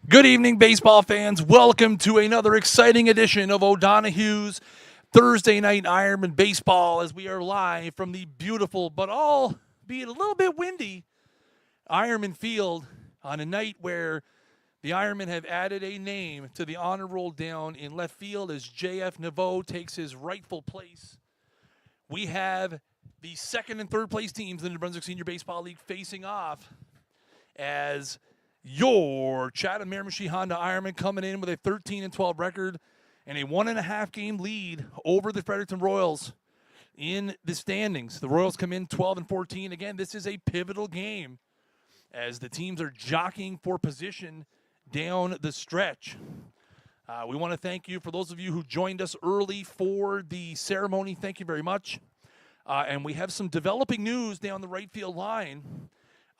Good evening, baseball fans. Welcome to another exciting edition of O'Donoghue's Thursday Night Ironman Baseball as we are live from the beautiful, but albeit a little bit windy, Ironman Field on a night where the Ironmen have added a name to the honor roll down in left field as J.F. Naveau takes his rightful place. We have the second and third place teams in the New Brunswick Senior Baseball League facing off as your Chatham Miramichi Honda Ironmen coming in with a 13-12 record and a 1.5 game lead over the Fredericton Royals in the standings. The Royals come in 12-14. Again, this is a pivotal game as the teams are jockeying for position down the stretch. We want to thank you for those of you who joined us early for the ceremony. Thank you very much. And we have some developing news down the right field line.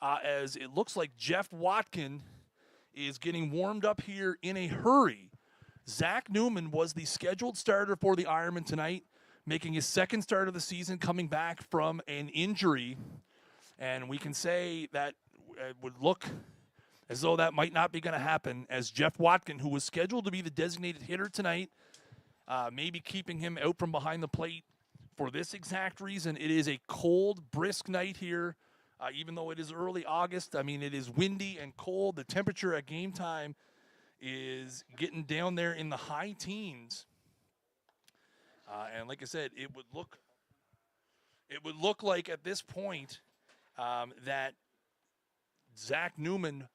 As it looks like Jeff Watkin is getting warmed up here in a hurry. Zach Newman was the scheduled starter for the Ironmen tonight, making his second start of the season, coming back from an injury. And we can say that it would look as though that might not be going to happen, as Jeff Watkin, who was scheduled to be the designated hitter tonight, maybe keeping him out from behind the plate for this exact reason. It is a cold, brisk night here. Even though it is early August, I mean, it is windy and cold. The temperature at game time is getting down there in the high teens. And like I said, it would look like at this point that Zach Newman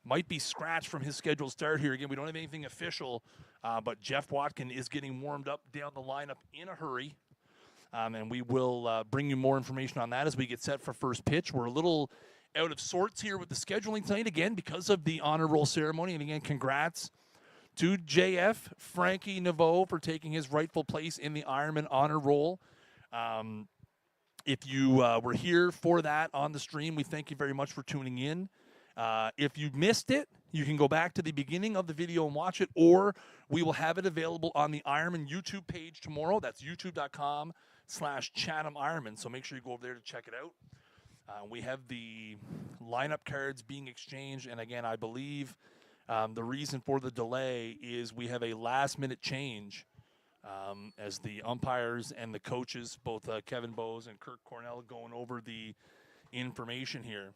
might be scratched from his scheduled start here. Again, we don't have anything official, but Jeff Watkin is getting warmed up down the lineup in a hurry. And we will bring you more information on that as we get set for first pitch. We're a little out of sorts here with the scheduling tonight, again, because of the honor roll ceremony. And again, congrats to JF, Frankie Naveau, for taking his rightful place in the Ironman honor roll. If you were here for that on the stream, we thank you very much for tuning in. If you missed it, you can go back to the beginning of the video and watch it, or we will have it available on the Ironman YouTube page tomorrow. That's youtube.com/Chatham Ironmen. So make sure you go over there to check it out. We have the lineup cards being exchanged. And again, I believe the reason for the delay is we have a last-minute change as the umpires and the coaches, both Kevin Bowes and Kirk Cornell, going over the information here.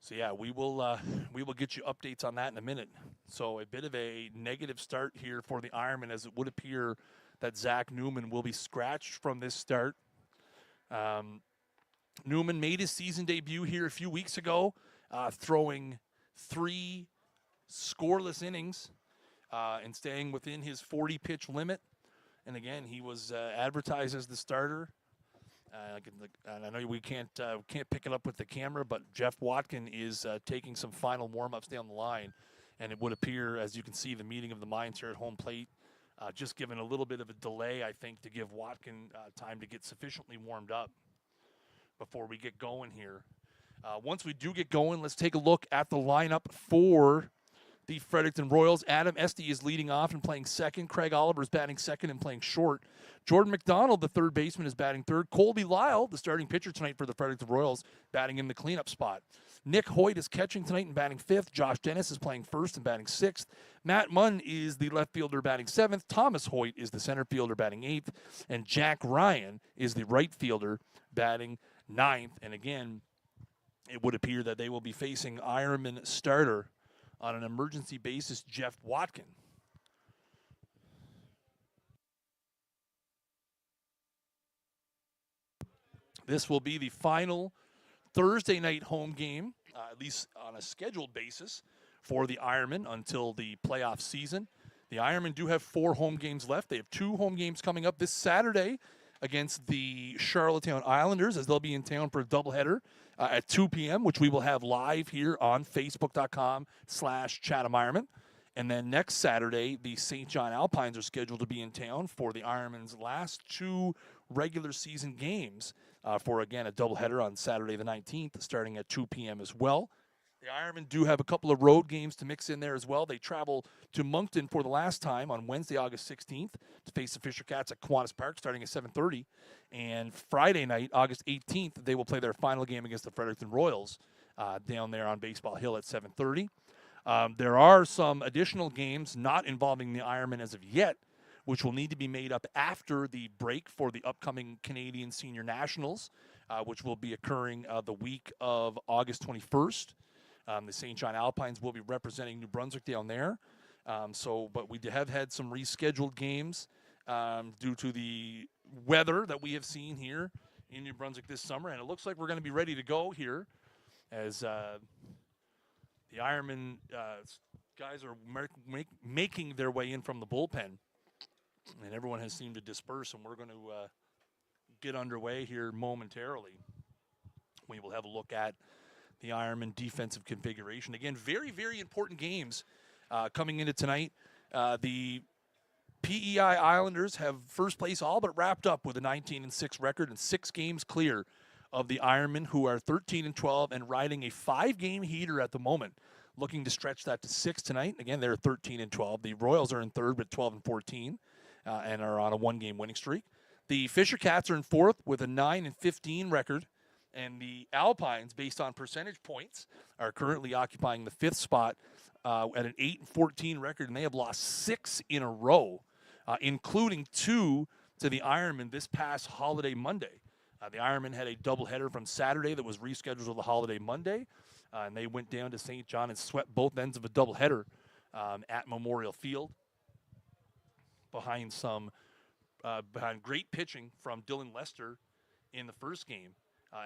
So yeah, we will get you updates on that in a minute. So a bit of a negative start here for the Ironmen, as it would appear that Zach Newman will be scratched from this start. Newman made his season debut here a few weeks ago, throwing 3 scoreless innings and staying within his 40-pitch limit. And again, he was advertised as the starter. And I know we can't pick it up with the camera, but Jeff Watkin is taking some final warm-ups down the line. And it would appear, as you can see, the meeting of the minds here at home plate, just given a little bit of a delay, I think, to give Watkin time to get sufficiently warmed up before we get going here. Once we do get going, let's take a look at the lineup for the Fredericton Royals. Adam Esty is leading off and playing second. Craig Oliver is batting second and playing short. Jordan McDonald, the third baseman, is batting third. Colby Lyle, the starting pitcher tonight for the Fredericton Royals, batting in the cleanup spot. Nick Hoyt is catching tonight and batting fifth. Josh Dennis is playing first and batting sixth. Matt Munn is the left fielder batting seventh. Thomas Hoyt is the center fielder batting eighth. And Jack Ryan is the right fielder batting ninth. And again, it would appear that they will be facing Ironman starter on an emergency basis, Jeff Watkin. This will be the final Thursday night home game, at least on a scheduled basis, for the Ironmen until the playoff season. The Ironmen do have 4 home games left. They have 2 home games coming up this Saturday against the Charlottetown Islanders, as they'll be in town for a doubleheader at 2 p.m., which we will have live here on Facebook.com/Chatham Ironmen. And then next Saturday, the St. John Alpines are scheduled to be in town for the Ironmen's last 2 regular season games for, again, a doubleheader on Saturday the 19th, starting at 2 p.m. as well. The Ironmen do have a couple of road games to mix in there as well. They travel to Moncton for the last time on Wednesday, August 16th, to face the Fisher Cats at Kiwanis Park starting at 7:30. And Friday night, August 18th, they will play their final game against the Fredericton Royals down there on Baseball Hill at 7:30. There are some additional games not involving the Ironmen as of yet, which will need to be made up after the break for the upcoming Canadian Senior Nationals, which will be occurring the week of August 21st. The St. John Alpines will be representing New Brunswick down there. But we have had some rescheduled games due to the weather that we have seen here in New Brunswick this summer. And it looks like we're going to be ready to go here as the Ironman guys are making their way in from the bullpen. And everyone has seemed to disperse, and we're going to get underway here momentarily. We will have a look at the Ironman defensive configuration. Again, very, very important games coming into tonight. The PEI Islanders have first place all but wrapped up with a 19-6 record and 6 games clear of the Ironmen, who are 13-12 and riding a 5-game heater at the moment, looking to stretch that to 6 tonight. Again, they're 13-12. The Royals are in third with 12-14 and are on a 1-game winning streak. The Fisher Cats are in fourth with a 9-15 record. And the Alpines, based on percentage points, are currently occupying the 5th spot at an 8-14 record, and they have lost 6 in a row, including 2 to the Ironmen this past holiday Monday. The Ironmen had a doubleheader from Saturday that was rescheduled to the holiday Monday, and they went down to St. John and swept both ends of a doubleheader at Memorial Field behind great pitching from Dylan Lester in the first game.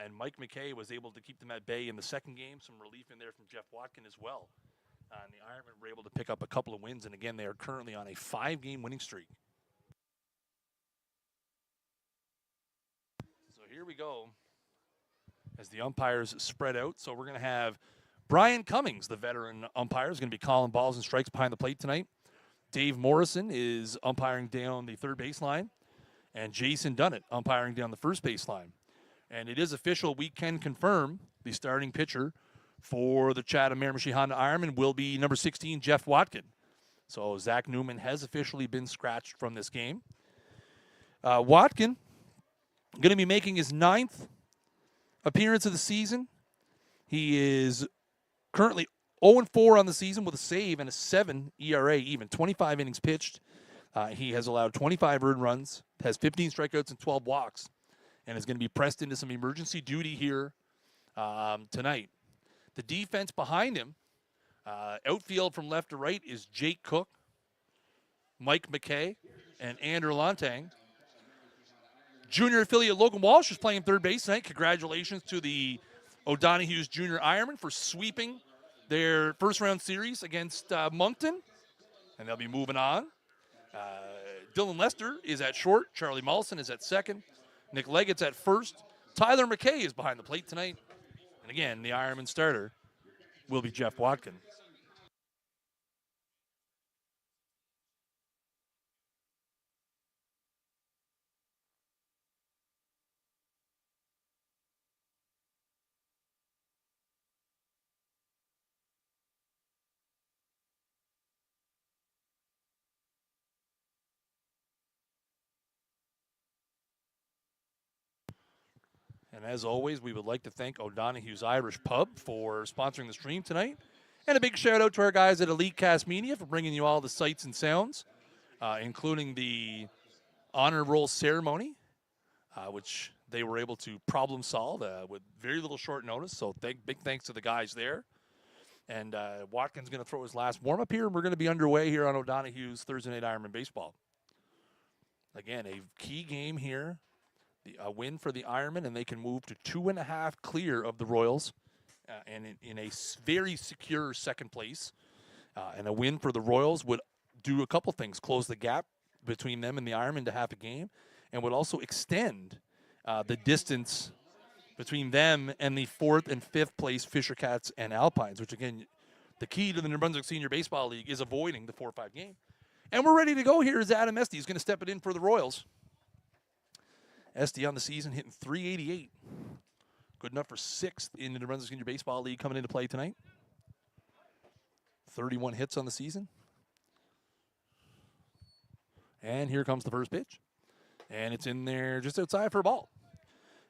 And Mike McKay was able to keep them at bay in the second game. Some relief in there from Jeff Watkin as well. And the Ironmen were able to pick up a couple of wins. And again, they are currently on a 5-game winning streak. So here we go as the umpires spread out. So we're going to have Brian Cummings, the veteran umpire, is going to be calling balls and strikes behind the plate tonight. Dave Morrison is umpiring down the third baseline. And Jason Dunnett umpiring down the first baseline. And it is official. We can confirm the starting pitcher for the Chatham Miramichi Honda Ironmen will be number 16, Jeff Watkin. So Zach Newman has officially been scratched from this game. Watkin going to be making his 9th appearance of the season. He is currently 0-4 on the season with a save and a 7 ERA, even 25 innings pitched. He has allowed 25 earned runs, has 15 strikeouts and 12 walks, and is going to be pressed into some emergency duty here tonight. The defense behind him, outfield from left to right, is Jake Cook, Mike McKay, and Andrew Lontang. Junior affiliate Logan Walsh is playing third base tonight. Congratulations to the O'Donoghue's Junior Ironmen for sweeping their first-round series against Moncton, and they'll be moving on. Dylan Lester is at short. Charlie Mollison is at second. Nick Leggett's at first. Tyler McKay is behind the plate tonight. And again, the Ironman starter will be Jeff Watkin. And as always, we would like to thank O'Donoghue's Irish Pub for sponsoring the stream tonight. And a big shout out to our guys at Elitecast Media for bringing you all the sights and sounds, including the honor roll ceremony, which they were able to problem solve with very little short notice. So big thanks to the guys there. And Watkins going to throw his last warm-up here, and we're going to be underway here on O'Donoghue's Thursday Night Ironman Baseball. Again, a key game here. A win for the Ironmen, and they can move to 2.5 clear of the Royals and in a very secure second place. And a win for the Royals would do a couple things, close the gap between them and the Ironmen to half a game, and would also extend the distance between them and the 4th and 5th place Fisher Cats and Alpines, which, again, the key to the New Brunswick Senior Baseball League is avoiding the 4-5 game. And we're ready to go here as Adam Esty is going to step it in for the Royals. Esty on the season hitting .388. Good enough for 6th in the New Brunswick Senior Baseball League coming into play tonight. 31 hits on the season. And here comes the first pitch. And it's in there just outside for a ball.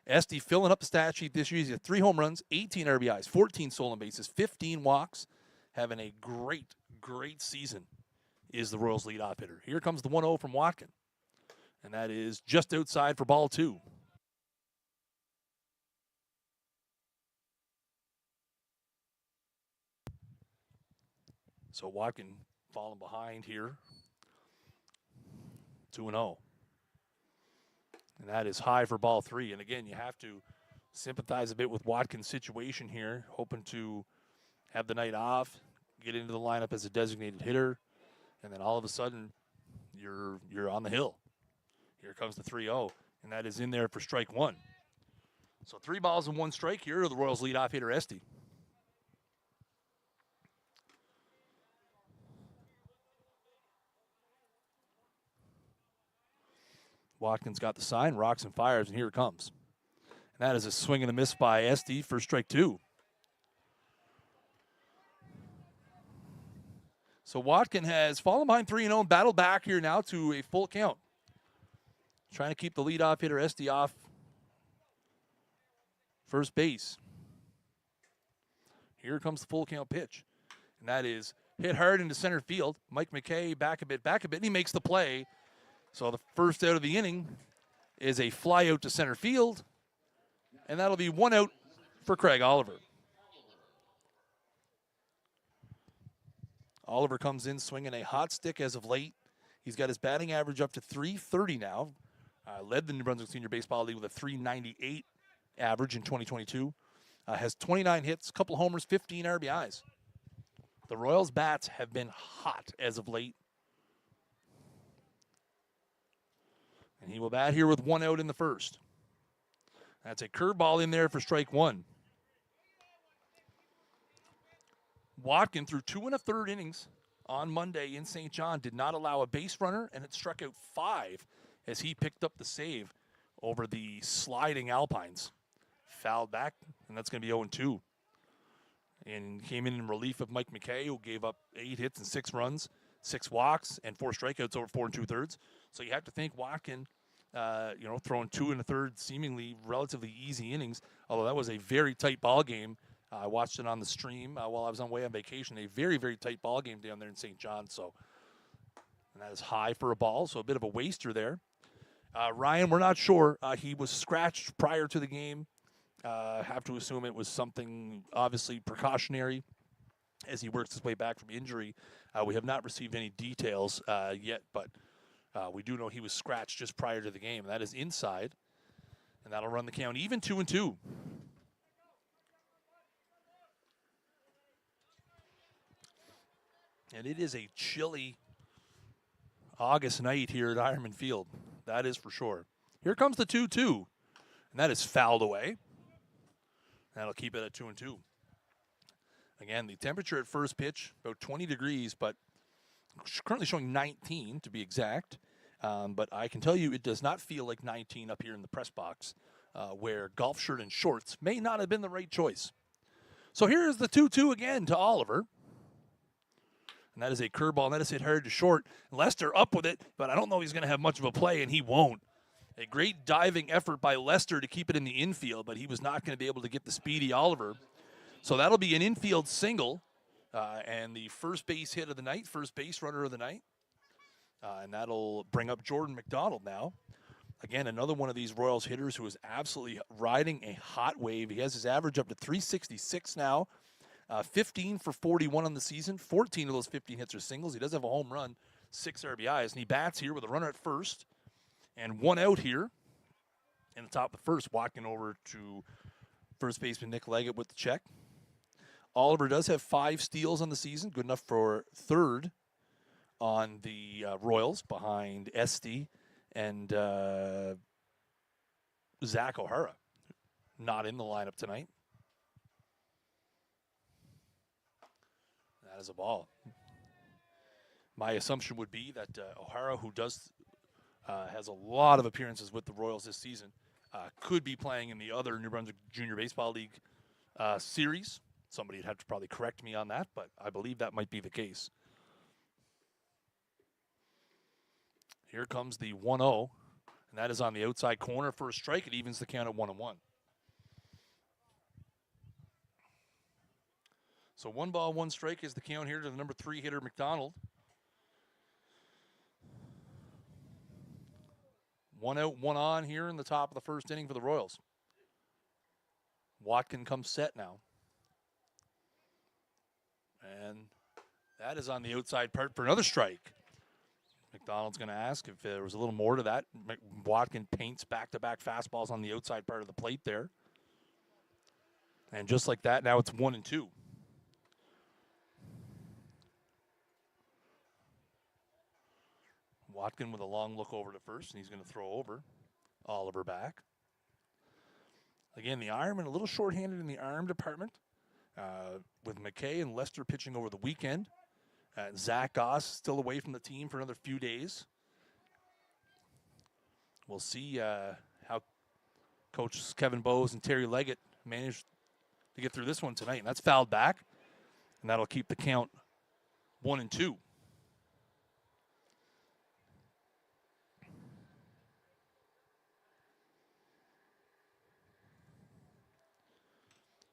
Esty filling up the stat sheet this year. He's got 3 home runs, 18 RBIs, 14 stolen bases, 15 walks. Having a great, great season is the Royals' leadoff hitter. Here comes the 1-0 from Watkin. And that is just outside for ball 2. So Watkin falling behind here. 2-0. And that is high for ball 3. And again, you have to sympathize a bit with Watkins' situation here, hoping to have the night off, get into the lineup as a designated hitter, and then all of a sudden you're on the hill. Here comes the 3-0, and that is in there for strike 1. So 3 balls and 1 strike here to the Royals' leadoff hitter, Esty. Watkins got the sign, rocks and fires, and here it comes. And that is a swing and a miss by Esty for strike 2. So Watkin has fallen behind 3-0 and battled back here now to a full count. Trying to keep the leadoff hitter Esty off first base. Here comes the full count pitch. And that is hit hard into center field. Mike McKay back a bit, and he makes the play. So the first out of the inning is a fly out to center field. And that'll be 1 out for Craig Oliver. Oliver comes in swinging a hot stick as of late. He's got his batting average up to .330 now. Led the New Brunswick Senior Baseball League with a .398 average in 2022. Has 29 hits, couple homers, 15 RBIs. The Royals' bats have been hot as of late. And he will bat here with 1 out in the first. That's a curveball in there for strike 1. Watkin threw 2 1/3 innings on Monday in St. John, did not allow a base runner, and it struck out 5 as he picked up the save over the sliding Alpines. Fouled back, and that's going to be 0-2. And came in relief of Mike McKay, who gave up 8 hits and 6 runs, 6 walks, and 4 strikeouts over 4 2/3. So you have to think Watkin, throwing 2 1/3 seemingly relatively easy innings, although that was a very tight ball game. I watched it on the stream while I was away on vacation. A very, very tight ball game down there in St. John. So, and that is high for a ball, so a bit of a waster there. Ryan, we're not sure. He was scratched prior to the game. Have to assume it was something obviously precautionary as he works his way back from injury. We have not received any details yet, but we do know he was scratched just prior to the game. And that is inside, and that'll run the count even 2-2. And it is a chilly August night here at Ironman Field. That is for sure. Here comes the 2-2, and that is fouled away. That'll keep it at 2-2. Again, the temperature at first pitch, about 20 degrees, but currently showing 19 to be exact. But I can tell you it does not feel like 19 up here in the press box, where golf shirt and shorts may not have been the right choice. So here's the 2-2 again to Oliver. And that is a curveball, and that is hit hard to short. Lester up with it, but I don't know if he's going to have much of a play, and he won't. A great diving effort by Lester to keep it in the infield, but he was not going to be able to get the speedy Oliver. So that'll be an infield single, and the first base hit of the night, first base runner of the night. And that'll bring up Jordan McDonald now. Again, another one of these Royals hitters who is absolutely riding a hot wave. He has his average up to .366 now. 15 for 41 on the season. 14 of those 15 hits are singles. He does have a home run, 6 RBIs, and he bats here with a runner at first and 1 out here in the top of the first, walking over to first baseman Nick Leggett with the check. Oliver does have 5 steals on the season, good enough for third on the Royals behind Esty and Zach O'Hara. Not in the lineup tonight. That is a ball. My assumption would be that O'Hara, who does has a lot of appearances with the Royals this season, could be playing in the other New Brunswick Junior Baseball League series. Somebody would have to probably correct me on that, but I believe that might be the case. Here comes the 1-0, and that is on the outside corner for a strike. It evens the count at 1-1. So 1 ball, 1 strike is the count here to the number 3 hitter, McDonald. 1 out, 1 on here in the top of the first inning for the Royals. Watkin comes set now. And that is on the outside part for another strike. McDonald's going to ask if there was a little more to that. Watkin paints back-to-back fastballs on the outside part of the plate there. And just like that, now it's 1-2. Watkin with a long look over to first, and he's going to throw over. Oliver back. Again, the Ironmen a little shorthanded in the arm department with McKay and Lester pitching over the weekend. Zach Goss still away from the team for another few days. We'll see how coaches Kevin Bowes and Terry Leggett manage to get through this one tonight. And that's fouled back, and that'll keep the count 1-2.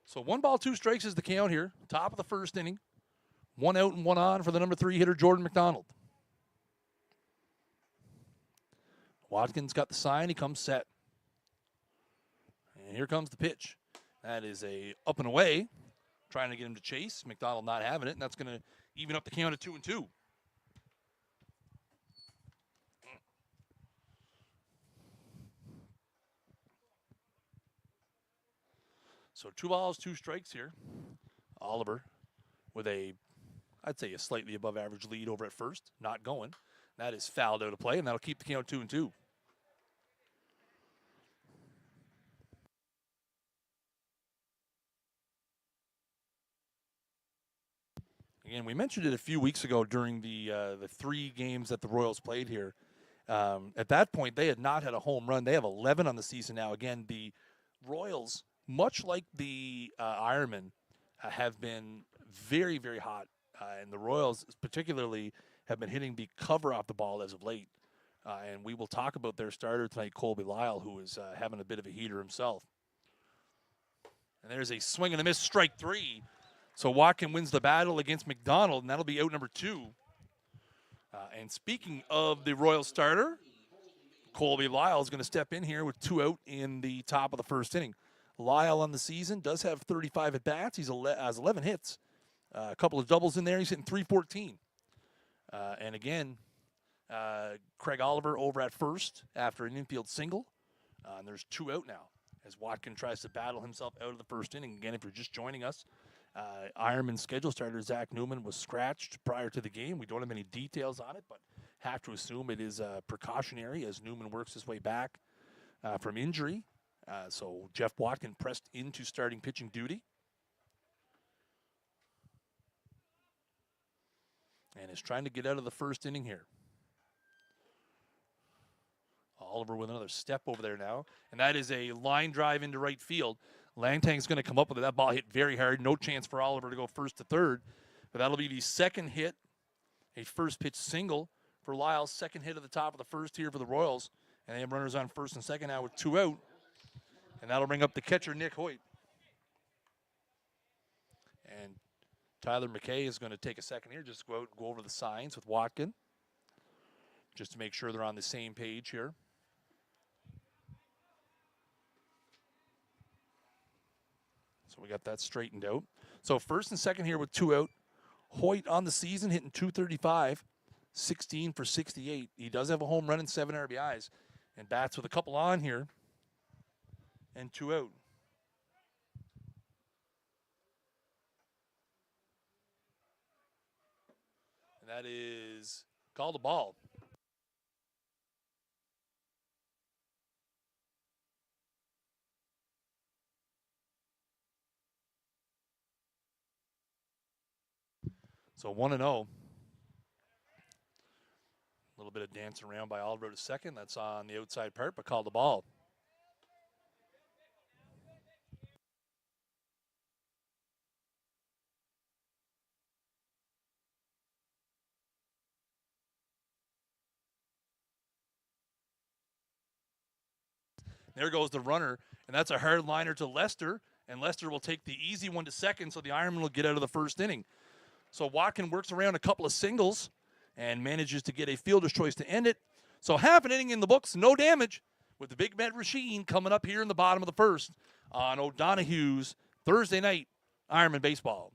So 1 ball, 2 strikes is the count here. Top of the first inning. 1 out and 1 on for the number 3 hitter, Jordan McDonald. Watkins got the sign. He comes set. And here comes the pitch. That is a up and away. Trying to get him to chase. McDonald not having it, and that's going to even up the count at 2-2. So 2 balls, 2 strikes here. Oliver with I'd say a slightly above average lead over at first. Not going. That is fouled out of play, and that'll keep the count 2-2. Again, we mentioned it a few weeks ago during the 3 games that the Royals played here. At that point, they had not had a home run. They have 11 on the season now. Again, the Royals, much like the Ironmen, have been very, very hot. And the Royals particularly have been hitting the cover off the ball as of late. And we will talk about their starter tonight, Colby Lyle, who is having a bit of a heater himself. And there's a swing and a miss, strike 3. So Watkin wins the battle against McDonald, and that'll be out number 2. And speaking of the Royal starter, Colby Lyle is going to step in here with 2 out in the top of the first inning. Lyle on the season does have 35 at-bats. He has 11 hits. A couple of doubles in there. He's hitting .314. And again, Craig Oliver over at first after an infield single. And there's 2 out now as Watkin tries to battle himself out of the first inning. Again, if you're just joining us, Ironman schedule starter Zach Newman was scratched prior to the game. We don't have any details on it, but have to assume it is precautionary as Newman works his way back from injury. So Jeff Watkin pressed into starting pitching duty. And is trying to get out of the first inning here. Oliver with another step over there now. And that is a line drive into right field. Langtang's going to come up with it. That ball hit very hard. No chance for Oliver to go first to third. But that'll be the second hit, a first pitch single for Lyle's second hit at the top of the first here for the Royals. And they have runners on first and second now with 2 out. And that'll bring up the catcher, Nick Hoyt. And Tyler McKay is going to take a second here, just go over the signs with Watkin, just to make sure they're on the same page here. So we got that straightened out. So first and second here with 2 out. Hoyt on the season hitting .235, 16 for 68. He does have a home run and 7 RBIs, and bats with a couple on here and 2 out. And that is called a ball. So 1-0. A little bit of dancing around by Oliver to second. That's on the outside part, but called the ball. There goes the runner, and that's a hard liner to Lester, and Lester will take the easy one to second, so the Ironman will get out of the first inning. So Watkin works around a couple of singles and manages to get a fielder's choice to end it. So half an inning in the books, no damage, with the Big Met machine coming up here in the bottom of the first on O'Donoghue's Thursday night Ironman baseball.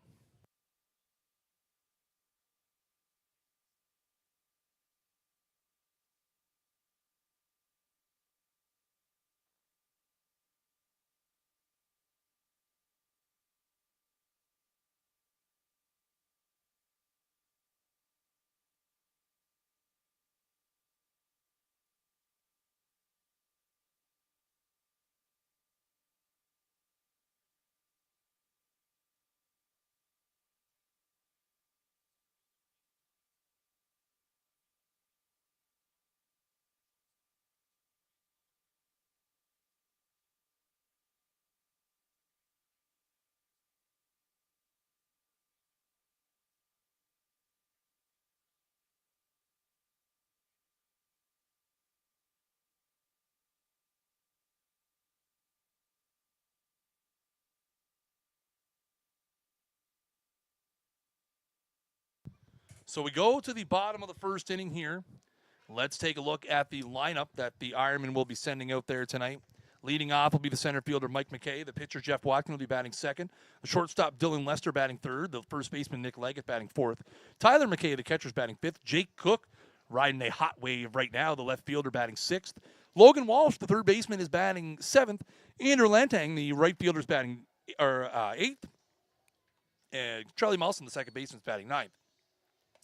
So we go to the bottom of the first inning here. Let's take a look at the lineup that the Ironman will be sending out there tonight. Leading off will be the center fielder, Mike McKay. The pitcher, Jeff Watkin, will be batting second. The shortstop, Dylan Lester, batting third. The first baseman, Nick Leggett, batting fourth. Tyler McKay, the catcher, is batting fifth. Jake Cook, riding a hot wave right now. The left fielder, batting sixth. Logan Walsh, the third baseman, is batting seventh. Andrew Lantang, the right fielder, is batting eighth. And Charlie Mulson, the second baseman, is batting ninth.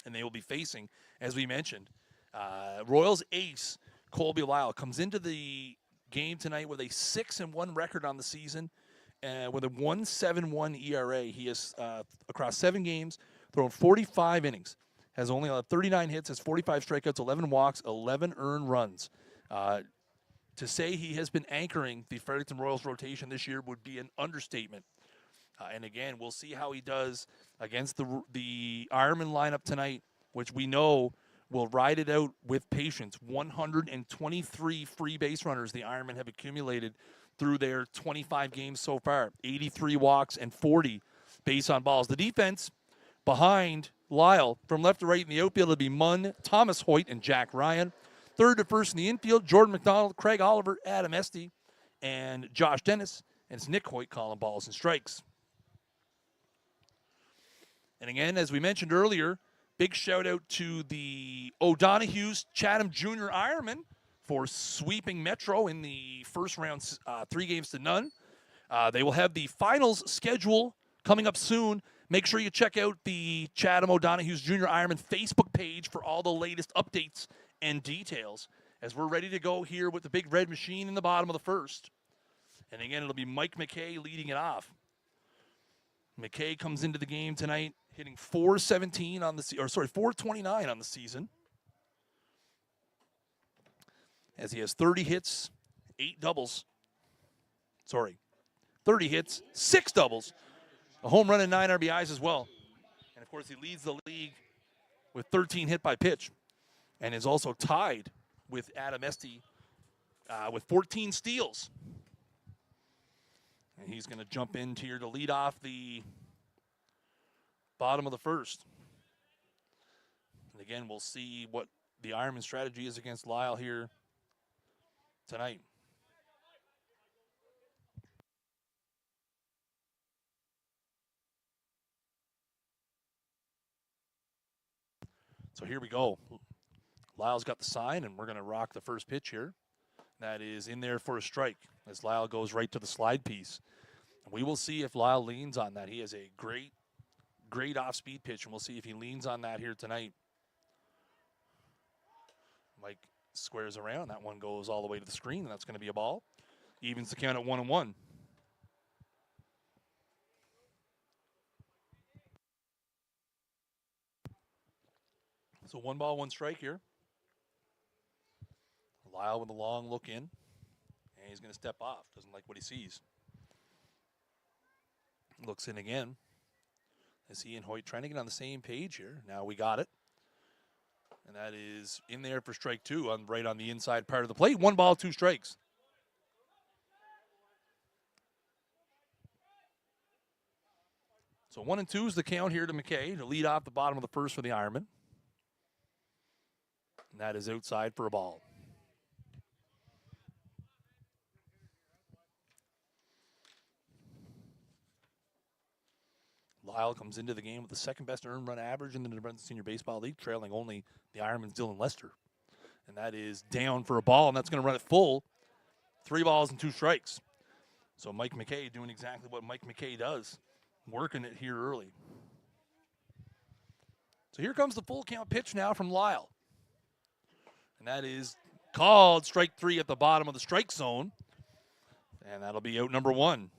And they will be facing, as we mentioned, Royals ace Colby Lyle comes into the game tonight with a 6-1 record on the season, with a 1.71 ERA. He has across 7 games thrown 45 innings, has only allowed 39 hits, has 45 strikeouts, 11 walks, 11 earned runs. To say he has been anchoring the Fredericton Royals rotation this year would be an understatement. And again, we'll see how he does against the Ironman lineup tonight, which we know will ride it out with patience. 123 free base runners the Ironmen have accumulated through their 25 games so far. 83 walks and 40 base on balls. The defense behind Lyle, from left to right in the outfield, will be Munn, Thomas Hoyt, and Jack Ryan. Third to first in the infield, Jordan McDonald, Craig Oliver, Adam Esty, and Josh Dennis. And it's Nick Hoyt calling balls and strikes. And again, as we mentioned earlier, big shout out to the O'Donoghue's Chatham Junior Ironmen for sweeping Metro in the first round, 3-0. They will have the finals schedule coming up soon. Make sure you check out the Chatham O'Donoghue's Junior Ironman Facebook page for all the latest updates and details, as we're ready to go here with the big red machine in the bottom of the first. And again, it'll be Mike McKay leading it off. McKay comes into the game tonight hitting 429 on the season, as he has 30 hits, 8 doubles. 30 hits, 6 doubles, a home run and 9 RBIs as well. And of course, he leads the league with 13 hit by pitch, and is also tied with Adam Esty with 14 steals. And he's going to jump in here to lead off the bottom of the first. And again, we'll see what the Ironman strategy is against Lyle here tonight. So here we go. Lyle's got the sign, and we're going to rock the first pitch here. That is in there for a strike, as Lyle goes right to the slide piece. And we will see if Lyle leans on that. He has a great off-speed pitch, and we'll see if he leans on that here tonight. Mike squares around. That one goes all the way to the screen, and that's going to be a ball. Evens the count at 1-1. So 1 ball, 1 strike here. Lyle with a long look in, and he's going to step off. Doesn't like what he sees. Looks in again. As he and Hoyt trying to get on the same page here. Now we got it. And that is in there for strike 2, right on the inside part of the plate. 1 ball, 2 strikes. So 1-2 is the count here to McKay to lead off the bottom of the first for the Ironmen. And that is outside for a ball. Lyle comes into the game with the second best earned run average in the New Brunswick Senior Baseball League, trailing only the Ironmen's Dylan Lester. And that is down for a ball, and that's going to run it full. 3 balls and 2 strikes. So Mike McKay doing exactly what Mike McKay does, working it here early. So here comes the full count pitch now from Lyle. And that is called strike 3 at the bottom of the strike zone. And that'll be out number 1.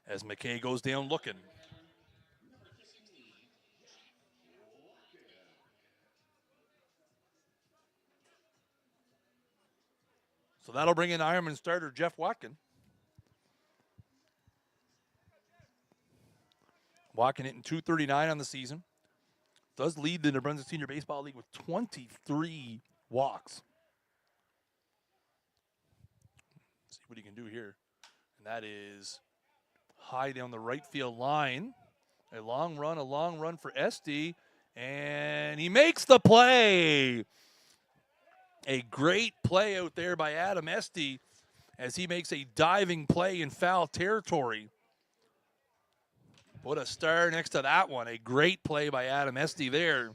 As McKay goes down looking. So that'll bring in Ironman starter Jeff Watkin. Watkin hitting .239 on the season. Does lead the New Brunswick Senior Baseball League with 23 walks. Let's see what he can do here. And that is high down the right field line. A long run for Esty. And he makes the play. A great play out there by Adam Esty as he makes a diving play in foul territory. Put a star next to that one. A great play by Adam Esty there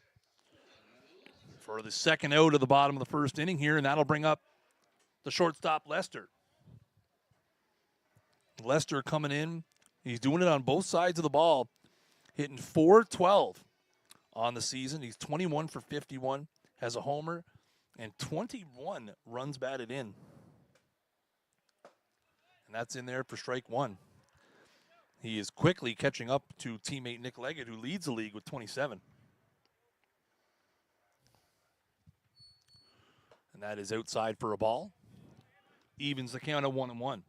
for the second out of the bottom of the first inning here, and that'll bring up the shortstop Lester. Lester coming in. He's doing it on both sides of the ball, hitting .412 on the season. He's 21 for 51, has a homer, and 21 runs batted in. And that's in there for strike 1. He is quickly catching up to teammate Nick Leggett, who leads the league with 27. And that is outside for a ball. Evens the count at 1-1.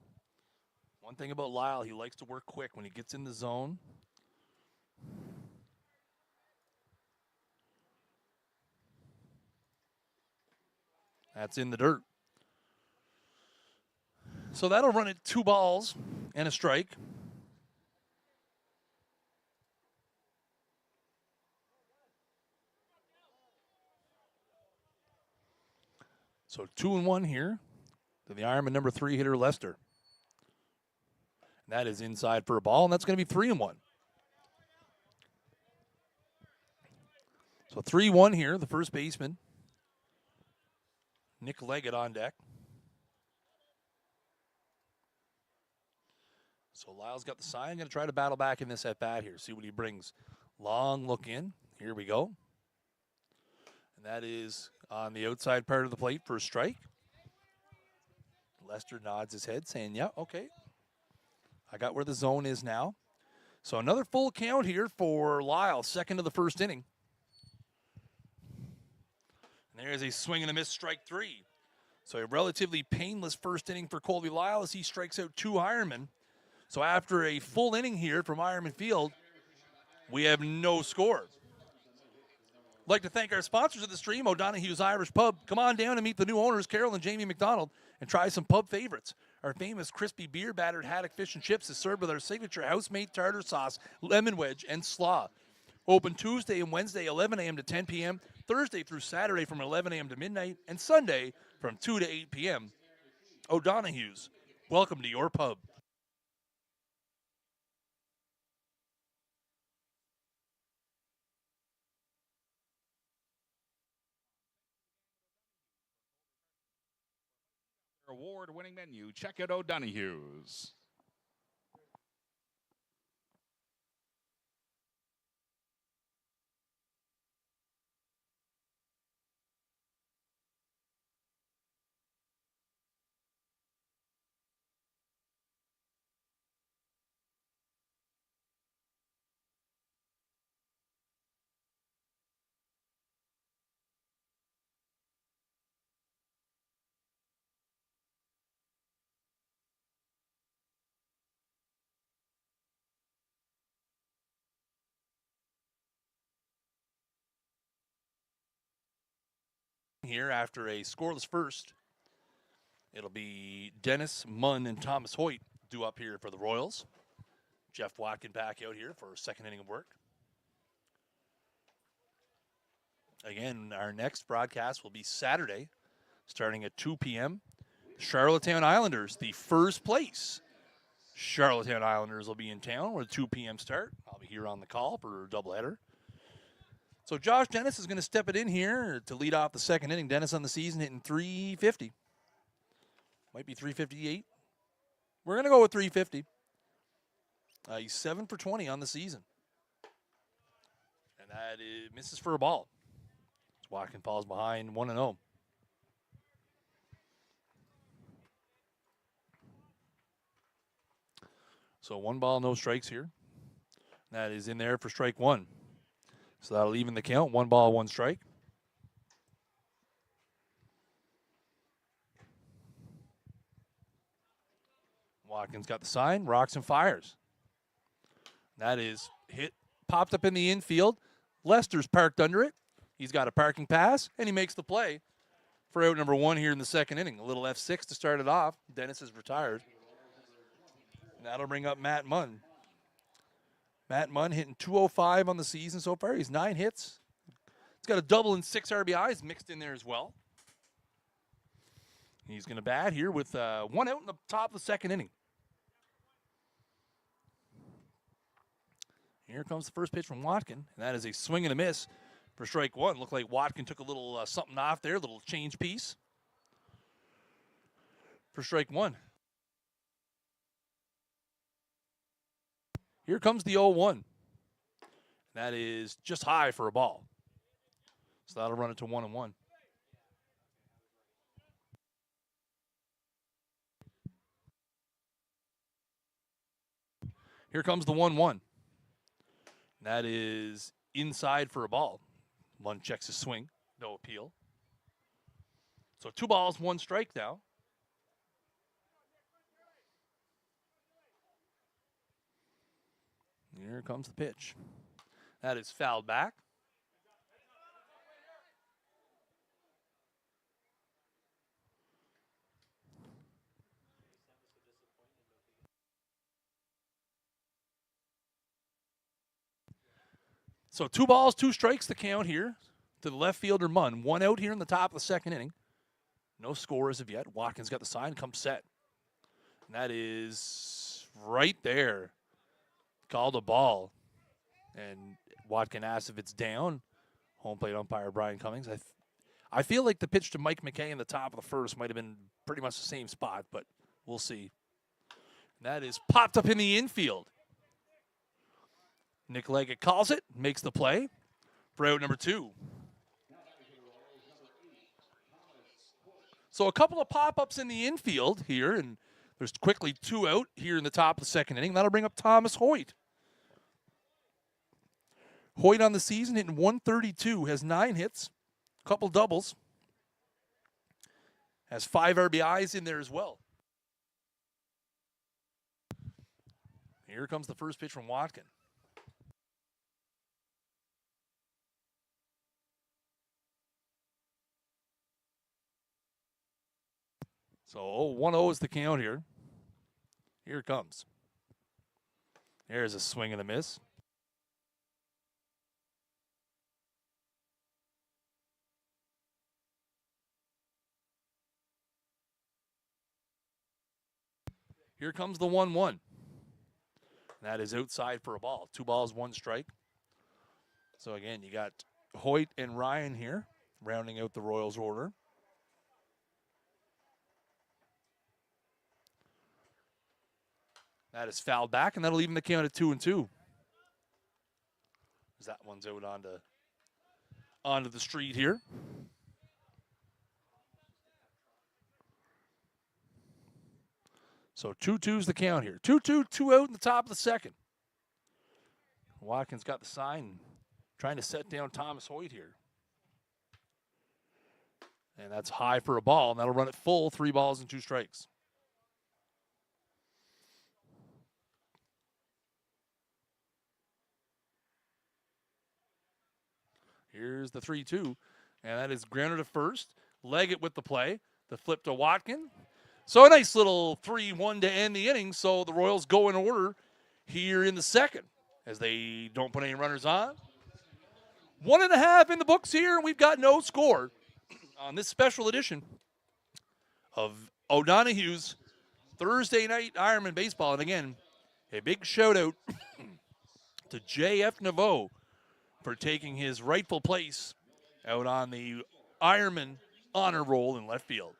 One thing about Lyle, he likes to work quick when he gets in the zone. That's in the dirt. So that'll run it 2 balls and a strike. So 2-1 here to the Ironman number 3 hitter Lester. And that is inside for a ball, and that's going to be 3-1. So 3-1 here, the first baseman, Nick Leggett on deck. So Lyle's got the sign. Going to try to battle back in this at-bat here, see what he brings. Long look in. Here we go. And that is on the outside part of the plate for a strike. Lester nods his head saying, yeah, okay. I got where the zone is now. So another full count here for Lyle, second of the first inning. And there's a swing and a miss, strike 3. So a relatively painless first inning for Colby Lyle as he strikes out 2 Ironmen. So after a full inning here from Ironman Field, we have no score. I'd like to thank our sponsors of the stream, O'Donoghue's Irish Pub. Come on down and meet the new owners, Carol and Jamie McDonald, and try some pub favorites. Our famous crispy beer-battered haddock fish and chips is served with our signature house-made tartar sauce, lemon wedge, and slaw. Open Tuesday and Wednesday, 11 a.m. to 10 p.m., Thursday through Saturday from 11 a.m. to midnight, and Sunday from 2 to 8 p.m. O'Donoghue's, welcome to your pub. Award-winning menu. Check out O'Donoghue's. Here after a scoreless first, it'll be Dennis Munn and Thomas Hoyt due up here for the Royals. Jeff Watkin back out here for a second inning of work. Again, our next broadcast will be Saturday, starting at 2 p.m. Charlottetown Islanders, the first place Charlottetown Islanders will be in town with a 2 p.m. start. I'll be here on the call for a doubleheader. So Josh Dennis is going to step it in here to lead off the second inning. Dennis on the season hitting .350. Might be .358. We're going to go with .350. He's 7 for 20 on the season. And that misses for a ball. Watkin falls behind 1-0. So 1 ball, no strikes here. That is in there for strike 1. So that'll even the count. 1 ball, 1 strike. Watkins got the sign, rocks and fires. That is hit, popped up in the infield. Lester's parked under it. He's got a parking pass, and he makes the play for out number 1 here in the second inning. A little F6 to start it off. Dennis is retired. And that'll bring up Matt Munn. Matt Munn hitting .205 on the season so far. He's 9 hits. He's got a double and 6 RBIs mixed in there as well. He's going to bat here with 1 out in the top of the second inning. Here comes the first pitch from Watkin, and that is a swing and a miss for strike 1. Looked like Watkin took a little something off there, a little change piece for strike 1. Here comes the 0-1. That is just high for a ball. So that'll run it to 1-1. Here comes the 1-1. That is inside for a ball. Munn checks his swing. No appeal. So 2 balls, 1 strike now. Here comes the pitch. That is fouled back. So 2 balls, 2 strikes to count here to the left fielder Munn. 1 out here in the top of the second inning. No score as of yet. Watkins got the sign, comes set. And that is right there. Called a ball. And Watkin asks if it's down. Home plate umpire Brian Cummings. I feel like the pitch to Mike McKay in the top of the first might have been pretty much the same spot, but we'll see. And that is popped up in the infield. Nick Leggett calls it, makes the play for out number 2. So a couple of pop-ups in the infield here, and there's quickly 2 out here in the top of the second inning. That'll bring up Thomas Hoyt. Hoyt on the season hitting .132, has 9 hits, a couple doubles, has 5 RBIs in there as well. Here comes the first pitch from Watkin. So 1-0 is the count here. Here it comes. There's a swing and a miss. Here comes the 1-1. That is outside for a ball. 2 balls, 1 strike. So again, you got Hoyt and Ryan here, rounding out the Royals order. That is fouled back, and that'll even the count at 2-2. As that one's out onto the street here. So 2-2's the count here. 2-2, 2 out in the top of the second. Watkins got the sign, trying to set down Thomas Hoyt here. And that's high for a ball, and that'll run it full, 3 balls and 2 strikes. Here's the 3-2, and that is grounded to first. Leggett with the play. The flip to Watkin. So a nice little 3-1 to end the inning. So the Royals go in order here in the second as they don't put any runners on. 1.5 in the books here. We've got no score on this special edition of O'Donoghue's Thursday night Ironman baseball. And again, a big shout out to J.F. Naveau for taking his rightful place out on the Ironman honor roll in left field.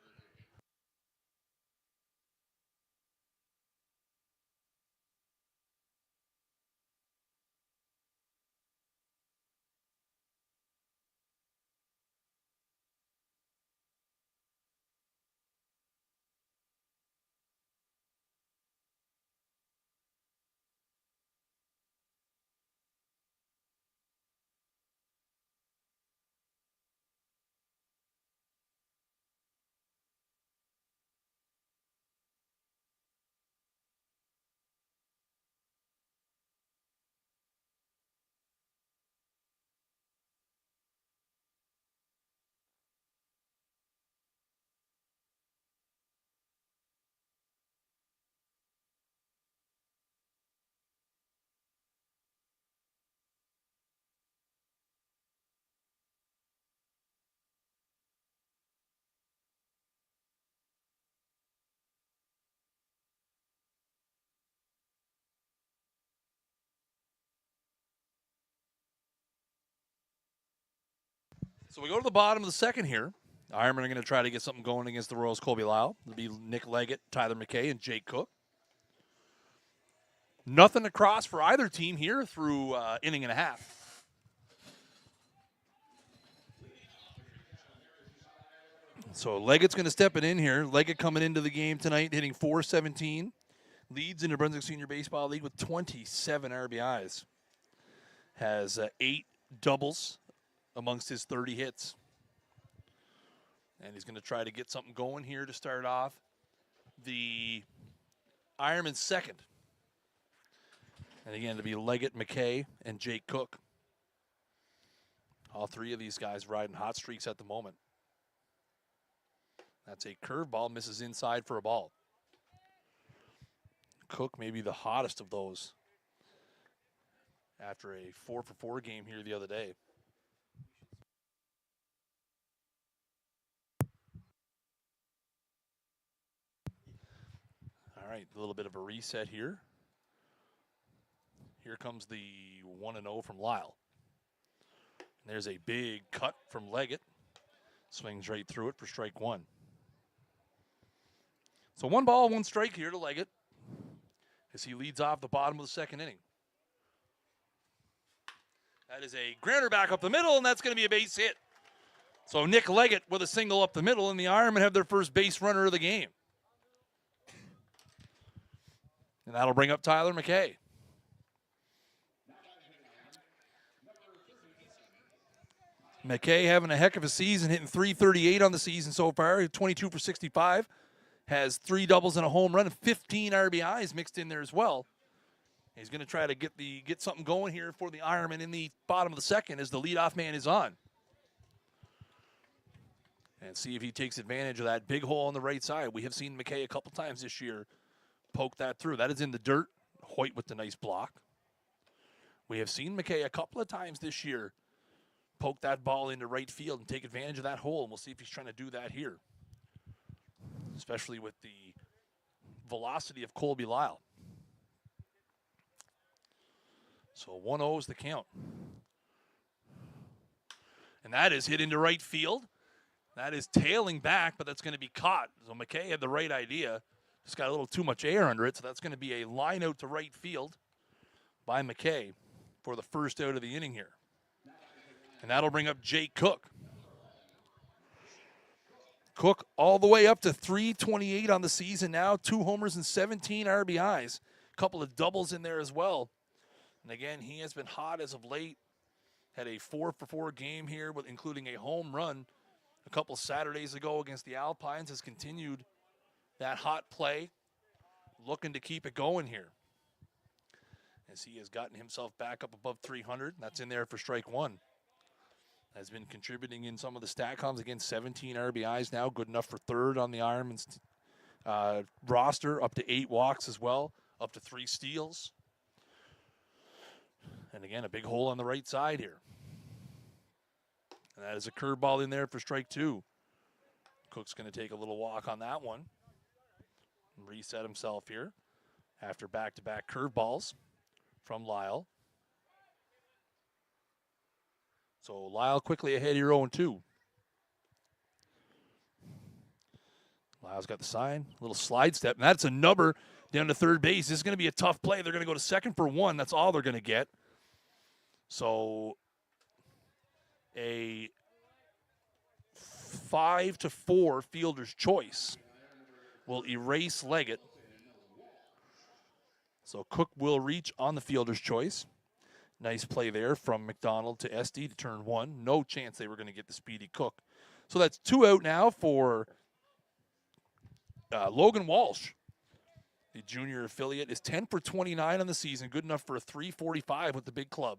So we go to the bottom of the second here. Ironmen are going to try to get something going against the Royals. Colby Lyle. It'll be Nick Leggett, Tyler McKay, and Jake Cook. Nothing across for either team here through inning and a half. So Leggett's going to step it in here. Leggett coming into the game tonight, hitting .417. Leads in the Brunswick Senior Baseball League with 27 RBIs. Has 8 doubles amongst his 30 hits. And he's going to try to get something going here to start off the Ironman second. And again, it'll be Leggett, McKay, and Jake Cook. All three of these guys riding hot streaks at the moment. That's a curveball, misses inside for a ball. Cook may be the hottest of those after a 4-for-4 game here the other day. All right, a little bit of a reset here. Here comes the 1-0 from Lyle. And there's a big cut from Leggett. Swings right through it for strike one. So 1 ball, 1 strike here to Leggett as he leads off the bottom of the second inning. That is a grounder back up the middle, and that's going to be a base hit. So Nick Leggett with a single up the middle, and the Ironmen have their first base runner of the game. And that'll bring up Tyler McKay. McKay having a heck of a season, hitting .338 on the season so far, 22 for 65. Has 3 doubles and a home run and 15 RBIs mixed in there as well. He's going to try to get something going here for the Ironmen in the bottom of the second as the leadoff man is on. And see if he takes advantage of that big hole on the right side. We have seen McKay a couple times this year poke that through. That is in the dirt. Hoyt with the nice block. We have seen McKay a couple of times this year poke that ball into right field and take advantage of that hole. And we'll see if he's trying to do that here, especially with the velocity of Colby Lyle. So 1-0 is the count. And that is hit into right field. That is tailing back, but that's going to be caught. So McKay had the right idea. Just got a little too much air under it, so that's going to be a line out to right field by McKay for the first out of the inning here. And that'll bring up Jake Cook. Cook all the way up to .328 on the season now. 2 homers and 17 RBIs. A couple of doubles in there as well. And again, he has been hot as of late. Had a 4-for-4 game here, with including a home run a couple Saturdays ago against the Alpines. Has continued that hot play. Looking to keep it going here, as he has gotten himself back up above 300. That's in there for strike one. Has been contributing in some of the stat columns. Again, 17 RBIs now, good enough for third on the Ironman's roster. Up to 8 walks as well, up to 3 steals. And again, a big hole on the right side here. And that is a curveball in there for strike 2. Cook's going to take a little walk on that one. And reset himself here after back-to-back curveballs from Lyle. So Lyle quickly ahead here 0-2. Lyle's got the sign, a little slide step, and that's a number down to third base. This is going to be a tough play. They're going to go to second for 1. That's all they're going to get. So a 5-4 fielder's choice will erase Leggett. So Cook will reach on the fielder's choice. Nice play there from McDonald to SD to turn 1. No chance they were going to get the speedy Cook. So that's 2 out now for Logan Walsh. The junior affiliate is 10 for 29 on the season. Good enough for a .345 with the big club.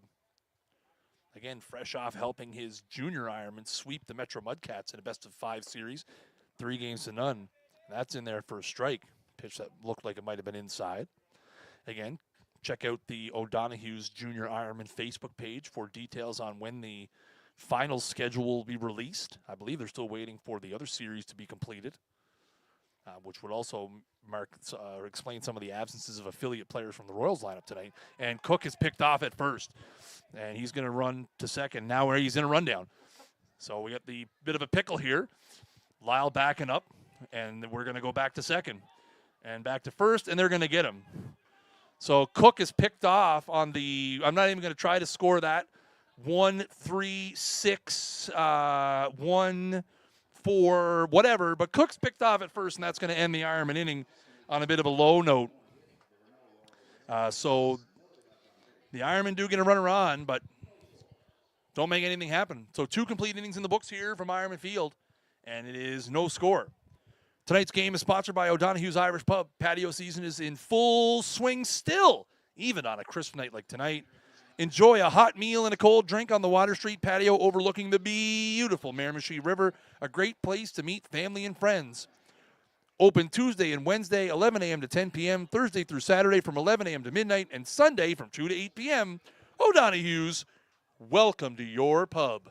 Again, fresh off helping his junior Ironman sweep the Metro Mudcats in a best-of-5 series. 3-0. That's in there for a strike. Pitch that looked like it might have been inside. Again, check out the O'Donoghue's Junior Ironman Facebook page for details on when the final schedule will be released. I believe they're still waiting for the other series to be completed, which would also explain some of the absences of affiliate players from the Royals lineup tonight. And Cook is picked off at first, and he's going to run to second. Now where he's in a rundown. So we got the bit of a pickle here. Lyle backing up, and we're going to go back to second and back to first, and they're going to get him. So Cook is picked off on the, I'm not even going to try to score that, 1-3-6, 1-4, whatever. But Cook's picked off at first, and that's going to end the Ironman inning on a bit of a low note. So the Ironmen do get a runner on, but don't make anything happen. So 2 complete innings in the books here from Ironman Field, and it is no score. Tonight's game is sponsored by O'Donoghue's Irish Pub. Patio season is in full swing still, even on a crisp night like tonight. Enjoy a hot meal and a cold drink on the Water Street patio overlooking the beautiful Miramichi River, a great place to meet family and friends. Open Tuesday and Wednesday, 11 a.m. to 10 p.m., Thursday through Saturday from 11 a.m. to midnight, and Sunday from 2 to 8 p.m. O'Donoghue's, welcome to your pub.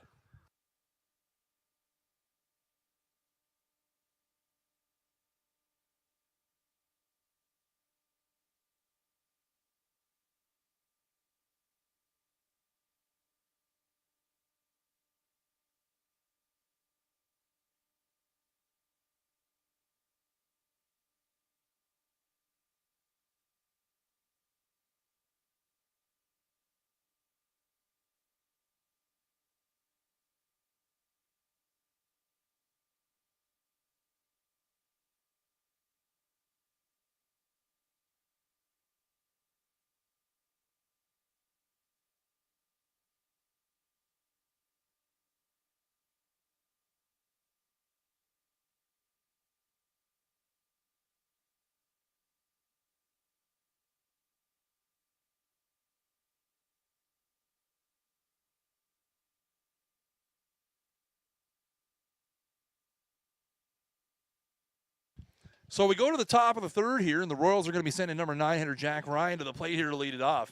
So we go to the top of the third here, and the Royals are going to be sending number 900 Jack Ryan to the plate here to lead it off.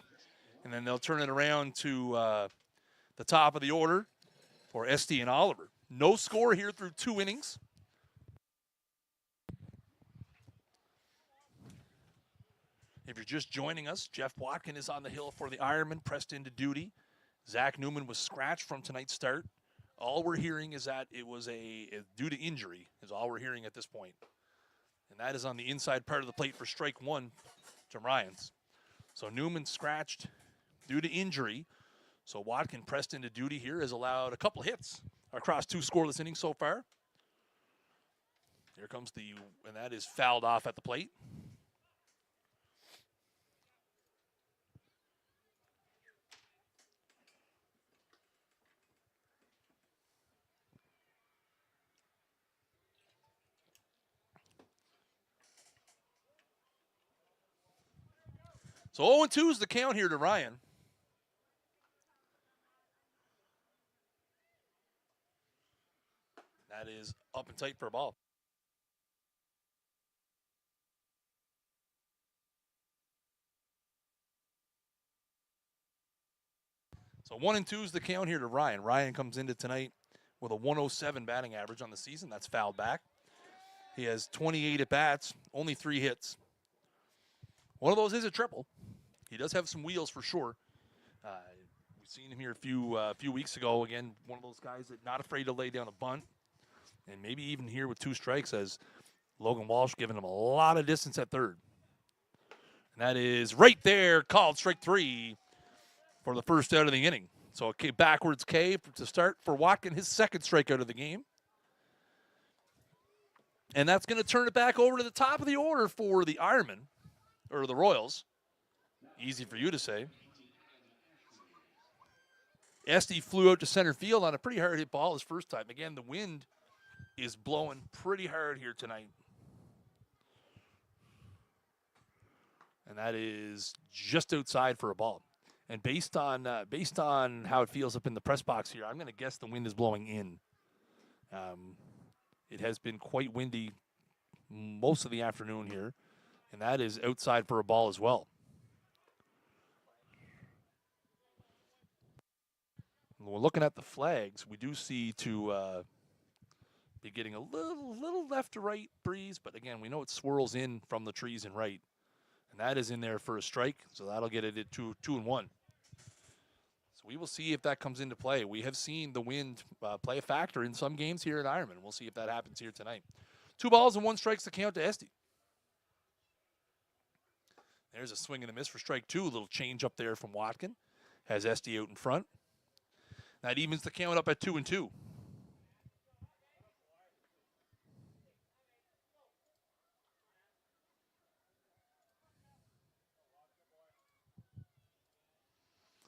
And then they'll turn it around to the top of the order for SD and Oliver. No score here through 2 innings. If you're just joining us, Jeff Watkin is on the hill for the Ironmen, pressed into duty. Zach Newman was scratched from tonight's start. All we're hearing is that it was due to injury, is all we're hearing at this point. And that is on the inside part of the plate for strike 1 to Ryans. So Newman scratched due to injury. So Watkin, pressed into duty here, has allowed a couple hits across 2 scoreless innings so far. Here comes and that is fouled off at the plate. So 0-2 is the count here to Ryan. That is up and tight for a ball. So 1-2 is the count here to Ryan. Ryan comes into tonight with a 107 batting average on the season. That's fouled back. He has 28 at-bats, only 3 hits. One of those is a triple. He does have some wheels for sure. We've seen him here a few weeks ago. Again, one of those guys that not afraid to lay down a bunt. And maybe even here with 2 strikes as Logan Walsh giving him a lot of distance at third. And that is right there, called strike 3 for the first out of the inning. So a backwards K to start for Watkin, his second strikeout of the game. And that's going to turn it back over to the top of the order for the Ironmen, or the Royals. Easy for you to say. Esty flew out to center field on a pretty hard hit ball his first time. Again, the wind is blowing pretty hard here tonight. And that is just outside for a ball. And based on how it feels up in the press box here, I'm going to guess the wind is blowing in. It has been quite windy most of the afternoon here, and that is outside for a ball as well. When we're looking at the flags, we do see to be getting a little left to right breeze, but again, we know it swirls in from the trees and right. And that is in there for a strike, so that'll get it at 2-1. So we will see if that comes into play. We have seen the wind play a factor in some games here at Ironman. We'll see if that happens here tonight. 2 balls and 1 strikes to count to Esty. There's a swing and a miss for strike 2. A little change up there from Watkin. Has Esty out in front. That evens the count up at 2-2.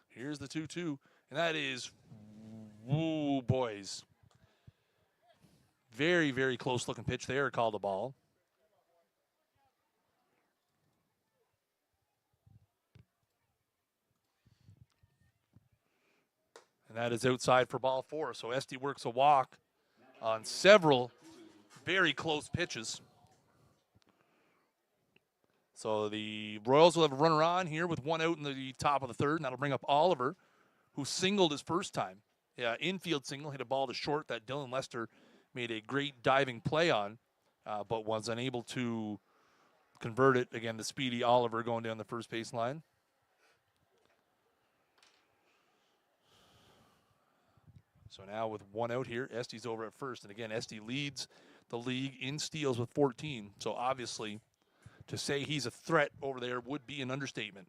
Here's the 2-2, and that is, woo, boys. Very, very close-looking pitch there, called a ball. And that is outside for ball 4. So Esty works a walk on several very close pitches. So the Royals will have a runner on here with 1 out in the top of the 3rd, and that'll bring up Oliver, who singled his first time. Yeah, infield single, hit a ball to short that Dylan Lester made a great diving play on, but was unable to convert it. Again, the speedy Oliver going down the first base line. So now with 1 out here, Esty's over at first. And again, Esty leads the league in steals with 14. So obviously, to say he's a threat over there would be an understatement.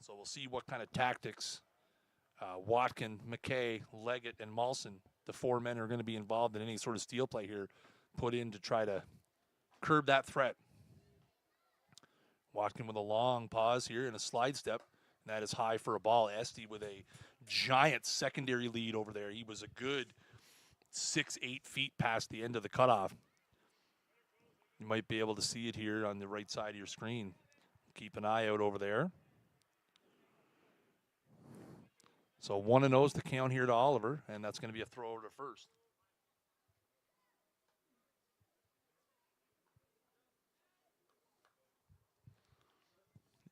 So we'll see what kind of tactics Watkin, McKay, Leggett, and Malson, the 4 men who are going to be involved in any sort of steal play here, put in to try to curb that threat. Watkin with a long pause here and a slide step, and that is high for a ball. Esty with a giant secondary lead over there. He was a good 6-8 feet past the end of the cutoff. You might be able to see it here on the right side of your screen. Keep an eye out over there. So 1-0 is the count here to Oliver, and that's going to be a throw over to first.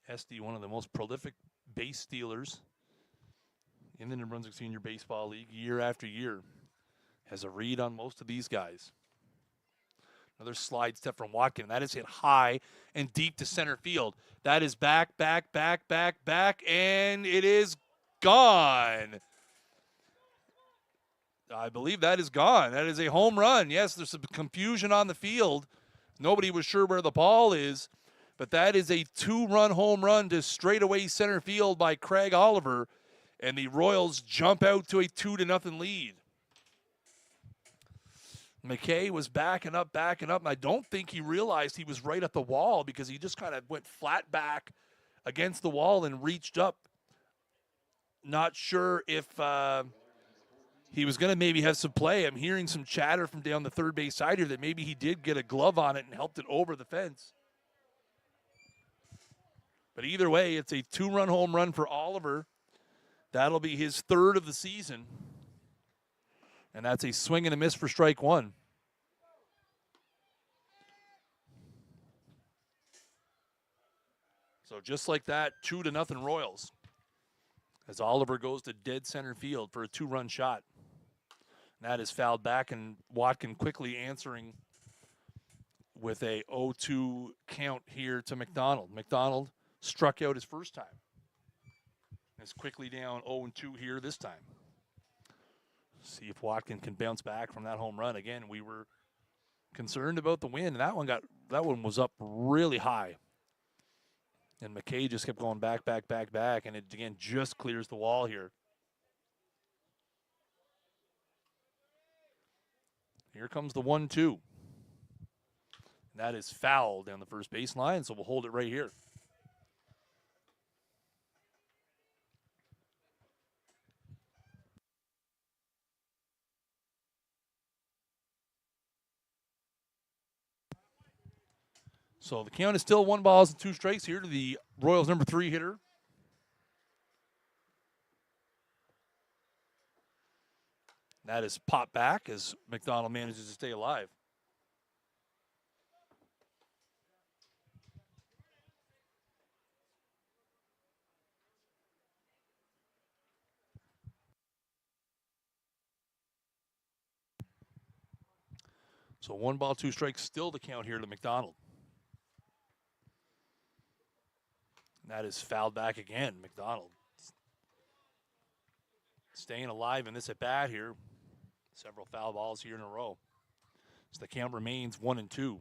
Esty, one of the most prolific base stealers in the New Brunswick Senior Baseball League year after year, has a read on most of these guys. Another slide step from Watkin, and that is hit high and deep to center field. That is back, and it is gone. I believe that is gone. That is a home run. Yes, there's some confusion on the field. Nobody was sure where the ball is, but that is a 2-run home run to straightaway center field by Craig Oliver, and the Royals jump out to a 2-0 lead. McKay was backing up, and I don't think he realized he was right at the wall because he just kind of went flat back against the wall and reached up. Not sure if he was going to maybe have some play. I'm hearing some chatter from down the third base side here that maybe he did get a glove on it and helped it over the fence. But either way, it's a 2-run home run for Oliver. That'll be his 3rd of the season. And that's a swing and a miss for strike 1. So just like that, 2-0 Royals. as Oliver goes to dead center field for a 2-run shot. That is fouled back, and Watkin quickly answering with a 0-2 count here to McDonald. McDonald struck out his first time. Is quickly down 0-2 here this time. See if Watkin can bounce back from that home run. Again, we were concerned about the wind, and that one was up really high. And McKay just kept going back, and it again just clears the wall here. Here comes the 1-2. That is foul down the first baseline, so we'll hold it right here. So the count is still 1 balls and 2 strikes here to the Royals' number 3 hitter. That is popped back as McDonald manages to stay alive. So 1 ball, 2 strikes, still the count here to McDonald. And that is fouled back again. McDonald staying alive in this at bat here. Several foul balls here in a row. So the count remains 1-2.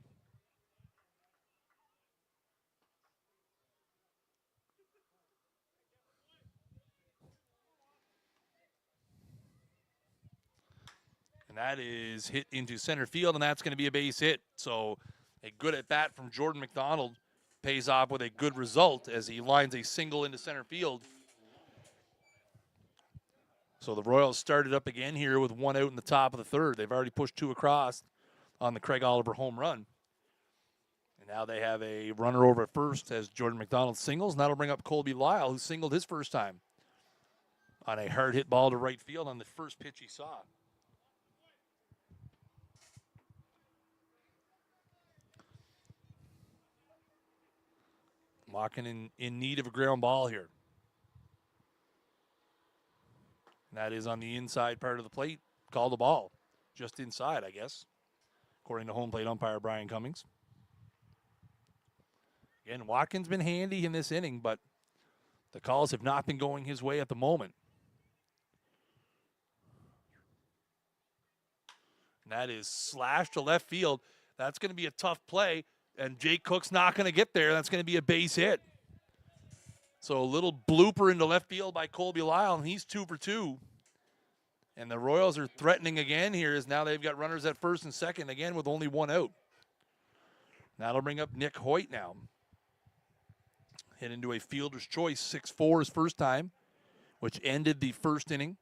And that is hit into center field, and that's going to be a base hit. So a good at bat from Jordan McDonald pays off with a good result as he lines a single into center field. So the Royals started up again here with 1 out in the top of the third. They've already pushed 2 across on the Craig Oliver home run. And now they have a runner over at first as Jordan McDonald singles, and that'll bring up Colby Lyle, who singled his first time on a hard hit ball to right field on the first pitch he saw. Walking in need of a ground ball here. And that is on the inside part of the plate. Called the ball. Just inside, I guess, according to home plate umpire Brian Cummings. Again, Watkins been handy in this inning, but the calls have not been going his way at the moment. And that is slashed to left field. That's going to be a tough play. And Jake Cook's not going to get there. That's going to be a base hit. So a little blooper into left field by Colby Lyle, and he's 2 for 2. And the Royals are threatening again here as now they've got runners at first and second, again with only 1 out. That'll bring up Nick Hoyt now. Hit into a fielder's choice, 6-4 his first time, which ended the first inning.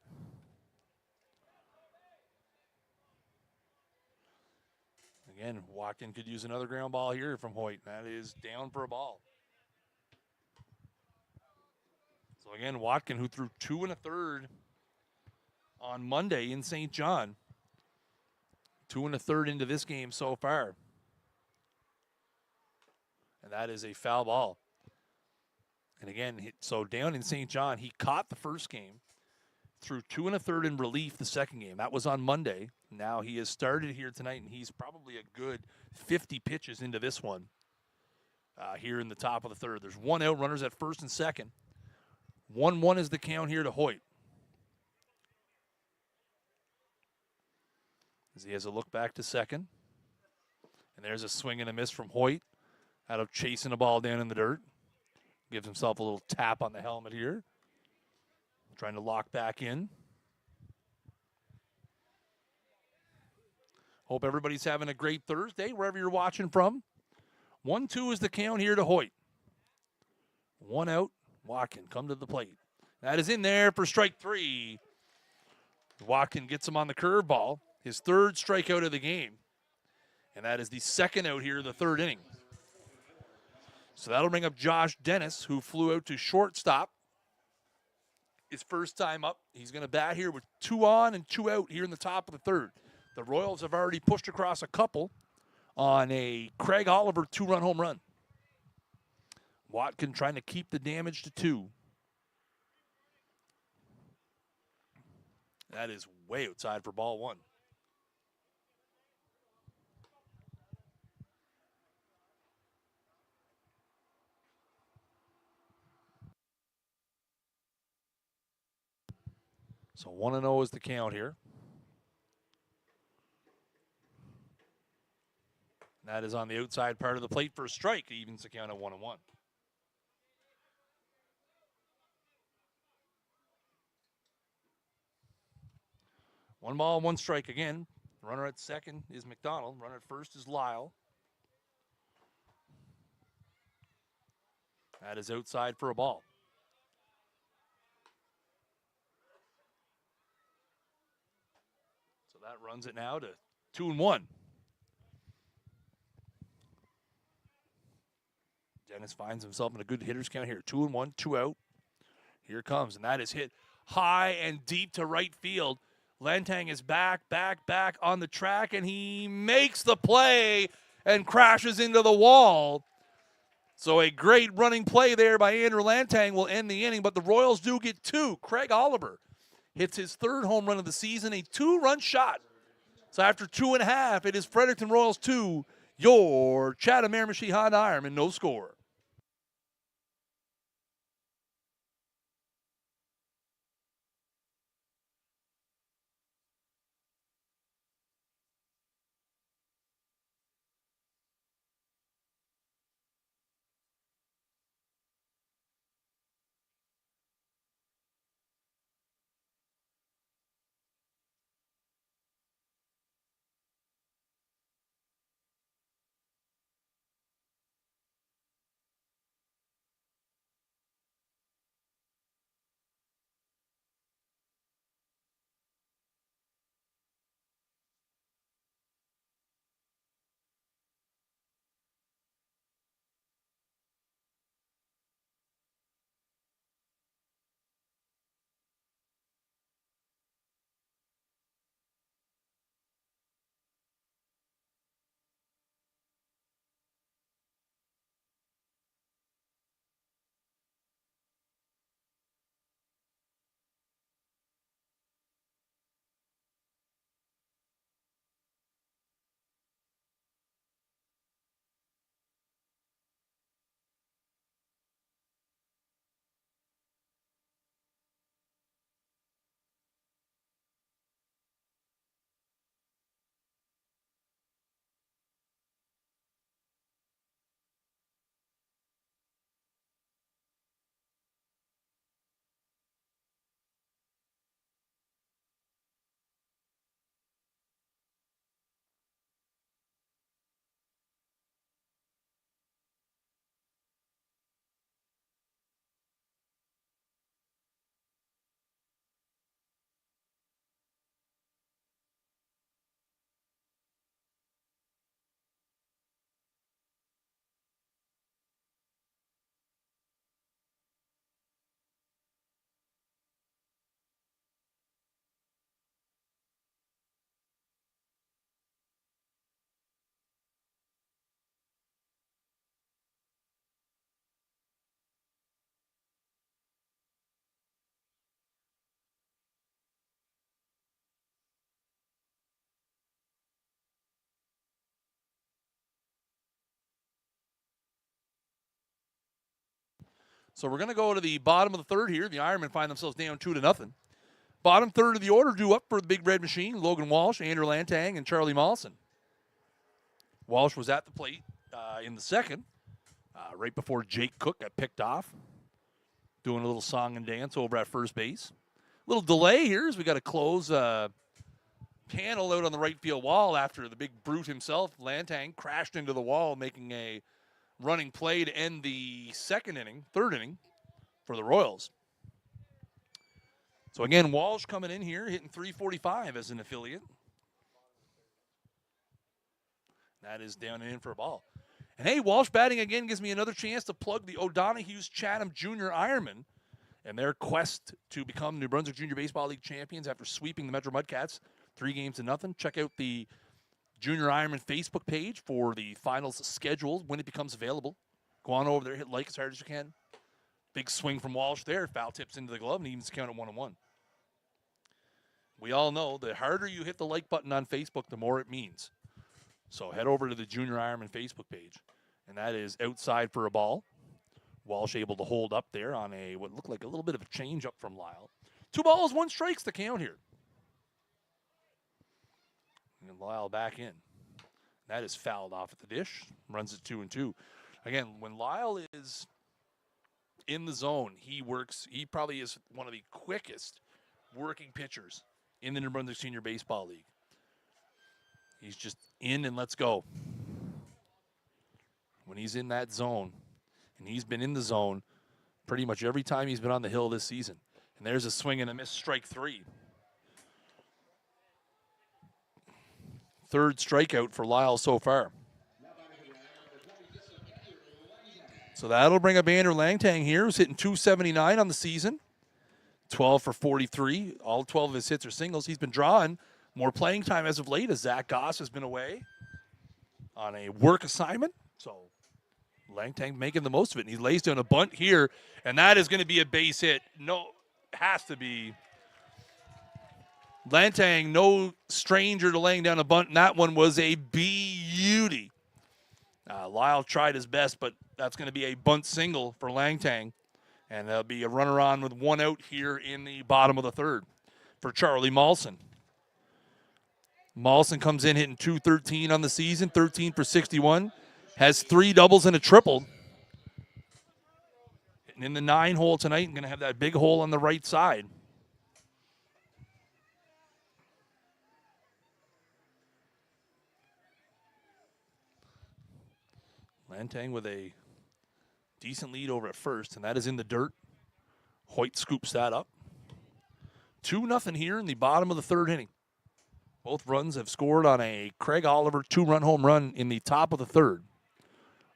Again, Watkin could use another ground ball here from Hoyt. That is down for a ball. So again, Watkin, who threw 2 1/3 on Monday in St. John. 2 1/3 into this game so far. And that is a foul ball. And again, so down in St. John, he caught the first game, threw 2 1/3 in relief the second game. That was on Monday. Now he has started here tonight, and he's probably a good 50 pitches into this one here in the top of the third. There's 1 out, runners at first and second. 1-1 is the count here to Hoyt. As he has a look back to second. And there's a swing and a miss from Hoyt out of chasing a ball down in the dirt. Gives himself a little tap on the helmet here. Trying to lock back in. Hope everybody's having a great Thursday, wherever you're watching from. 1-2 is the count here to Hoyt. 1 out. Watkin come to the plate. That is in there for strike 3. Watkin gets him on the curveball. His 3rd strikeout of the game. And that is the 2nd out here in the 3rd inning. So that'll bring up Josh Dennis, who flew out to shortstop. His first time up. He's going to bat here with 2 on and 2 out here in the top of the 3rd. The Royals have already pushed across a couple on a Craig Oliver 2-run home run. Watkin trying to keep the damage to 2. That is way outside for ball one. So 1-0 is the count here. That is on the outside part of the plate for a strike. It evens the count at 1-1. 1 ball, 1 strike again. Runner at second is McDonald. Runner at first is Lyle. That is outside for a ball. So that runs it now to 2-1. Dennis finds himself in a good hitter's count here. 2-1, 2 out. Here it comes, and that is hit high and deep to right field. Lantang is back on the track, and he makes the play and crashes into the wall. So a great running play there by Andrew Lantang will end the inning, but the Royals do get 2. Craig Oliver hits his 3rd home run of the season, a 2-run shot. So after 2.5, it is Fredericton Royals 2, your Chatham Miramichi Honda Ironmen, no score. So we're going to go to the bottom of the third here. The Ironmen find themselves down 2-0. Bottom third of the order due up for the Big Red Machine. Logan Walsh, Andrew Lantang, and Charlie Mollison. Walsh was at the plate in the second, right before Jake Cook got picked off. Doing a little song and dance over at first base. A little delay here as we got to close panel out on the right field wall after the big brute himself, Lantang, crashed into the wall, making a running play to end the third inning for the Royals. So again, Walsh coming in here, hitting .345 as an affiliate. That is down and in for a ball. And hey, Walsh batting again gives me another chance to plug the O'Donoghue's Chatham Junior Ironmen and their quest to become New Brunswick Junior Baseball League champions after sweeping the Metro Mudcats 3-0. Check out the Junior Ironman Facebook page for the finals schedule when it becomes available. Go on over there, hit like as hard as you can. Big swing from Walsh there. Foul tips into the glove and evens the count at 1-1. We all know the harder you hit the like button on Facebook, the more it means. So head over to the Junior Ironman Facebook page, and that is outside for a ball. Walsh able to hold up there on a what looked like a little bit of a change up from Lyle. 2 balls, 1 strike's the count here. And Lyle back in. That is fouled off at the dish. Runs it 2-2. Again, when Lyle is in the zone, he works. He probably is one of the quickest working pitchers in the New Brunswick Senior Baseball League. He's just in and let's go. When he's in that zone, and he's been in the zone pretty much every time he's been on the hill this season. And there's a swing and a miss, strike 3. Third strikeout for Lyle so far. So that'll bring up Andrew Langtang here, who's hitting .279 on the season. 12 for 43. All 12 of his hits are singles. He's been drawing more playing time as of late as Zach Goss has been away on a work assignment. So Langtang making the most of it. And he lays down a bunt here, and that is going to be a base hit. No, has to be. Langtang, no stranger to laying down a bunt, and that one was a beauty. Lyle tried his best, but that's going to be a bunt single for Langtang. And there'll be a runner on with 1 out here in the bottom of the third for Charlie Mawson. Mawson comes in hitting .213 on the season, 13 for 61. Has 3 doubles and a triple. Hitting in the 9 hole tonight and going to have that big hole on the right side. Langtang with a decent lead over at first, and that is in the dirt. Hoyt scoops that up. 2-0 here in the bottom of the third inning. Both runs have scored on a Craig Oliver 2-run home run in the top of the third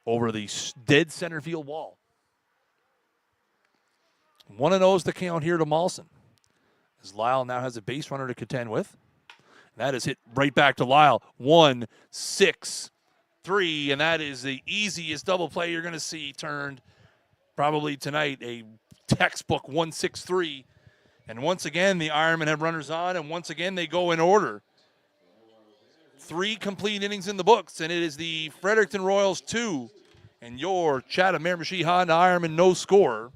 over the dead center field wall. 1-0 is the count here to Mawson, as Lyle now has a base runner to contend with. That is hit right back to Lyle. 1-6-3, and that is the easiest double play you're going to see turned probably tonight. A textbook 1-6-3. And once again, the Ironmen have runners on, and once again, they go in order. 3 complete innings in the books, and it is the Fredericton Royals 2 and your Chatham Miramichi Honda Ironmen no score.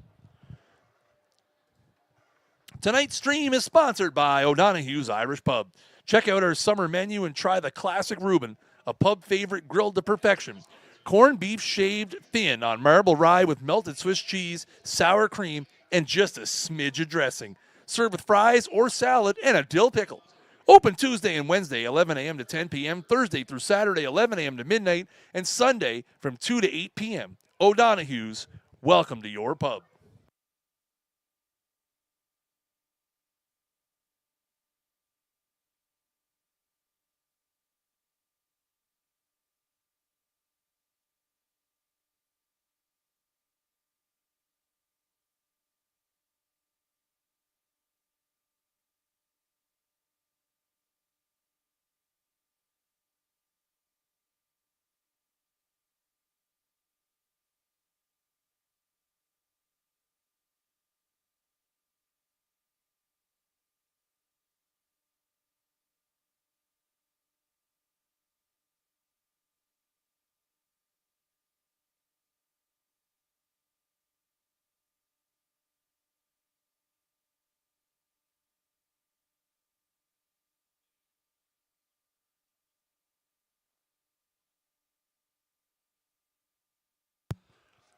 Tonight's stream is sponsored by O'Donoghue's Irish Pub. Check out our summer menu and try the classic Reuben, a pub favorite grilled to perfection. Corned beef shaved thin on marble rye with melted Swiss cheese, sour cream, and just a smidge of dressing. Served with fries or salad and a dill pickle. Open Tuesday and Wednesday, 11 a.m. to 10 p.m., Thursday through Saturday, 11 a.m. to midnight, and Sunday from 2 to 8 p.m. O'Donoghue's, welcome to your pub.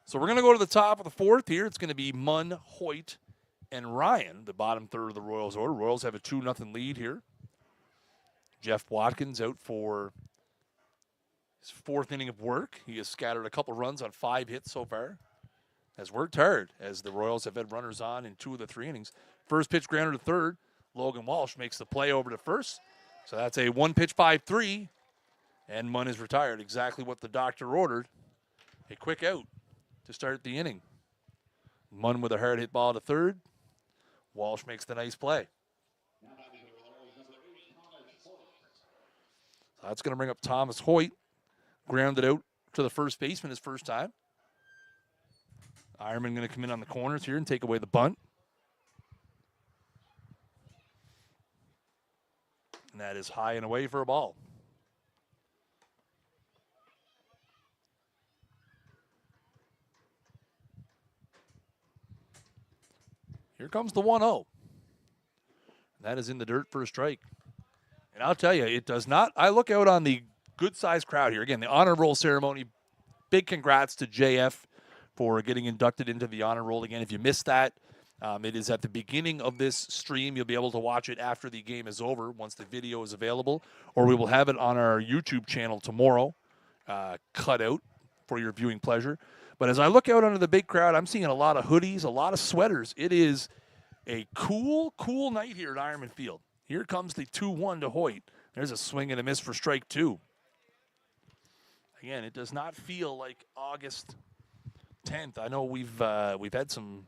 So we're going to go to the top of the fourth here. It's going to be Munn, Hoyt, and Ryan, the bottom third of the Royals order. Royals have a 2-0 lead here. Jeff Watkins out for his 4th inning of work. He has scattered a couple runs on 5 hits so far. Has worked hard as the Royals have had runners on in 2 of the 3 innings. First pitch grounder to third. Logan Walsh makes the play over to first. So that's a 1-pitch 5-3. And Munn is retired. Exactly what the doctor ordered. A quick out to start the inning. Munn with a hard hit ball to third. Walsh makes the nice play. So that's going to bring up Thomas Hoyt. Grounded out to the first baseman his first time. Ironman going to come in on the corners here and take away the bunt. And that is high and away for a ball. Here comes the 1-0. That is in the dirt for a strike. And I'll tell you, it does not. I look out on the good-sized crowd here. Again, the honor roll ceremony. Big congrats to JF for getting inducted into the honor roll again. If you missed that, it is at the beginning of this stream. You'll be able to watch it after the game is over once the video is available, or we will have it on our YouTube channel tomorrow, cut out for your viewing pleasure. But as I look out onto the big crowd, I'm seeing a lot of hoodies, a lot of sweaters. It is a cool night here at Ironman Field. Here comes the 2-1 to Hoyt. There's a swing and a miss for strike 2. Again, it does not feel like August 10th. I know we've had some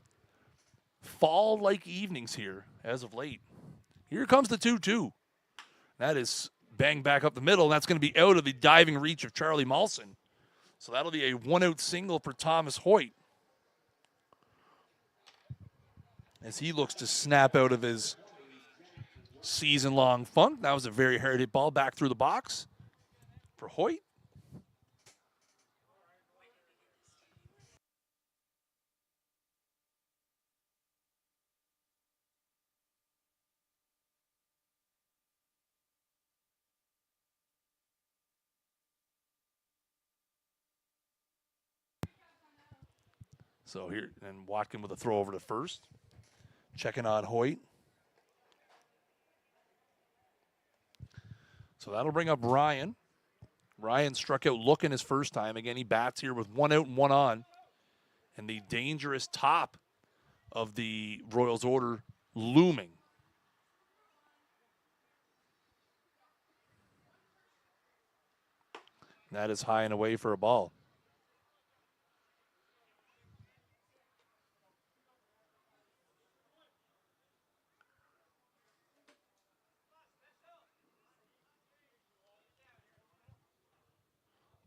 fall-like evenings here as of late. Here comes the 2-2. That is banged back up the middle, and that's going to be out of the diving reach of Charlie Malson. So that'll be a one-out single for Thomas Hoyt as he looks to snap out of his season-long funk. That was a very hard hit ball back through the box for Hoyt. So here, and Watkin with a throw over to first. Checking on Hoyt. So that'll bring up Ryan. Ryan struck out looking his first time. Again, he bats here with 1 out and 1 on. And the dangerous top of the Royals order looming. That is high and away for a ball.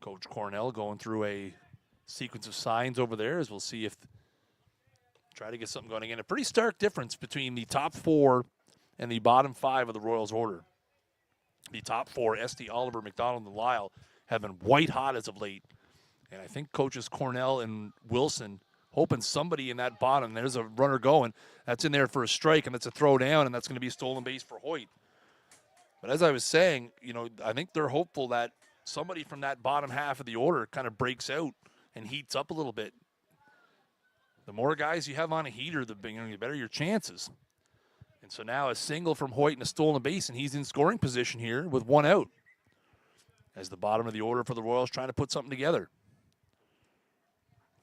Coach Cornell going through a sequence of signs over there as we'll see if try to get something going again. A pretty stark difference between the top 4 and the bottom 5 of the Royals order. The top 4, Esty, Oliver, McDonald, and Lyle, have been white hot as of late. And I think coaches Cornell and Wilson hoping somebody in that bottom, there's a runner going, that's in there for a strike, and that's a throw down, and that's going to be a stolen base for Hoyt. But as I was saying, I think they're hopeful that somebody from that bottom half of the order kind of breaks out and heats up a little bit. The more guys you have on a heater, the better your chances. And so now a single from Hoyt and a stolen base, and he's in scoring position here with 1 out. As the bottom of the order for the Royals trying to put something together.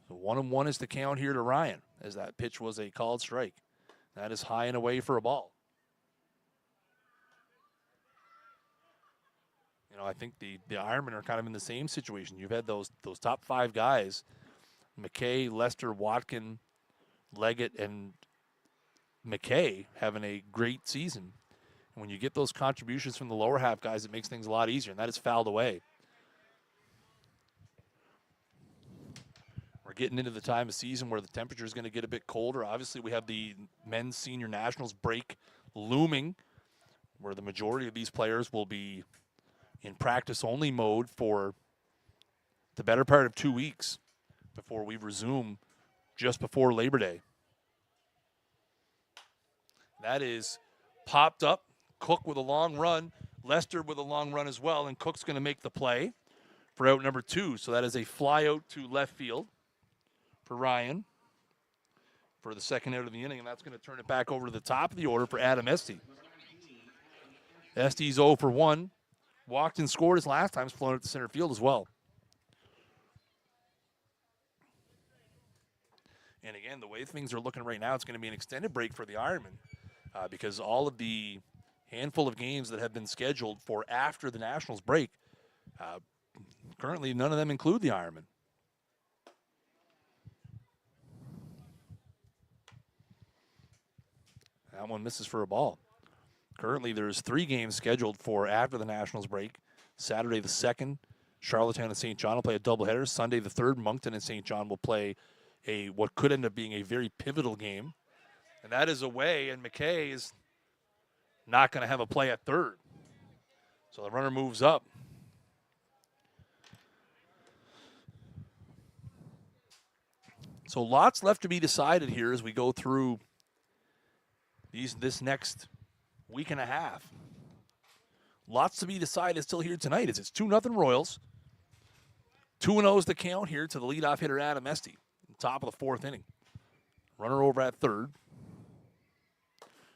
So 1-1 is the count here to Ryan, as that pitch was a called strike. That is high and away for a ball. I think the Ironmen are kind of in the same situation. You've had those top 5 guys, McKay, Lester, Watkin, Leggett, and McKay having a great season. And when you get those contributions from the lower half guys, it makes things a lot easier, and that is fouled away. We're getting into the time of season where the temperature is going to get a bit colder. Obviously, we have the men's senior nationals break looming, where the majority of these players will be in practice-only mode for the better part of 2 weeks before we resume just before Labor Day. That is popped up. Cook with a long run. Lester with a long run as well, and Cook's going to make the play for out number 2. So that is a fly out to left field for Ryan for the second out of the inning, and that's going to turn it back over to the top of the order for Adam Esty. Esty's 0 for 1. Walked and scored his last time. He's flown out to center field as well. And again, the way things are looking right now, it's going to be an extended break for the Ironmen because all of the handful of games that have been scheduled for after the Nationals break, currently none of them include the Ironmen. That one misses for a ball. Currently, there's 3 games scheduled for after the Nationals break. Saturday the 2nd, Charlottetown and St. John will play a doubleheader. Sunday the 3rd, Moncton and St. John will play what could end up being a very pivotal game. And that is away, and McKay is not going to have a play at third. So the runner moves up. So lots left to be decided here as we go through this next week and a half. Lots to be decided still here tonight as it's 2-0 Royals. 2-0 is the count here to the leadoff hitter Adam Esty. Top of the fourth inning. Runner over at third.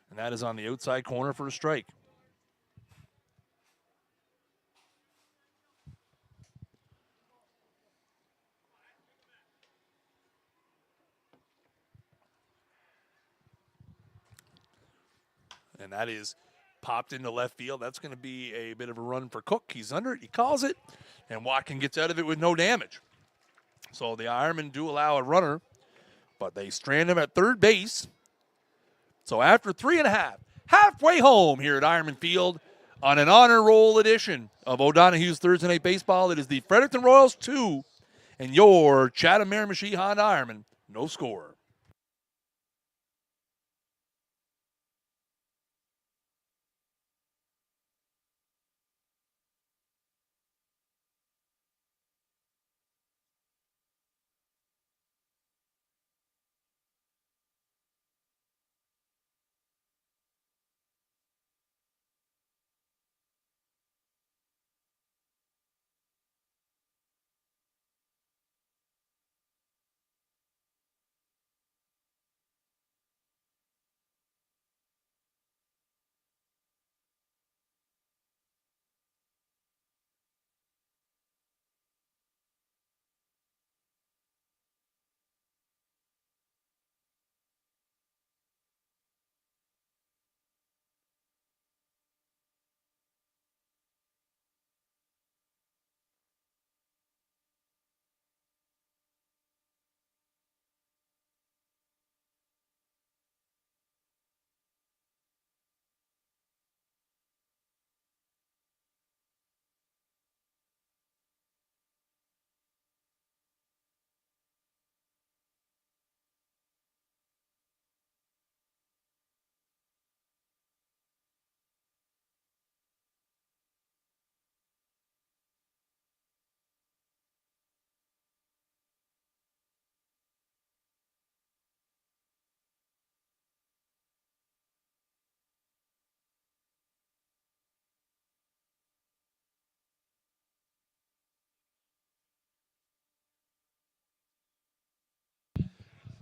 And that is on the outside corner for a strike. And that is popped into left field. That's going to be a bit of a run for Cook. He's under it. He calls it. And Watkin gets out of it with no damage. So the Ironmen do allow a runner, but they strand him at third base. So after 3.5, halfway home here at Ironman Field on an honor roll edition of O'Donoghue's Thursday Night Baseball, it is the Fredericton Royals 2 and your Chatham Miramichi Honda Ironmen no score.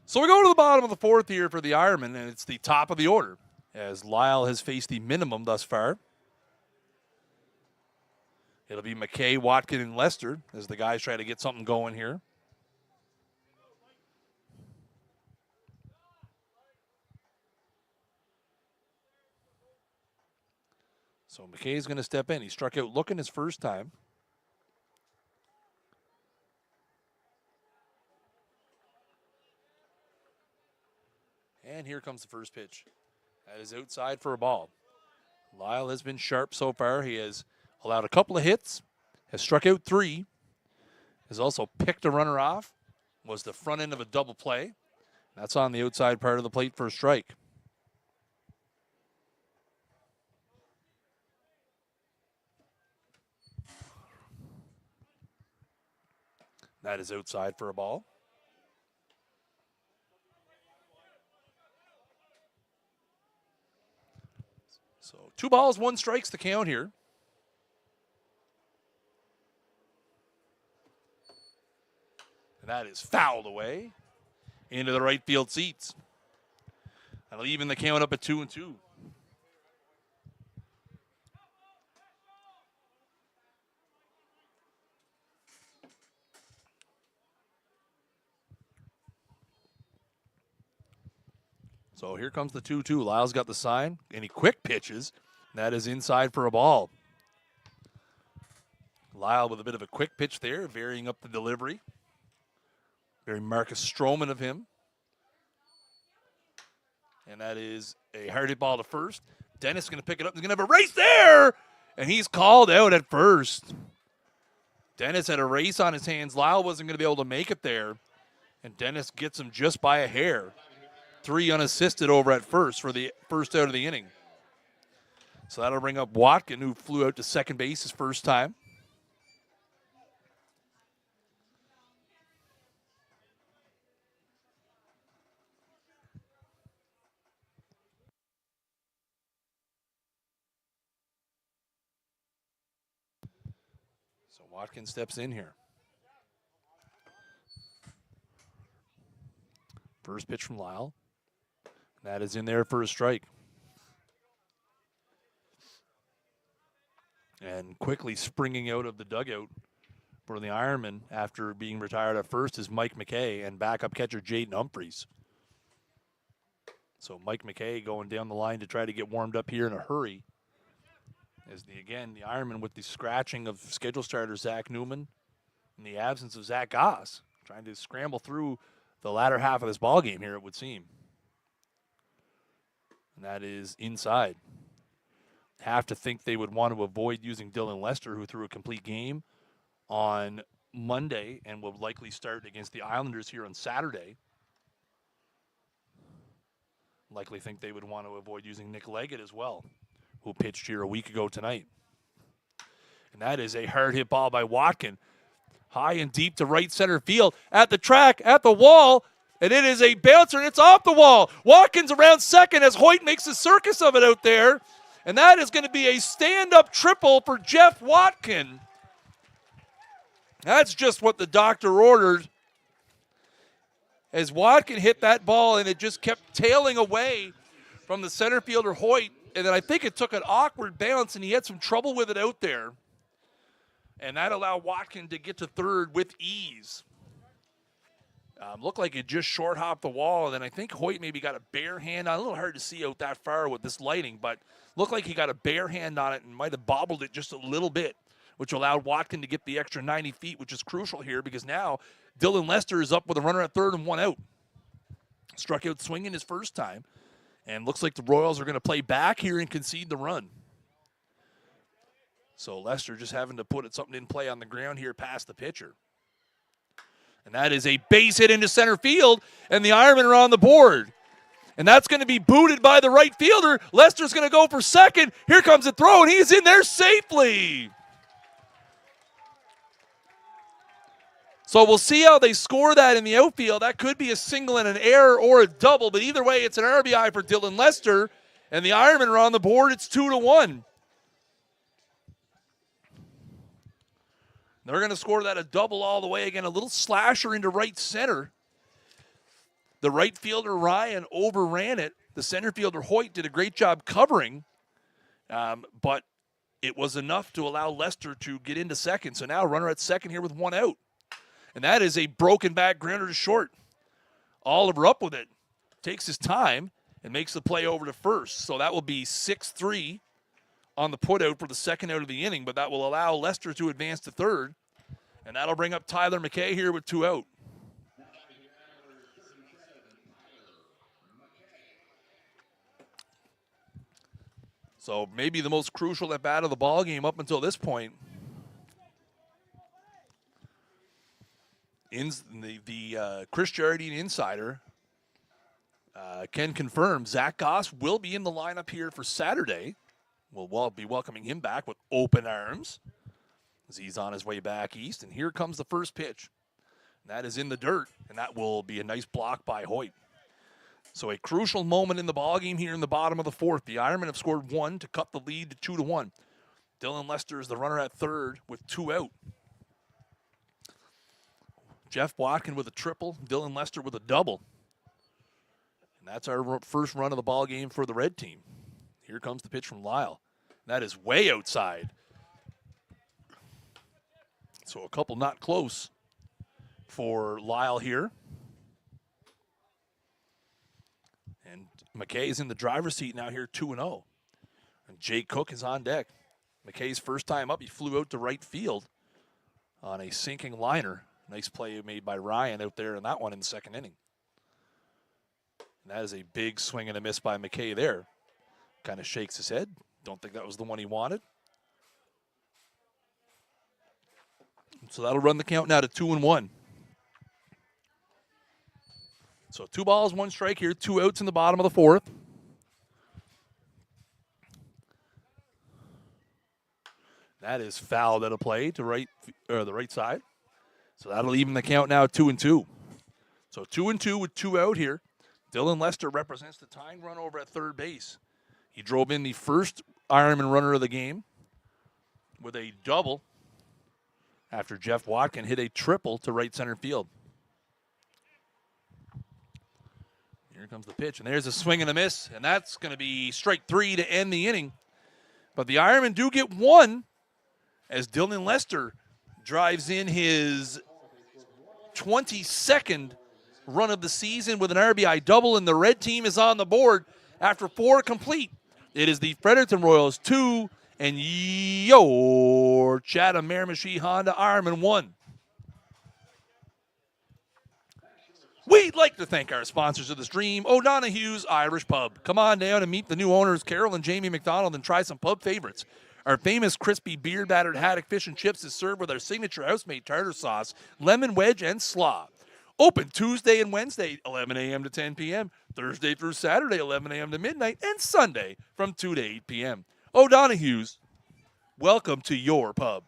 So we go to the bottom of the fourth here for the Ironmen, and it's the top of the order as Lyle has faced the minimum thus far. It'll be McKay, Watkin, and Lester as the guys try to get something going here. So McKay's going to step in. He struck out looking his first time. And here comes the first pitch. That is outside for a ball. Lyle has been sharp so far. He has allowed a couple of hits, has struck out 3, has also picked a runner off, was the front end of a double play. That's on the outside part of the plate for a strike. That is outside for a ball. So 2 balls, 1 strike's the count here. And that is fouled away into the right field seats. That'll even the count up at 2-2. So here comes the 2-2. Lyle's got the sign. Any quick pitches. That is inside for a ball. Lyle with a bit of a quick pitch there, varying up the delivery. Very Marcus Stroman of him. And that is a hard hit ball to first. Dennis is going to pick it up. He's going to have a race there. And he's called out at first. Dennis had a race on his hands. Lyle wasn't going to be able to make it there. And Dennis gets him just by a hair. 3 unassisted over at first for the first out of the inning. So that'll bring up Watkin, who flew out to second base his first time. So Watkin steps in here. First pitch from Lyle. That is in there for a strike. And quickly springing out of the dugout for the Ironmen after being retired at first is Mike McKay and backup catcher Jaden Humphreys. So Mike McKay going down the line to try to get warmed up here in a hurry. As the Ironmen with the scratching of schedule starter Zach Newman in the absence of Zach Goss, trying to scramble through the latter half of this ball game here, it would seem. And that is inside. Have to think they would want to avoid using Dylan Lester, who threw a complete game on Monday and will likely start against the Islanders here on Saturday. Likely think they would want to avoid using Nick Leggett as well, who pitched here a week ago tonight. And that is a hard hit ball by Watkin. High and deep to right center field. At the track, at the wall, and it is a bouncer, and it's off the wall. Watkins around second as Hoyt makes a circus of it out there. And that is going to be a stand-up triple for Jeff Watkin. That's just what the doctor ordered. As Watkin hit that ball, and it just kept tailing away from the center fielder Hoyt. And then I think it took an awkward bounce, and he had some trouble with it out there. And that allowed Watkin to get to third with ease. Looked like it just short hopped the wall, and then I think Hoyt maybe got a bare hand on it. A little hard to see out that far with this lighting, but looked like he got a bare hand on it and might have bobbled it just a little bit, which allowed Watkin to get the extra 90 feet, which is crucial here because now Dylan Lester is up with a runner at third and one out. Struck out swinging his first time, and looks like the Royals are going to play back here and concede the run. So Lester just having to put something in play on the ground here past the pitcher. And that is a base hit into center field, and the Ironmen are on the board. And that's going to be booted by the right fielder. Lester's going to go for second. Here comes a throw, and he's in there safely. So we'll see how they score that in the outfield. That could be a single and an error or a double, but either way, it's an RBI for Dylan Lester, and the Ironmen are on the board. It's 2-1. They're going to score that a double all the way. Again, a little slasher into right center. The right fielder, Ryan, overran it. The center fielder, Hoyt, did a great job covering. But it was enough to allow Lester to get into second. So now runner at second here with one out. And that is a broken back grounder to short. Oliver up with it. Takes his time and makes the play over to first. So that will be 6-3 on the putout for the second out of the inning. But that will allow Lester to advance to third. And that'll bring up Tyler McKay here with two out. So maybe the most crucial at bat of the ball game up until this point. The Chris Jardine insider can confirm Zach Goss will be in the lineup here for Saturday. We'll be welcoming him back with open arms as he's on his way back east. And here comes the first pitch. And that is in the dirt, and that will be a nice block by Hoyt. So a crucial moment in the ballgame here in the bottom of the fourth. The Ironmen have scored one to cut the lead to 2-1. Dylan Lester is the runner at third with two out. Jeff Watkin with a triple, Dylan Lester with a double. And that's our first run of the ballgame for the red team. Here comes the pitch from Lyle. That is way outside. So a couple not close for Lyle here. And McKay is in the driver's seat now here, 2-0. And Jake Cook is on deck. McKay's first time up, he flew out to right field on a sinking liner. Nice play made by Ryan out there in that one in the second inning. And that is a big swing and a miss by McKay there. Kind of shakes his head. Don't think that was the one he wanted. So that'll run the count now to 2-1. So 2 balls, 1 strike here, 2 outs in the bottom of the fourth. That is fouled out of play to the right side. So that'll even the count now 2-2. So 2-2 with 2 out here. Dylan Lester represents the tying run over at third base. He drove in the first Ironman runner of the game with a double after Jeff Watkin hit a triple to right center field. Here comes the pitch, and there's a swing and a miss, and that's going to be strike 3 to end the inning. But the Ironmen do get one as Dylan Lester drives in his 22nd run of the season with an RBI double, and the red team is on the board after 4 complete. It is the Fredericton Royals 2 and your Chatham Miramichi Honda Ironmen 1. We'd like to thank our sponsors of the stream, O'Donoghue's Irish Pub. Come on down and meet the new owners, Carol and Jamie McDonald, and try some pub favorites. Our famous crispy beer-battered haddock fish and chips is served with our signature house-made tartar sauce, lemon wedge, and slaw. Open Tuesday and Wednesday, 11 a.m. to 10 p.m., Thursday through Saturday, 11 a.m. to midnight, and Sunday from 2 to 8 p.m. O'Donoghue's, welcome to your pub.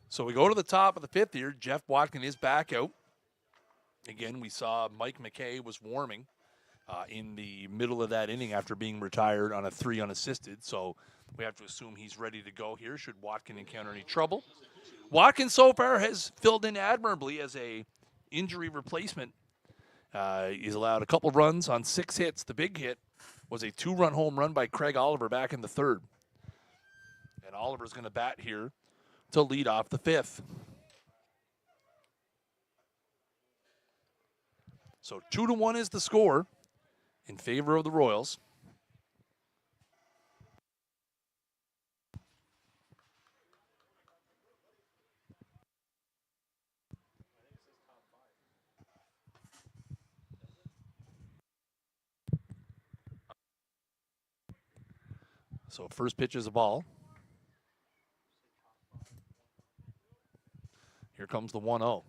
So we go to the top of the 5th here. Jeff Watkin is back out. Again, we saw Mike McKay was warming in the middle of that inning after being retired on a 3 unassisted. So we have to assume he's ready to go here should Watkin encounter any trouble. Watkin so far has filled in admirably as a injury replacement. He's allowed a couple runs on 6 hits. The big hit was a 2-run home run by Craig Oliver back in the 3rd. And Oliver's going to bat here to lead off the 5th. So 2-1 is the score in favor of the Royals. So first pitch is a ball. Here comes the 1-0.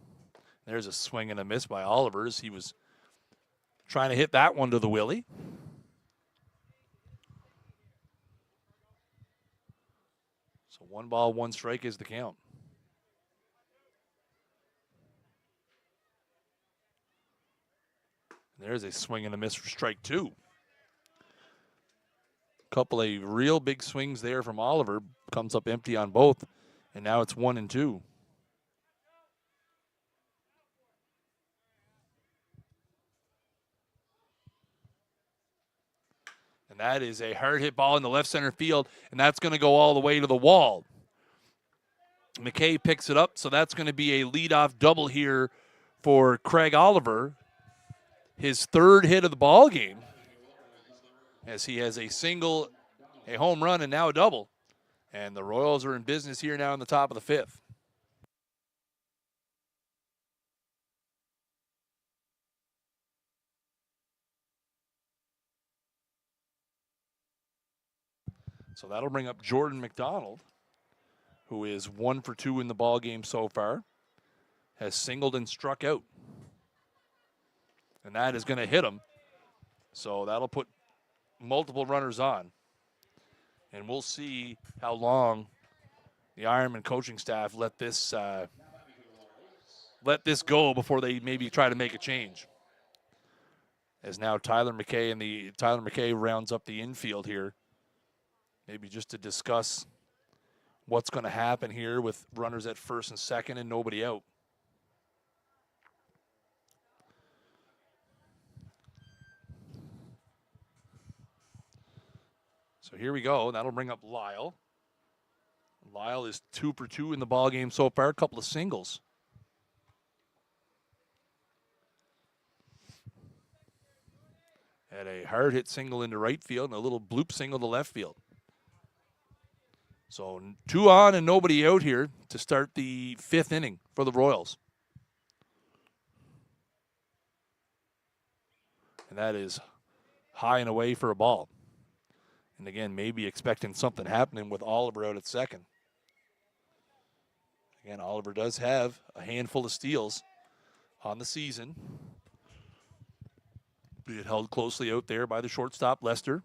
There's a swing and a miss by Olivers. He was trying to hit that one to the Willie. So 1 ball, 1 strike is the count. There's a swing and a miss for strike 2. Couple of real big swings there from Oliver. Comes up empty on both. And now it's 1-2. And that is a hard hit ball in the left center field, and that's going to go all the way to the wall. McKay picks it up, so that's going to be a leadoff double here for Craig Oliver. His 3rd hit of the ball game, as he has a single, a home run, and now a double. And the Royals are in business here now in the top of the 5th. So that'll bring up Jordan McDonald, who is 1 for 2 in the ball game so far, has singled and struck out. And that is going to hit him. So that'll put multiple runners on. And we'll see how long the Ironman coaching staff let this go before they maybe try to make a change. As now Tyler McKay rounds up the infield here. Maybe just to discuss what's going to happen here with runners at first and second and nobody out. So here we go. That'll bring up Lyle. Lyle is 2 for 2 in the ballgame so far, a couple of singles. Had a hard hit single into right field and a little bloop single to left field. So 2 on and nobody out here to start the 5th inning for the Royals. And that is high and away for a ball. And again, maybe expecting something happening with Oliver out at second. Again, Oliver does have a handful of steals on the season. Be it held closely out there by the shortstop, Lester.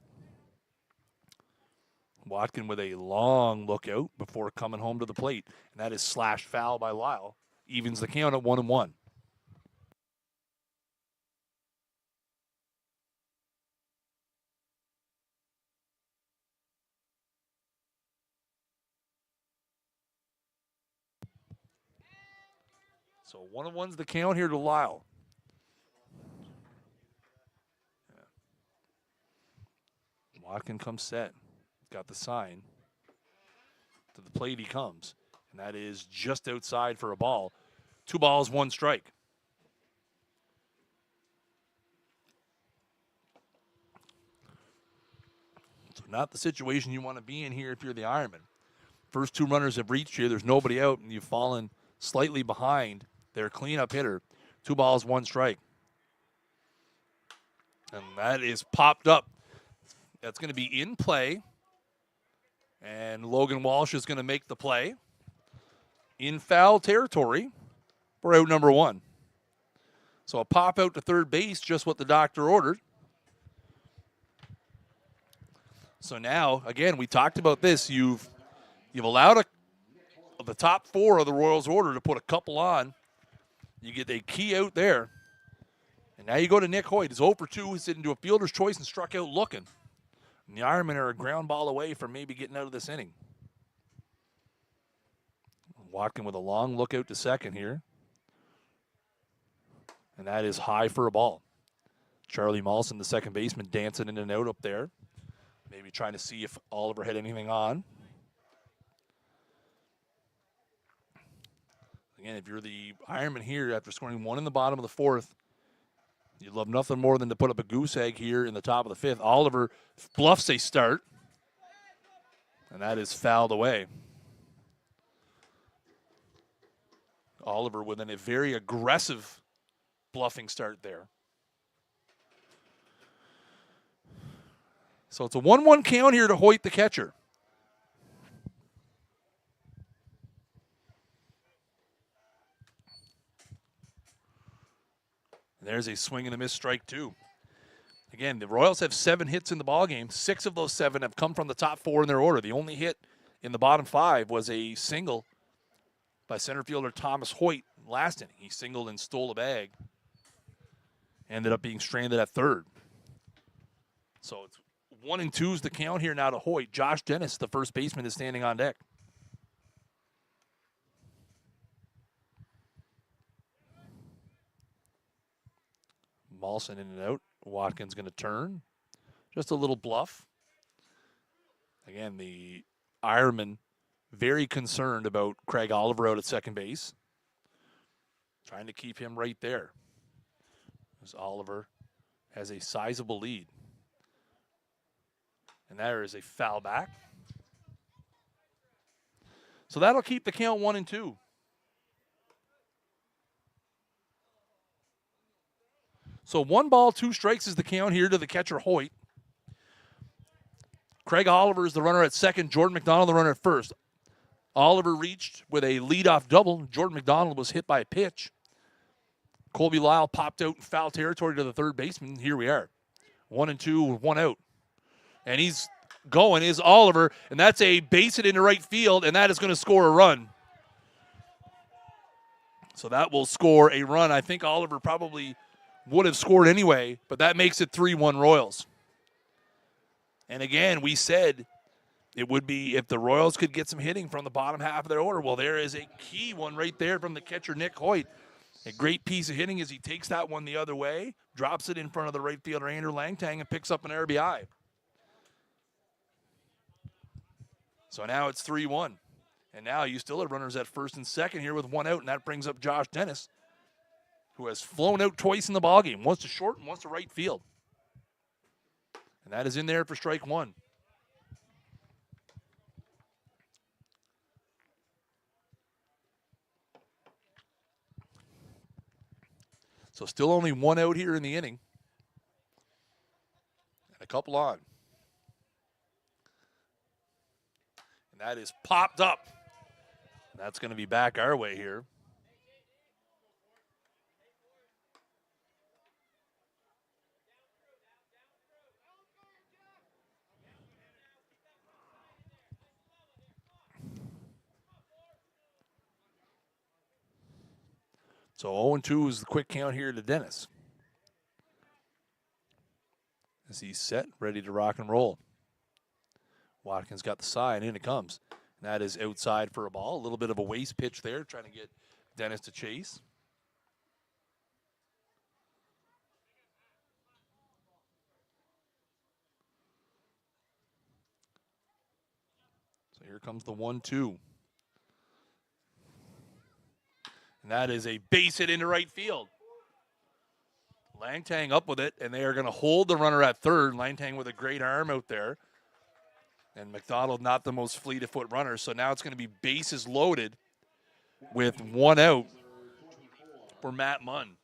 Watkin with a long look out before coming home to the plate. And that is slashed foul by Lyle. Evens the count at 1-1. So 1-1's the count here to Lyle. Watkin comes set. Got the sign. To the plate he comes. And that is just outside for a ball. 2 balls, 1 strike. So not the situation you want to be in here if you're the Ironmen. First 2 runners have reached here. There's nobody out, and you've fallen slightly behind their cleanup hitter. 2 balls, 1 strike. And that is popped up. That's going to be in play. And Logan Walsh is going to make the play. In foul territory for out number 1. So a pop out to third base, just what the doctor ordered. So now, again, we talked about this. You've allowed the top 4 of the Royals order to put a couple on. You get a key out there. And now you go to Nick Hoyt. He's 0 for 2. He's into a fielder's choice and struck out looking. And the Ironmen are a ground ball away from maybe getting out of this inning. Watkin with a long look out to second here. And that is high for a ball. Charlie Mawson, the second baseman, dancing in and out up there. Maybe trying to see if Oliver had anything on. Again, if you're the Ironman here after scoring 1 in the bottom of the 4th, you'd love nothing more than to put up a goose egg here in the top of the 5th. Oliver bluffs a start, and that is fouled away. Oliver with a very aggressive bluffing start there. So it's a 1-1 count here to Hoyt, the catcher. And there's a swing and a miss, strike 2. Again, the Royals have 7 hits in the ballgame. 6 of those 7 have come from the top 4 in their order. The only hit in the bottom 5 was a single by center fielder Thomas Hoyt last inning. He singled and stole a bag. Ended up being stranded at third. So it's 1-2 is the count here now to Hoyt. Josh Dennis, the first baseman, is standing on deck. Mawson in and out. Watkins going to turn. Just a little bluff. Again, the Ironman very concerned about Craig Oliver out at second base. Trying to keep him right there. As Oliver has a sizable lead. And there is a foul back. So that'll keep the count 1-2. So 1 ball, 2 strikes is the count here to the catcher Hoyt. Craig Oliver is the runner at second. Jordan McDonald the runner at first. Oliver reached with a leadoff double. Jordan McDonald was hit by a pitch. Colby Lyle popped out in foul territory to the third baseman. Here we are. 1-2, 1 out. And he's going is Oliver, and that's a base hit into right field, and that is going to score a run. So that will score a run. I think Oliver probably would have scored anyway, but that makes it 3-1 Royals. And again, we said it would be if the Royals could get some hitting from the bottom half of their order. Well, there is a key one right there from the catcher, Nick Hoyt. A great piece of hitting as he takes that one the other way, drops it in front of the right fielder, Andrew Langtang, and picks up an RBI. So now it's 3-1. And now you still have runners at first and second here with one out, and that brings up Josh Dennis, who has flown out twice in the ballgame, once to short and once to right field. And that is in there for strike one. So still only one out here in the inning. And a couple on. And that is popped up. That's going to be back our way here. So 0-2 is the quick count here to Dennis. As he's set, ready to rock and roll. Watkins got the side, and in it comes. And that is outside for a ball. A little bit of a waste pitch there, trying to get Dennis to chase. So here comes the 1-2. And that is a base hit into right field. Langtang up with it, and they are going to hold the runner at third. Langtang with a great arm out there. And McDonald not the most fleet-of-foot runner, so now it's going to be bases loaded with one out for Matt Munn.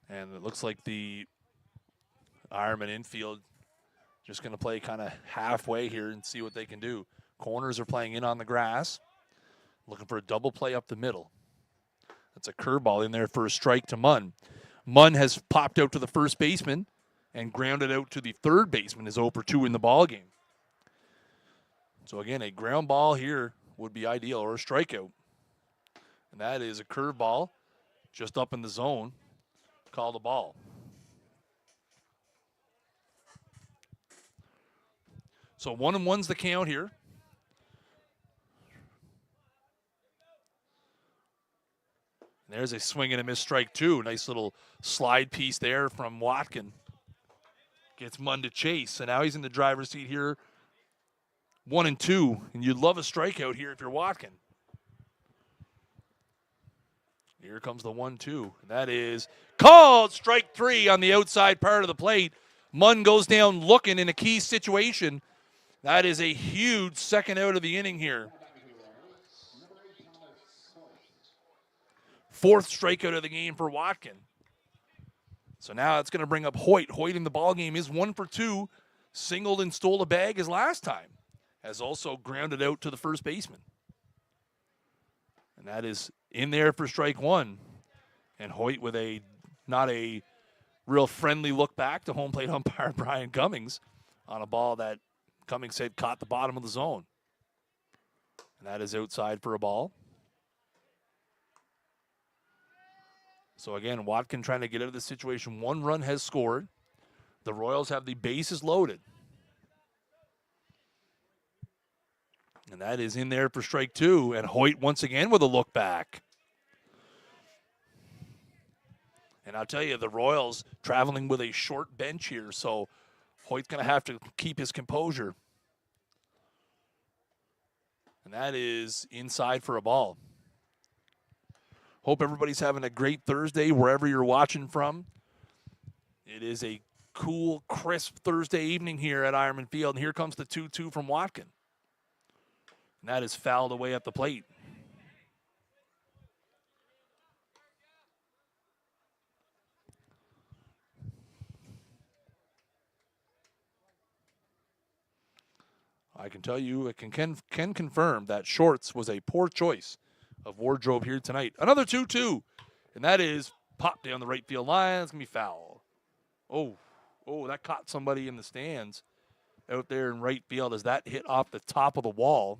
And it looks like the Ironman infield just going to play kind of halfway here and see what they can do. Corners are playing in on the grass. Looking for a double play up the middle. That's a curveball in there for a strike to Munn. Munn has popped out to the first baseman and grounded out to the third baseman, is 0-2 in the ball game. So again, a ground ball here would be ideal, or a strikeout. And that is a curveball just up in the zone. Call the ball. So 1-1's the count here. And there's a swing and a miss, strike two. Nice little slide piece there from Watkin. Gets Munn to chase. So now he's in the driver's seat here. 1-2. And you'd love a strikeout here if you're Watkin. Here comes the 1-2. That is called strike three on the outside part of the plate. Munn goes down looking in a key situation. That is a huge second out of the inning here. Fourth strikeout of the game for Watkin. So now it's going to bring up Hoyt. Hoyt in the ballgame is 1-for-2. Singled and stole a bag as last time. Has also grounded out to the first baseman. And that is in there for strike one. And Hoyt with not a real friendly look back to home plate umpire Brian Cummings on a ball that Cummings said caught the bottom of the zone. And that is outside for a ball. So again, Watkin trying to get out of the situation. One run has scored. The Royals have the bases loaded. And that is in there for strike two. And Hoyt once again with a look back. And I'll tell you, the Royals traveling with a short bench here. So Hoyt's going to have to keep his composure. And that is inside for a ball. Hope everybody's having a great Thursday wherever you're watching from. It is a cool, crisp Thursday evening here at Ironman Field. And here comes the 2-2 from Watkin. And that is fouled away at the plate. I can tell you, I can confirm that shorts was a poor choice of wardrobe here tonight. Another 2-2, and that is popped down the right field line. It's going to be foul. Oh, that caught somebody in the stands. out there in right field as that hit off the top of the wall.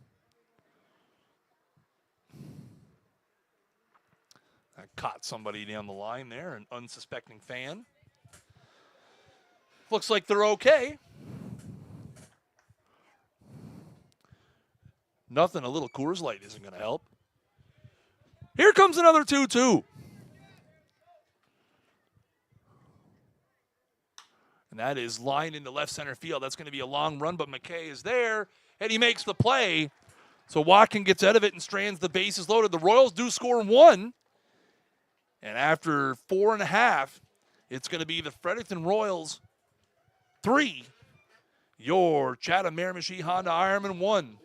That caught somebody down the line there, an unsuspecting fan. Looks like they're okay. Nothing, a little Coors Light isn't going to help. Here comes another 2-2. And that is lined into left center field. That's going to be a long run, but McKay is there, and he makes the play. So Watkin gets out of it and strands the bases loaded. The Royals do score 1. And after 4.5, it's going to be the Fredericton Royals 3, your Chatham Miramichi Honda Ironmen 1.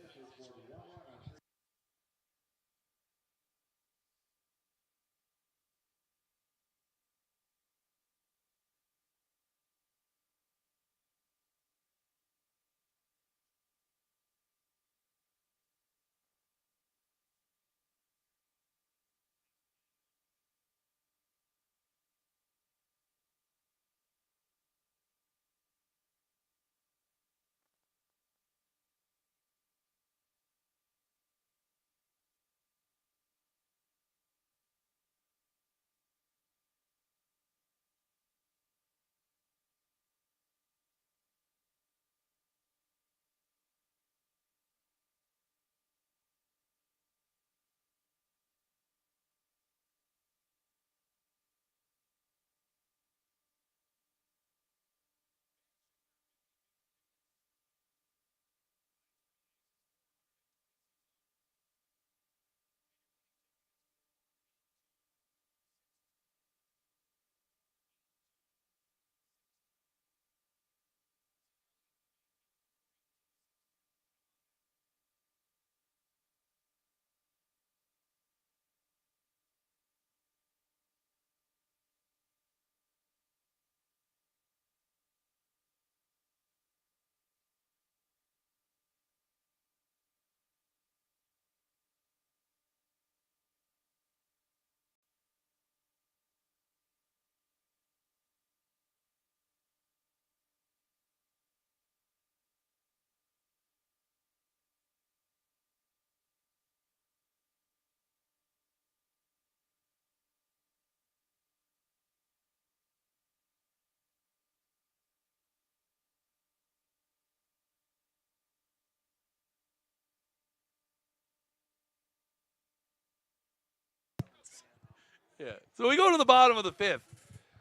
Yeah. So we go to the bottom of the 5th.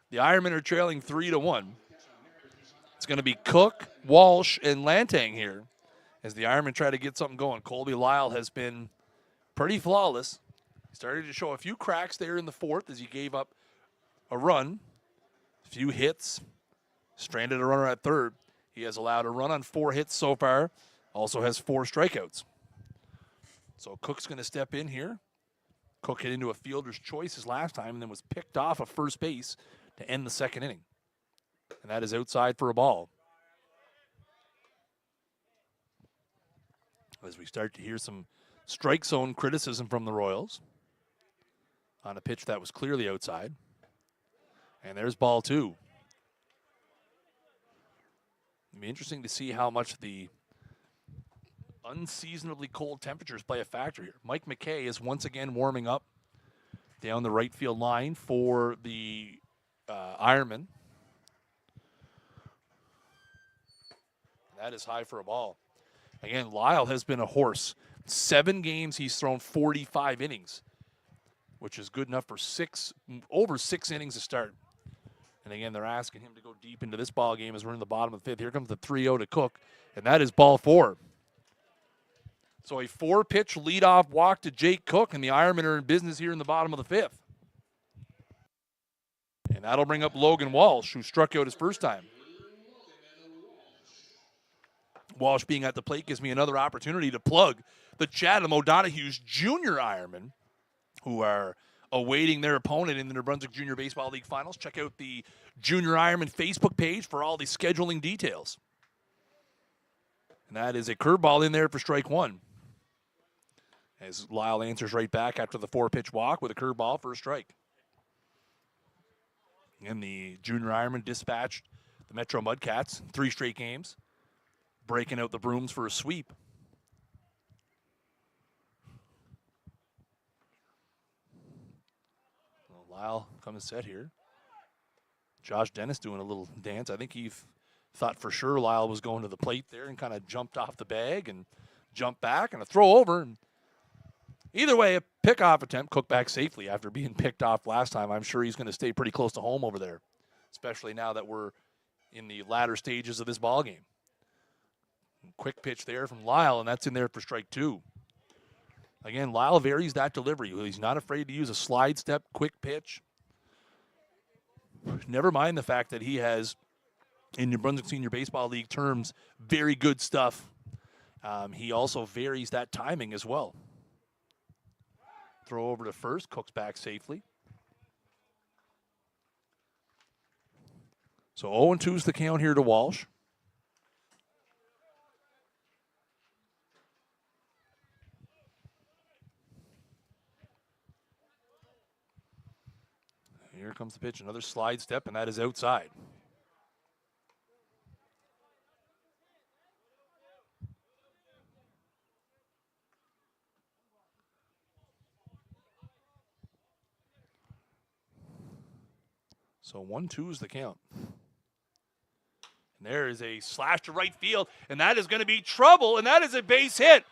The Ironmen are trailing 3-1. It's going to be Cook, Walsh, and Lantang here as the Ironmen try to get something going. Colby Lyle has been pretty flawless. He started to show a few cracks there in the 4th as he gave up a run, a few hits, stranded a runner at 3rd. He has allowed a run on 4 hits so far, also has 4 strikeouts. So Cook's going to step in here. Cook hit into a fielder's choice his last time and then was picked off of first base to end the 2nd inning. And that is outside for a ball. As we start to hear some strike zone criticism from the Royals on a pitch that was clearly outside. And there's ball 2. It'll be interesting to see how much the unseasonably cold temperatures play a factor here. Mike McKay is once again warming up down the right field line for the Ironmen. That is high for a ball. Again, Lyle has been a horse. 7 games, he's thrown 45 innings, which is good enough for over 6 innings to start. And again, they're asking him to go deep into this ball game as we're in the bottom of the 5th. Here comes the 3-0 to Cook, and that is ball 4. So a 4-pitch leadoff walk to Jake Cook, and the Ironmen are in business here in the bottom of the 5th. And that'll bring up Logan Walsh, who struck out his first time. Walsh being at the plate gives me another opportunity to plug the Chatham O'Donoghue's Junior Ironmen, who are awaiting their opponent in the New Brunswick Junior Baseball League Finals. Check out the Junior Ironman Facebook page for all the scheduling details. And that is a curveball in there for strike 1. As Lyle answers right back after the 4-pitch walk with a curveball for a strike. And the Junior Ironman dispatched the Metro Mudcats 3 straight games. breaking out the brooms for a sweep. Lyle coming set here. Josh Dennis doing a little dance. I think he thought for sure Lyle was going to the plate there and kind of jumped off the bag and jumped back and a throw over. And either way, a pickoff attempt. Cook back safely after being picked off last time. I'm sure he's going to stay pretty close to home over there, especially now that we're in the latter stages of this ball game. Quick pitch there from Lyle, and that's in there for strike 2. Again, Lyle varies that delivery. He's not afraid to use a slide step, quick pitch. Never mind the fact that he has, in New Brunswick Senior Baseball League terms, very good stuff. He also varies that timing as well. Throw over to first, Cook's back safely. So 0-2 is the count here to Walsh. Here comes the pitch, another slide step, and that is outside. So 1-2 is the count. And there is a slash to right field, and that is going to be trouble, and that is a base hit.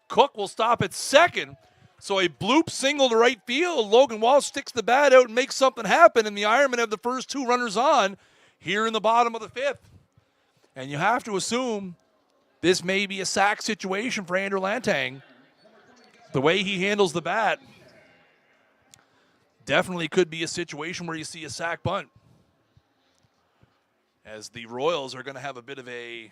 Cook will stop at second. So a bloop single to right field. Logan Walsh sticks the bat out and makes something happen, and the Ironmen have the first 2 runners on here in the bottom of the 5th. And you have to assume this may be a sack situation for Andrew Lantang. The way he handles the bat definitely could be a situation where you see a sack bunt, as the Royals are going to have a bit of a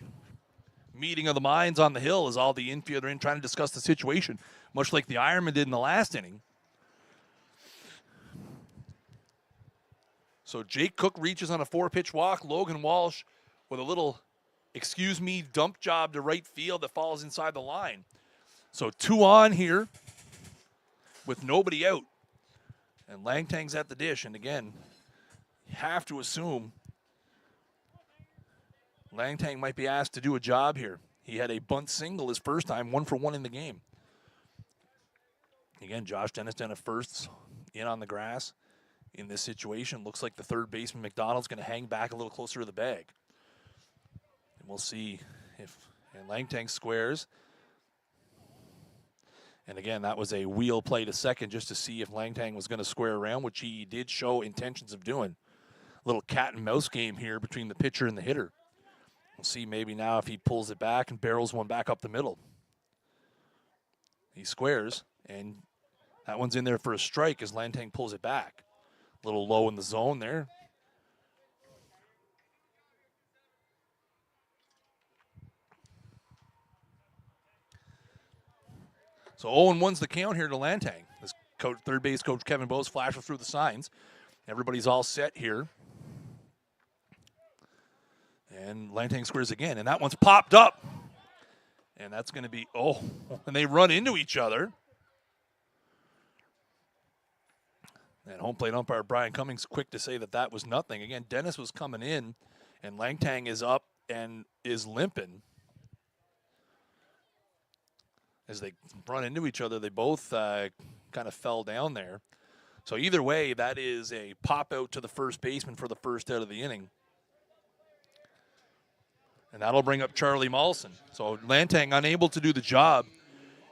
meeting of the minds on the hill as all the infield are in trying to discuss the situation, much like the Ironmen did in the last inning. So Jake Cook reaches on a 4-pitch walk. Logan Walsh with a little, excuse me, dump job to right field that falls inside the line. So 2 on here with nobody out. And Langtang's at the dish. And again, you have to assume Langtang might be asked to do a job here. He had a bunt single his first time, 1 for 1 in the game. Again, Josh Dennis down at first, in on the grass. In this situation, looks like the third baseman, McDonald's, going to hang back a little closer to the bag. And we'll see if Langtang squares. And again, that was a wheel play to second just to see if Langtang was going to square around, which he did show intentions of doing. A little cat and mouse game here between the pitcher and the hitter. We'll see maybe now if he pulls it back and barrels one back up the middle. He squares, and that one's in there for a strike as Langtang pulls it back. A little low in the zone there. So 0-1's the count here to Langtang. This third base coach Kevin Bose flashes through the signs. Everybody's all set here. And Langtang squares again, and that one's popped up. And that's going to be, and they run into each other. And home plate umpire Brian Cummings quick to say that that was nothing. Again, Dennis was coming in, and Langtang is up and is limping. As they run into each other, they both kind of fell down there. So either way, that is a pop out to the first baseman for the first out of the inning. And that'll bring up Charlie Malson. So Langtang unable to do the job.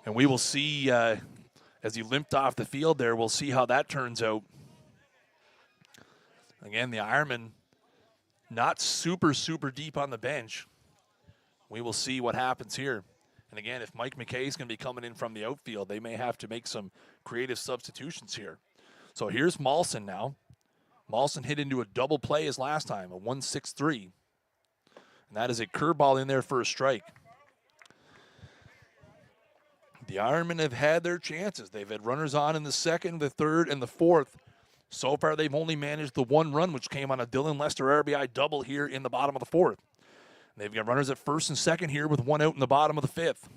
And we will see, as he limped off the field there, we'll see how that turns out. Again, the Ironmen not super deep on the bench. We will see what happens here. And again, if Mike McKay is going to be coming in from the outfield, they may have to make some creative substitutions here. So here's Malson now. Malson hit into a double play as last time, a 1-6-3. And that is a curveball in there for a strike. The Ironmen have had their chances. They've had runners on in the second, the third, and the fourth. So far, they've only managed the 1 run, which came on a Dylan Lester RBI double here in the bottom of the fourth. They've got runners at first and second here with 1 out in the bottom of the 5th.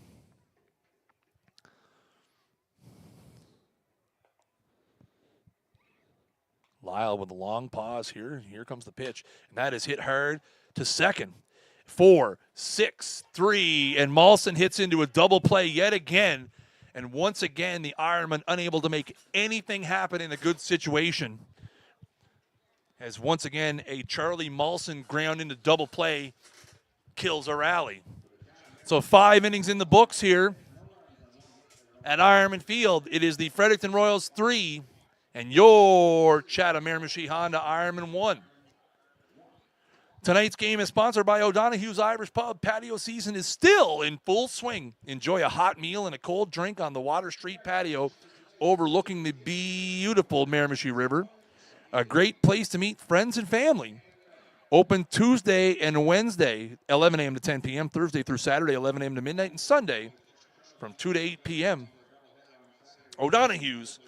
Lyle with a long pause here. Here comes the pitch. And that is hit hard to second. 4, 6, 3, and Mawson hits into a double play yet again. And once again, the Ironmen unable to make anything happen in a good situation. As once again, a Charlie Mawson ground into double play kills a rally. So 5 innings in the books here at Ironman Field. It is the Fredericton Royals 3 and your Chatham Miramichi Honda Ironmen 1. Tonight's game is sponsored by O'Donoghue's Irish Pub. Patio season is still in full swing. Enjoy a hot meal and a cold drink on the Water Street patio overlooking the beautiful Miramichi River. A great place to meet friends and family. Open Tuesday and Wednesday, 11 a.m. to 10 p.m., Thursday through Saturday, 11 a.m. to midnight, and Sunday from 2 to 8 p.m. O'Donoghue's,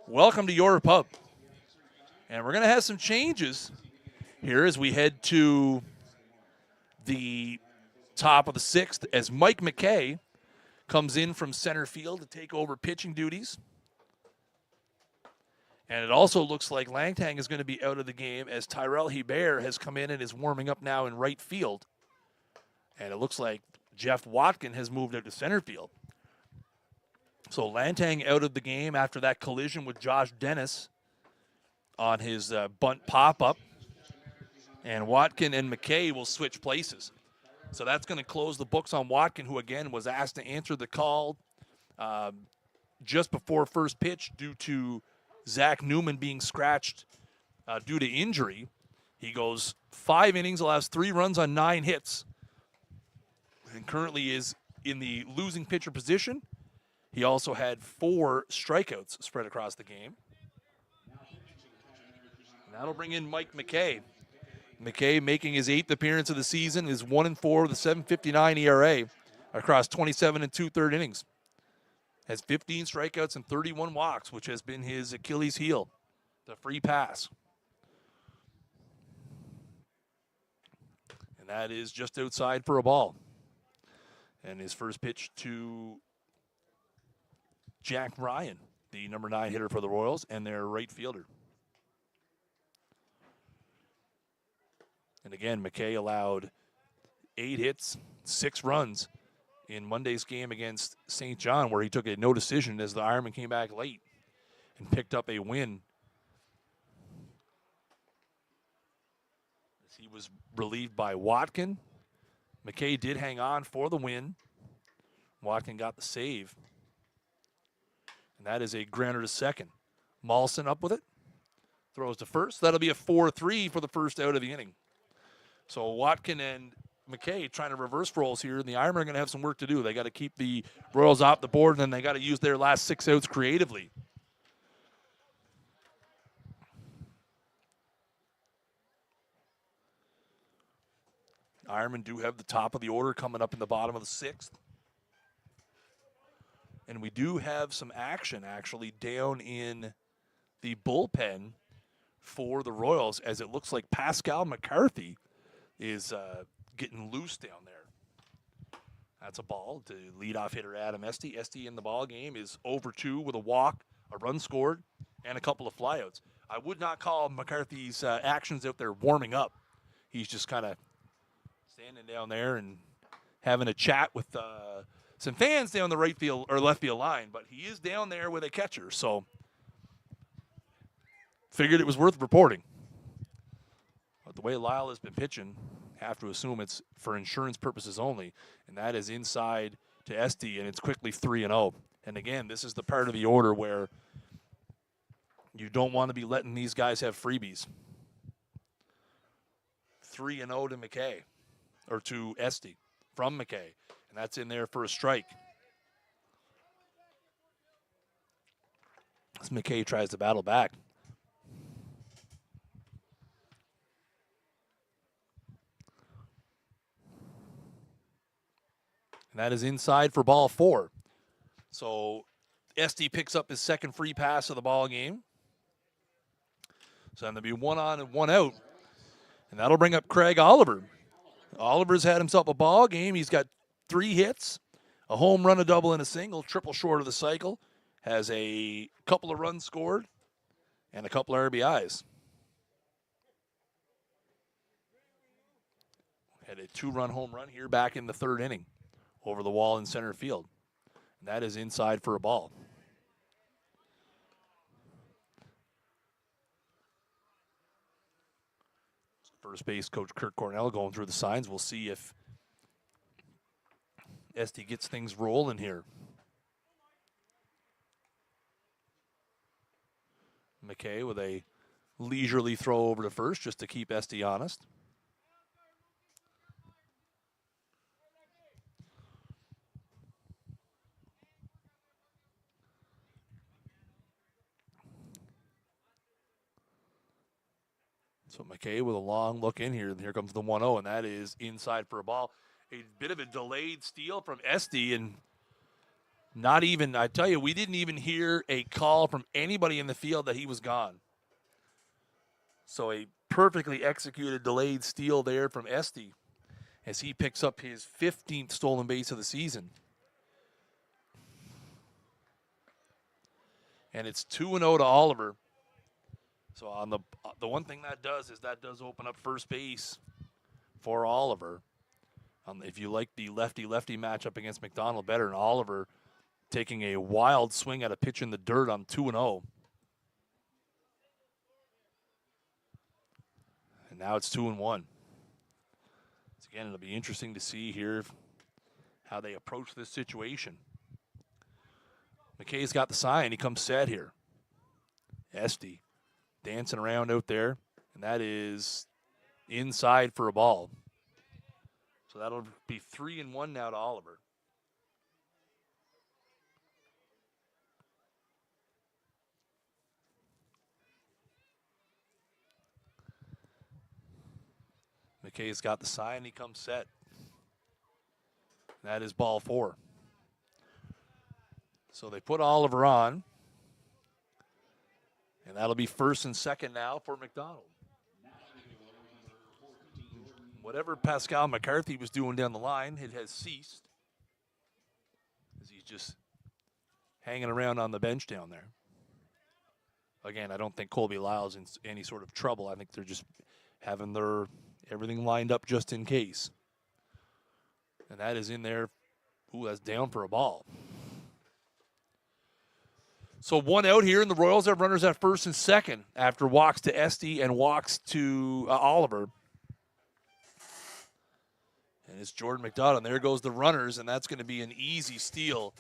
welcome to your pub. And we're going to have some changes here as we head to the top of the 6th as Mike McKay comes in from center field to take over pitching duties. And it also looks like Langtang is going to be out of the game as Tyrell Hebert has come in and is warming up now in right field. And it looks like Jeff Watkin has moved out to center field. So Langtang out of the game after that collision with Josh Dennis on his bunt pop-up. And Watkin and McKay will switch places. So that's going to close the books on Watkin, who, again, was asked to answer the call just before first pitch due to Zach Newman being scratched due to injury. He goes 5 innings, allows 3 runs on 9 hits, and currently is in the losing pitcher position. He also had 4 strikeouts spread across the game. And that'll bring in Mike McKay. McKay making his 8th appearance of the season is 1-4 with a 7.59 ERA across 27 2/3 innings. Has 15 strikeouts and 31 walks, which has been his Achilles heel, the free pass. And that is just outside for a ball. And his first pitch to Jack Ryan, the number 9 hitter for the Royals, and their right fielder. And again, McKay allowed 8 hits, 6 runs in Monday's game against St. John, where he took a no decision as the Ironmen came back late and picked up a win. As he was relieved by Watkin. McKay did hang on for the win. Watkin got the save. And that is a grounder to second. Mawson up with it. Throws to first. That'll be a 4-3 for the first out of the inning. So Watkin and McKay trying to reverse roles here, and the Ironmen are going to have some work to do. They got to keep the Royals off the board, and then they got to use their last 6 outs creatively. Ironmen do have the top of the order coming up in the bottom of the 6th. And we do have some action, actually, down in the bullpen for the Royals, as it looks like Pascal McCarthy is getting loose down there. That's a ball to leadoff hitter Adam Esty. Esty in the ball game is over 2 with a walk, a run scored, and a couple of flyouts. I would not call McCarthy's actions out there warming up. He's just kind of standing down there and having a chat with some fans down the right field or left field line, but he is down there with a catcher, so figured it was worth reporting. But the way Lyle has been pitching, have to assume it's for insurance purposes only, and that is inside to Esty, and it's quickly 3-0. And again, this is the part of the order where you don't want to be letting these guys have freebies. 3-0 to McKay, or to Esty from McKay, and that's in there for a strike. As McKay tries to battle back. And that is inside for ball 4. So Esty picks up his second free pass of the ball game. So there'll be 1 on and 1 out. And that'll bring up Craig Oliver. Oliver's had himself a ball game. He's got 3 hits, a home run, a double, and a single, triple short of the cycle. Has a couple of runs scored and a couple of RBIs. Had a 2-run home run here back in the 3rd inning over the wall in center field. And that is inside for a ball. First base coach Kurt Cornell going through the signs. We'll see if Esty gets things rolling here. McKay with a leisurely throw over to first just to keep Esty honest. So McKay with a long look in here. And here comes the 1-0, and that is inside for a ball. A bit of a delayed steal from Esty, and not even, I tell you, we didn't even hear a call from anybody in the field that he was gone. So a perfectly executed delayed steal there from Esty as he picks up his 15th stolen base of the season. And it's 2-0 to Oliver. So on the one thing that does is that does open up first base for Oliver. If you like the lefty-lefty matchup against McDonald better, and Oliver taking a wild swing at a pitch in the dirt on 2-0. And now it's 2-1. So again, it'll be interesting to see here how they approach this situation. McKay's got the sign. He comes set here. Esty dancing around out there, and that is inside for a ball. So that'll be 3-1 now to Oliver. McKay's got the sign. He comes set. That is ball 4. So they put Oliver on. And that'll be first and second now for McDonald. Whatever Pascal McCarthy was doing down the line, it has ceased. As he's just hanging around on the bench down there. Again, I don't think Colby Lyle's in any sort of trouble. I think they're just having their everything lined up just in case. And that is in there. Ooh, that's down for a ball. So 1 out here, and the Royals have runners at first and second after walks to Esty and walks to Oliver. And it's Jordan McDonough. And there goes the runners, and that's going to be an easy steal,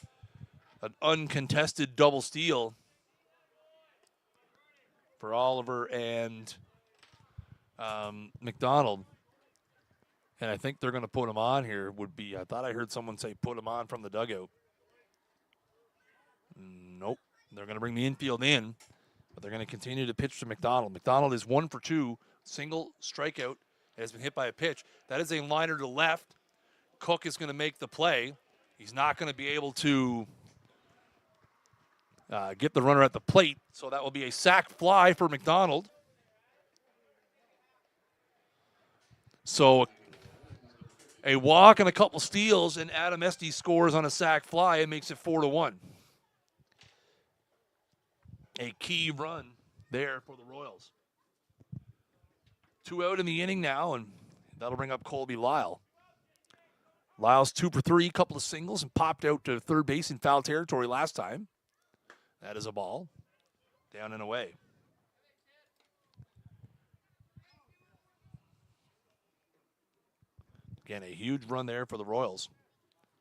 an uncontested double steal for Oliver and McDonald. And I think they're going to put him on here. I thought I heard someone say put him on from the dugout. Nope. They're going to bring the infield in, but they're going to continue to pitch to McDonald. McDonald is 1 for 2, single strikeout, has been hit by a pitch. That is a liner to left. Cook is going to make the play. He's not going to be able to get the runner at the plate, so that will be a sac fly for McDonald. So a walk and a couple steals, and Adam Esty scores on a sac fly and makes it 4-1. A key run there for the Royals. 2 out in the inning now, and that'll bring up Colby Lyle. Lyle's 2 for 3, couple of singles, and popped out to third base in foul territory last time. That is a ball. Down and away. Again, a huge run there for the Royals.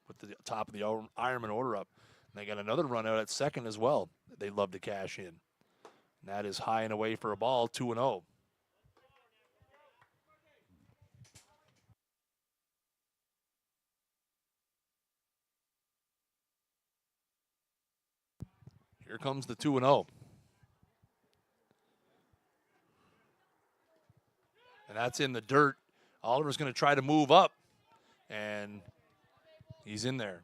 Put the top of the Ironman order up. And they got another run out at second as well. They'd love to cash in. And that is high and away for a ball, 2-0. Here comes the 2-0. And that's in the dirt. Oliver's going to try to move up, and he's in there.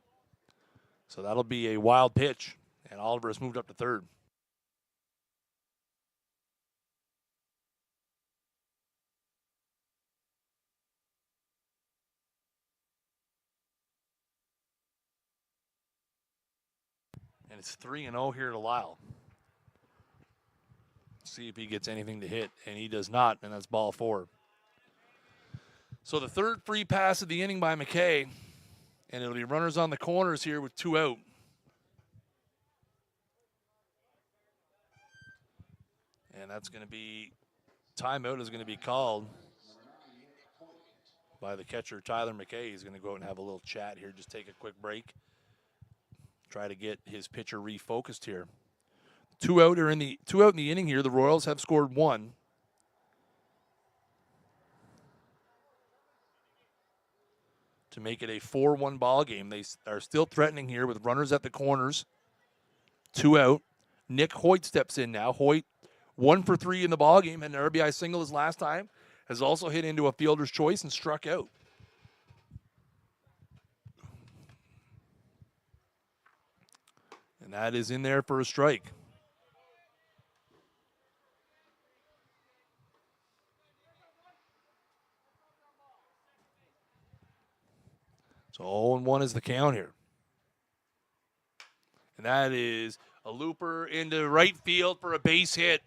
So that'll be a wild pitch, and Oliver has moved up to third. And it's 3-0 here to Lyle. See if he gets anything to hit, and he does not, and that's ball 4. So the third free pass of the inning by McKay, and it'll be runners on the corners here with 2 out. And that's going to be, timeout is going to be called by the catcher, Tyler McKay. He's going to go out and have a little chat here, just take a quick break. Try to get his pitcher refocused here. 2 out in the inning here. The Royals have scored 1. To make it a 4-1 ball game. They are still threatening here with runners at the corners. 2 out. Nick Hoyt steps in now. Hoyt 1 for 3 in the ball game, had an RBI single his last time. Has also hit into a fielder's choice and struck out. And that is in there for a strike. So 0-1 is the count here. And that is a looper into right field for a base hit.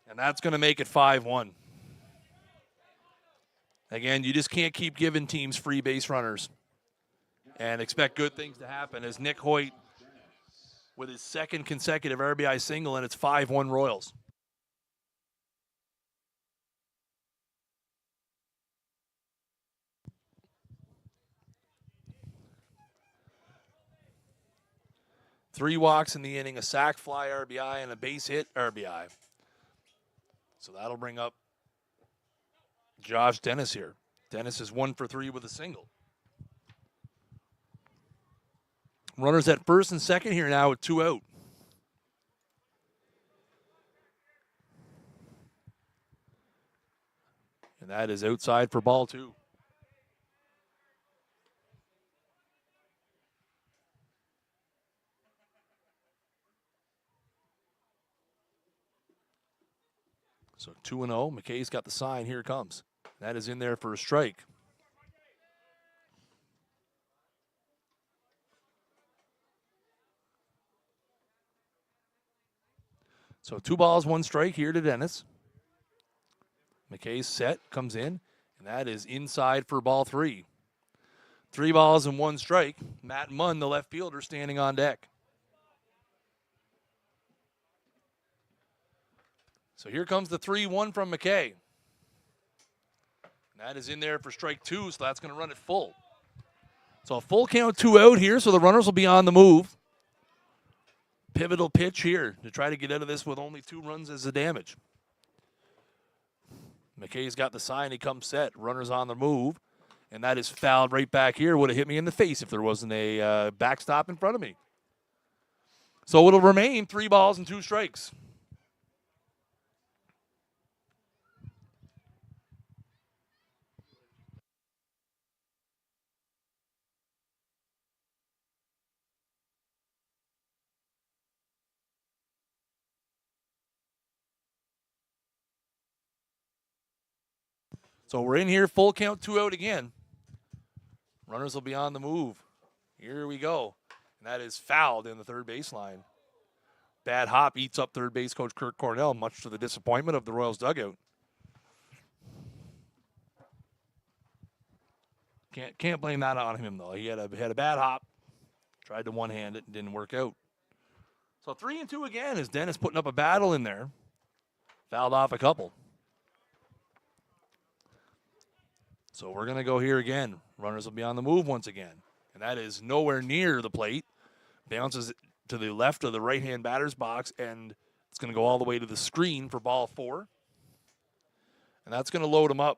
And that's going to make it 5-1. Again, you just can't keep giving teams free base runners and expect good things to happen, as Nick Hoyt with his second consecutive RBI single, and it's 5-1 Royals. Three walks in the inning, a sac fly RBI, and a base hit RBI. So that'll bring up Josh Dennis here. Dennis is 1 for 3 with a single. Runners at first and second here now with 2 out. And that is outside for ball 2. So 2-0. McKay's got the sign. Here it comes. That is in there for a strike. So 2 balls, 1 strike here to Dennis. McKay's set, comes in, and that is inside for ball 3. 3 balls and 1 strike. Matt Munn, the left fielder, standing on deck. So here comes the 3-1 from McKay. And that is in there for strike 2, so that's going to run it full. So a full count, 2 out here, so the runners will be on the move. Pivotal pitch here to try to get out of this with only 2 runs as the damage. McKay's got the sign. He comes set. Runners on the move. And that is fouled right back here. Would have hit me in the face if there wasn't a backstop in front of me. So it'll remain 3 balls and 2 strikes. So we're in here, full count, 2 out again. Runners will be on the move. Here we go. And that is fouled in the third baseline. Bad hop eats up third base coach Kirk Cornell, much to the disappointment of the Royals dugout. Can't blame that on him, though. He had a bad hop. Tried to one-hand it and didn't work out. So 3-2 again as Dennis putting up a battle in there. Fouled off a couple. So we're going to go here again. Runners will be on the move once again. And that is nowhere near the plate. Bounces to the left of the right-hand batter's box, and it's going to go all the way to the screen for ball 4. And that's going to load him up.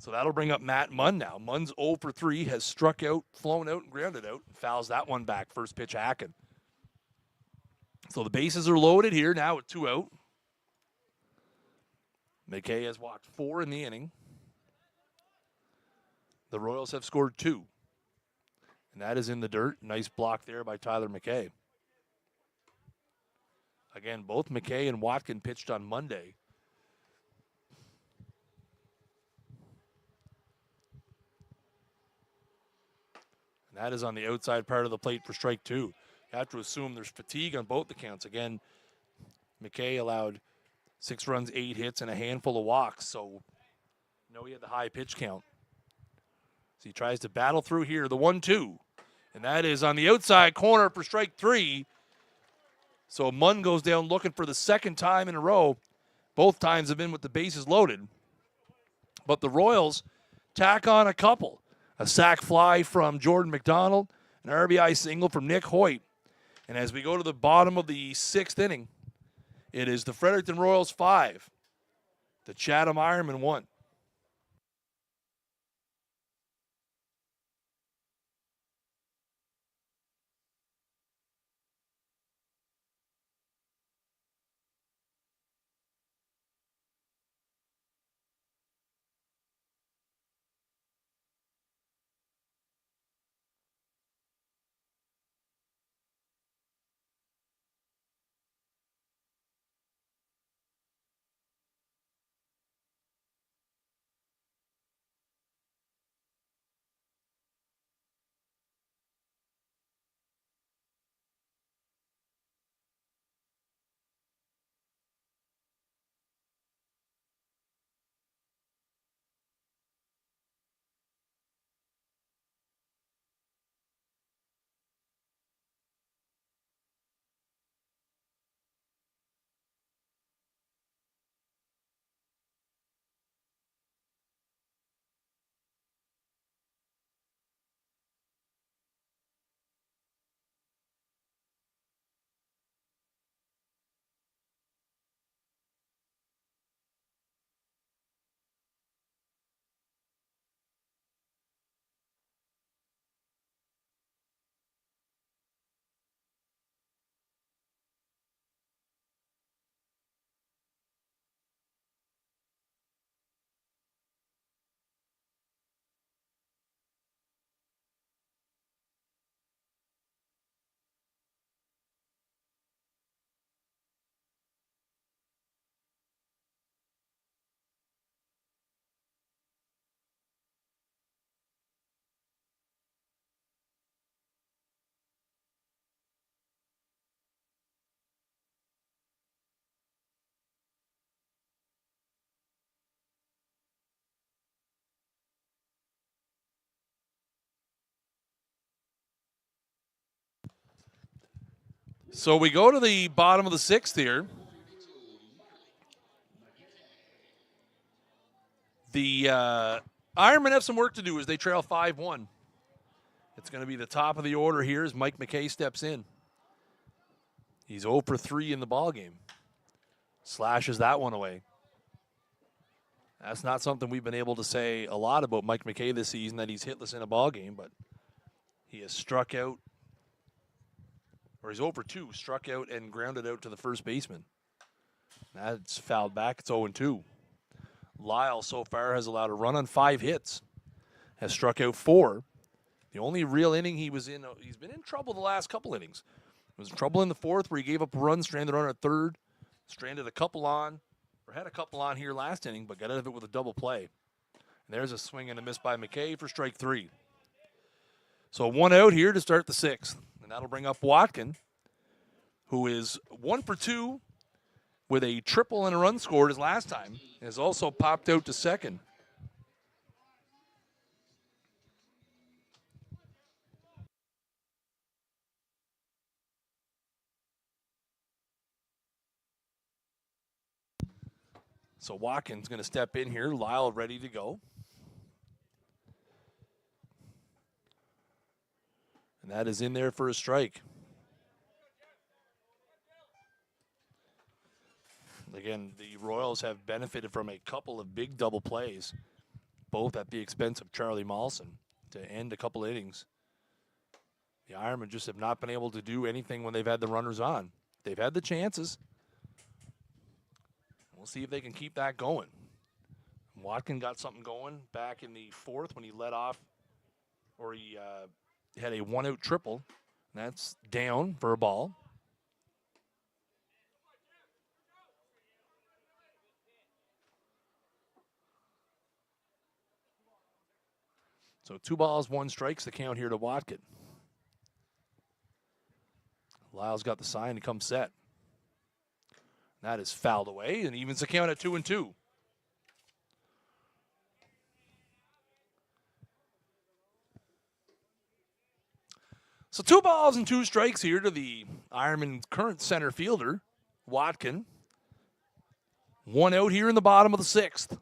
So that'll bring up Matt Munn now. Munn's 0 for 3, has struck out, flown out, and grounded out. Fouls that one back. First pitch hacking. So the bases are loaded here now with 2 out. McKay has walked 4 in the inning. The Royals have scored 2. And that is in the dirt. Nice block there by Tyler McKay. Again, both McKay and Watkin pitched on Monday. And that is on the outside part of the plate for strike two. You have to assume there's fatigue on both accounts. Again, McKay allowed 6 runs, 8 hits, and a handful of walks. So, he had the high pitch count. So he tries to battle through here, the 1-2. And that is on the outside corner for strike 3. So Munn goes down looking for the second time in a row. Both times have been with the bases loaded. But the Royals tack on a couple. A sac fly from Jordan McDonald, an RBI single from Nick Hoyt. And as we go to the bottom of the 6th inning, it is the Fredericton Royals 5, the Chatham Ironmen 1. So we go to the bottom of the 6th here. The Ironmen have some work to do as they trail 5-1. It's going to be the top of the order here as Mike McKay steps in. He's 0 for 3 in the ballgame. Slashes that one away. That's not something we've been able to say a lot about Mike McKay this season, that he's hitless in a ballgame, but he has struck out, or he's 0 for 2, struck out and grounded out to the first baseman. That's fouled back. It's 0-2. Lyle so far has allowed a run on 5 hits, has struck out 4. The only real inning he was in, he's been in trouble the last couple innings. He was in trouble in the 4th where he gave up a run, stranded on at 3rd, stranded a couple on, or had a couple on here last inning, but got out of it with a double play. And there's a swing and a miss by McKay for strike 3. So 1 out here to start the 6th. And that'll bring up Watkin, who is 1 for 2 with a triple and a run scored his last time. Has also popped out to second. So Watkins going to step in here. Lyle ready to go. And that is in there for a strike. Again, the Royals have benefited from a couple of big double plays, both at the expense of Charlie Mawson to end a couple innings. The Ironmen just have not been able to do anything when they've had the runners on. They've had the chances. We'll see if they can keep that going. Watkin got something going back in the 4th when he led off, or he had a 1-out triple. That's down for a ball. So 2 balls, 1 strikes the count here to Watkin. Lyle's got the sign to come set. That is fouled away and evens the count at 2-2. So 2 balls and 2 strikes here to the Ironman current center fielder, Watkin. 1 out here in the bottom of the 6th.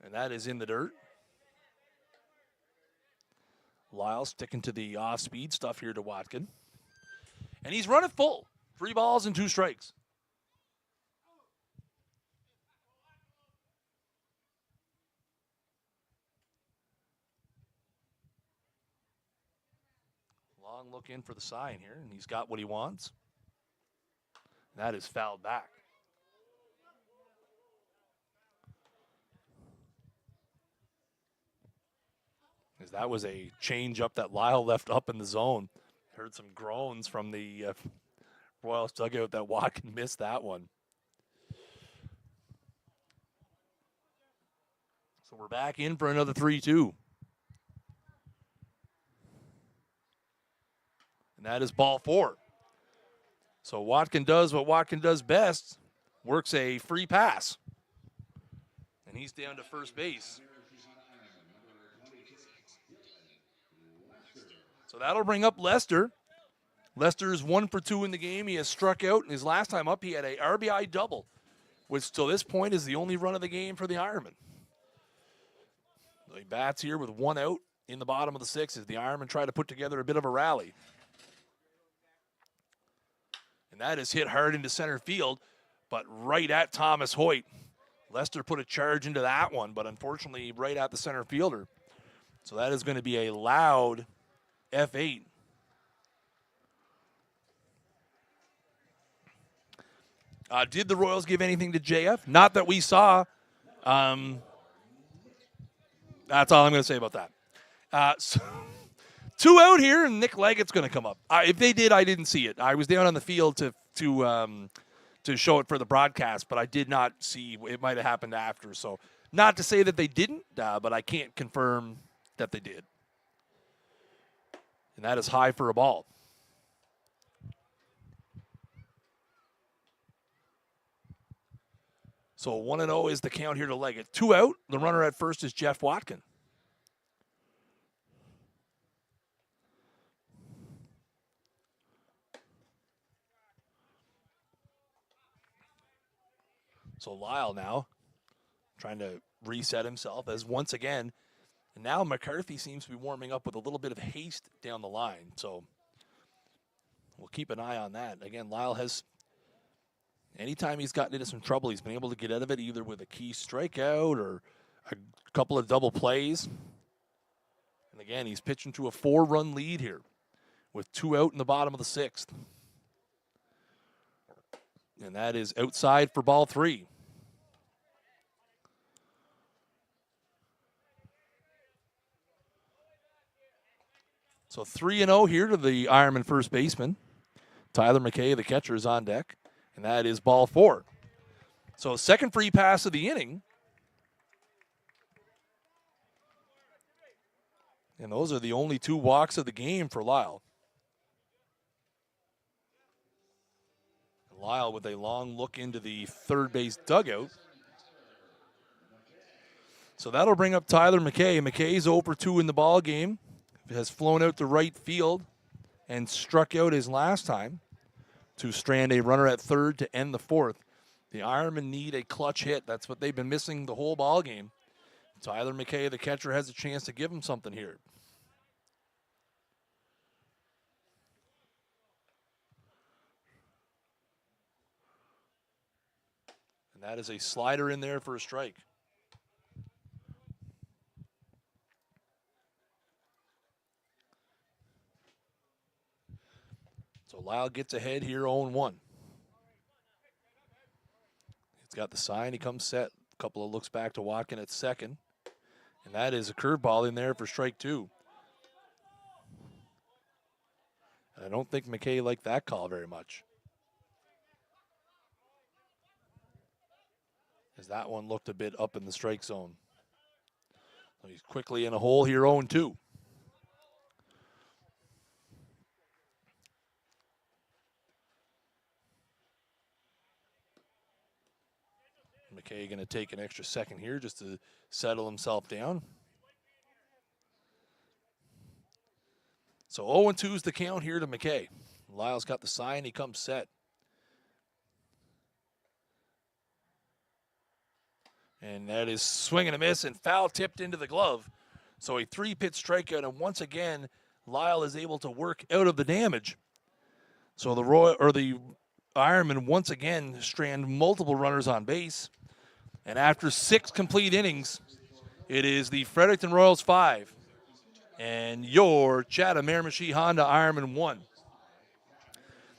And that is in the dirt. Lyle sticking to the off-speed stuff here to Watkin. And he's running full. 3 balls and 2 strikes. Long look in for the sign here, and he's got what he wants. That is fouled back. As that was a change-up that Lyle left up in the zone. Heard some groans from the Royals dugout that Watkin missed that one. So we're back in for another 3-2. And that is ball 4. So Watkin does what Watkin does best, works a free pass. And he's down to first base. So that'll bring up Lester. Lester's 1 for 2 in the game. He has struck out. And his last time up, he had a RBI double, which till this point is the only run of the game for the Ironmen. So he bats here with 1 out in the bottom of the 6th as the Ironmen try to put together a bit of a rally. And that is hit hard into center field, but right at Thomas Hoyt. Lester put a charge into that one, but unfortunately right at the center fielder. So that is going to be a loud F8. Did the Royals give anything to JF? Not that we saw. That's all I'm going to say about that. So 2 out here, and Nick Leggett's going to come up. If they did, I didn't see it. I was down on the field to show it for the broadcast, but I did not see. It might have happened after. So not to say that they didn't, but I can't confirm that they did. And that is high for a ball. So 1-0 is the count here to Leggett. 2 out. The runner at first is Jeff Watkin. So Lyle now trying to reset himself as once again. And now McCarthy seems to be warming up with a little bit of haste down the line. So we'll keep an eye on that. Again, Lyle has, anytime he's gotten into some trouble, he's been able to get out of it either with a key strikeout or a couple of double plays. And again, he's pitching to a 4-run lead here with 2 out in the bottom of the 6th. And that is outside for ball 3. So 3-0 here to the Ironman first baseman. Tyler McKay, the catcher, is on deck. And that is ball 4. So second free pass of the inning. And those are the only 2 walks of the game for Lyle. Lyle with a long look into the third base dugout. So that'll bring up Tyler McKay. McKay's 0 for 2 in the ball game. Has flown out to right field and struck out his last time to strand a runner at third to end the 4th. The Ironmen need a clutch hit. That's what they've been missing the whole ball game. Tyler McKay, the catcher, has a chance to give him something here. And that is a slider in there for a strike. So Lyle gets ahead here 0-1. He's got the sign. He comes set. A couple of looks back to Watkin at second. And that is a curveball in there for strike 2. And I don't think McKay liked that call very much. As that one looked a bit up in the strike zone. He's quickly in a hole here, 0-2. McKay going to take an extra second here just to settle himself down. So 0-2 is the count here to McKay. Lyle's got the sign. He comes set. And that is swing and a miss and foul tipped into the glove. So a 3-pitch strikeout, and once again, Lyle is able to work out of the damage. So the Ironmen once again strand multiple runners on base. And after 6 complete innings, it is the Fredericton Royals 5 and your Chatham Miramichi Honda Ironmen 1.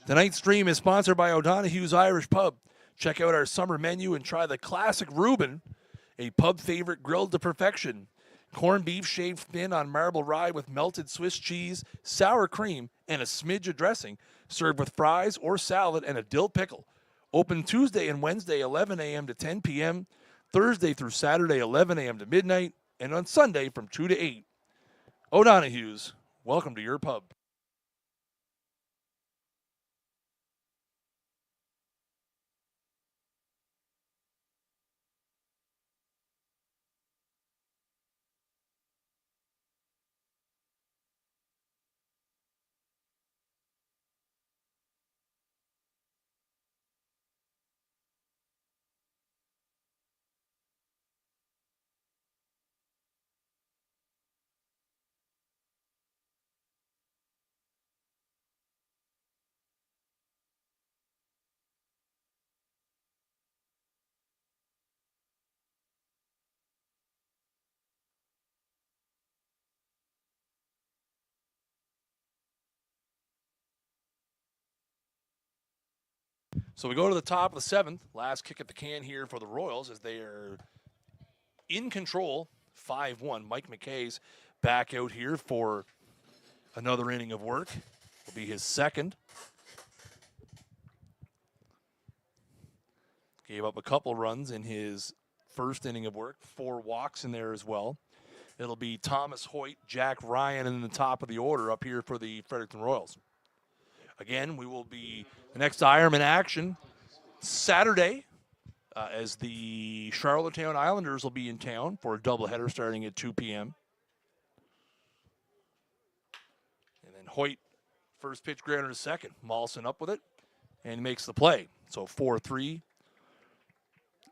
Tonight's stream is sponsored by O'Donoghue's Irish Pub. Check out our summer menu and try the classic Reuben, a pub favorite grilled to perfection. Corned beef shaved thin on marble rye with melted Swiss cheese, sour cream, and a smidge of dressing, served with fries or salad and a dill pickle. Open Tuesday and Wednesday, 11 a.m. to 10 p.m., Thursday through Saturday, 11 a.m. to midnight, and on Sunday from 2 to 8. O'Donoghue's, welcome to your pub. So we go to the top of the 7th. Last kick at the can here for the Royals as they are in control, 5-1. Mike McKay's back out here for another inning of work. Will be his second. Gave up a couple runs in his first inning of work. 4 walks in there as well. It'll be Thomas Hoyt, Jack Ryan in the top of the order up here for the Fredericton Royals. Again, we will be the next Ironman action Saturday as the Charlottetown Islanders will be in town for a doubleheader starting at 2 p.m. And then Hoyt, first pitch grounder to second. Mollison up with it and makes the play. So 4-3.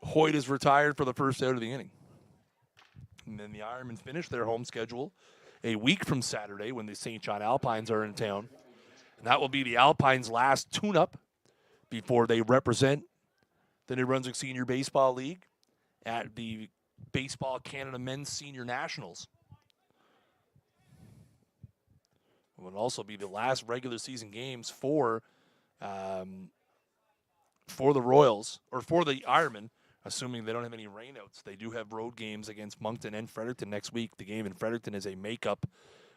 Hoyt is retired for the first out of the inning. And then the Ironmen finish their home schedule a week from Saturday when the St. John Alpines are in town. And that will be the Alpines' last tune-up before they represent the New Brunswick Senior Baseball League at the Baseball Canada Men's Senior Nationals. It will also be the last regular season games for the Royals, or for the Ironmen, assuming they don't have any rainouts. They do have road games against Moncton and Fredericton next week. The game in Fredericton is a makeup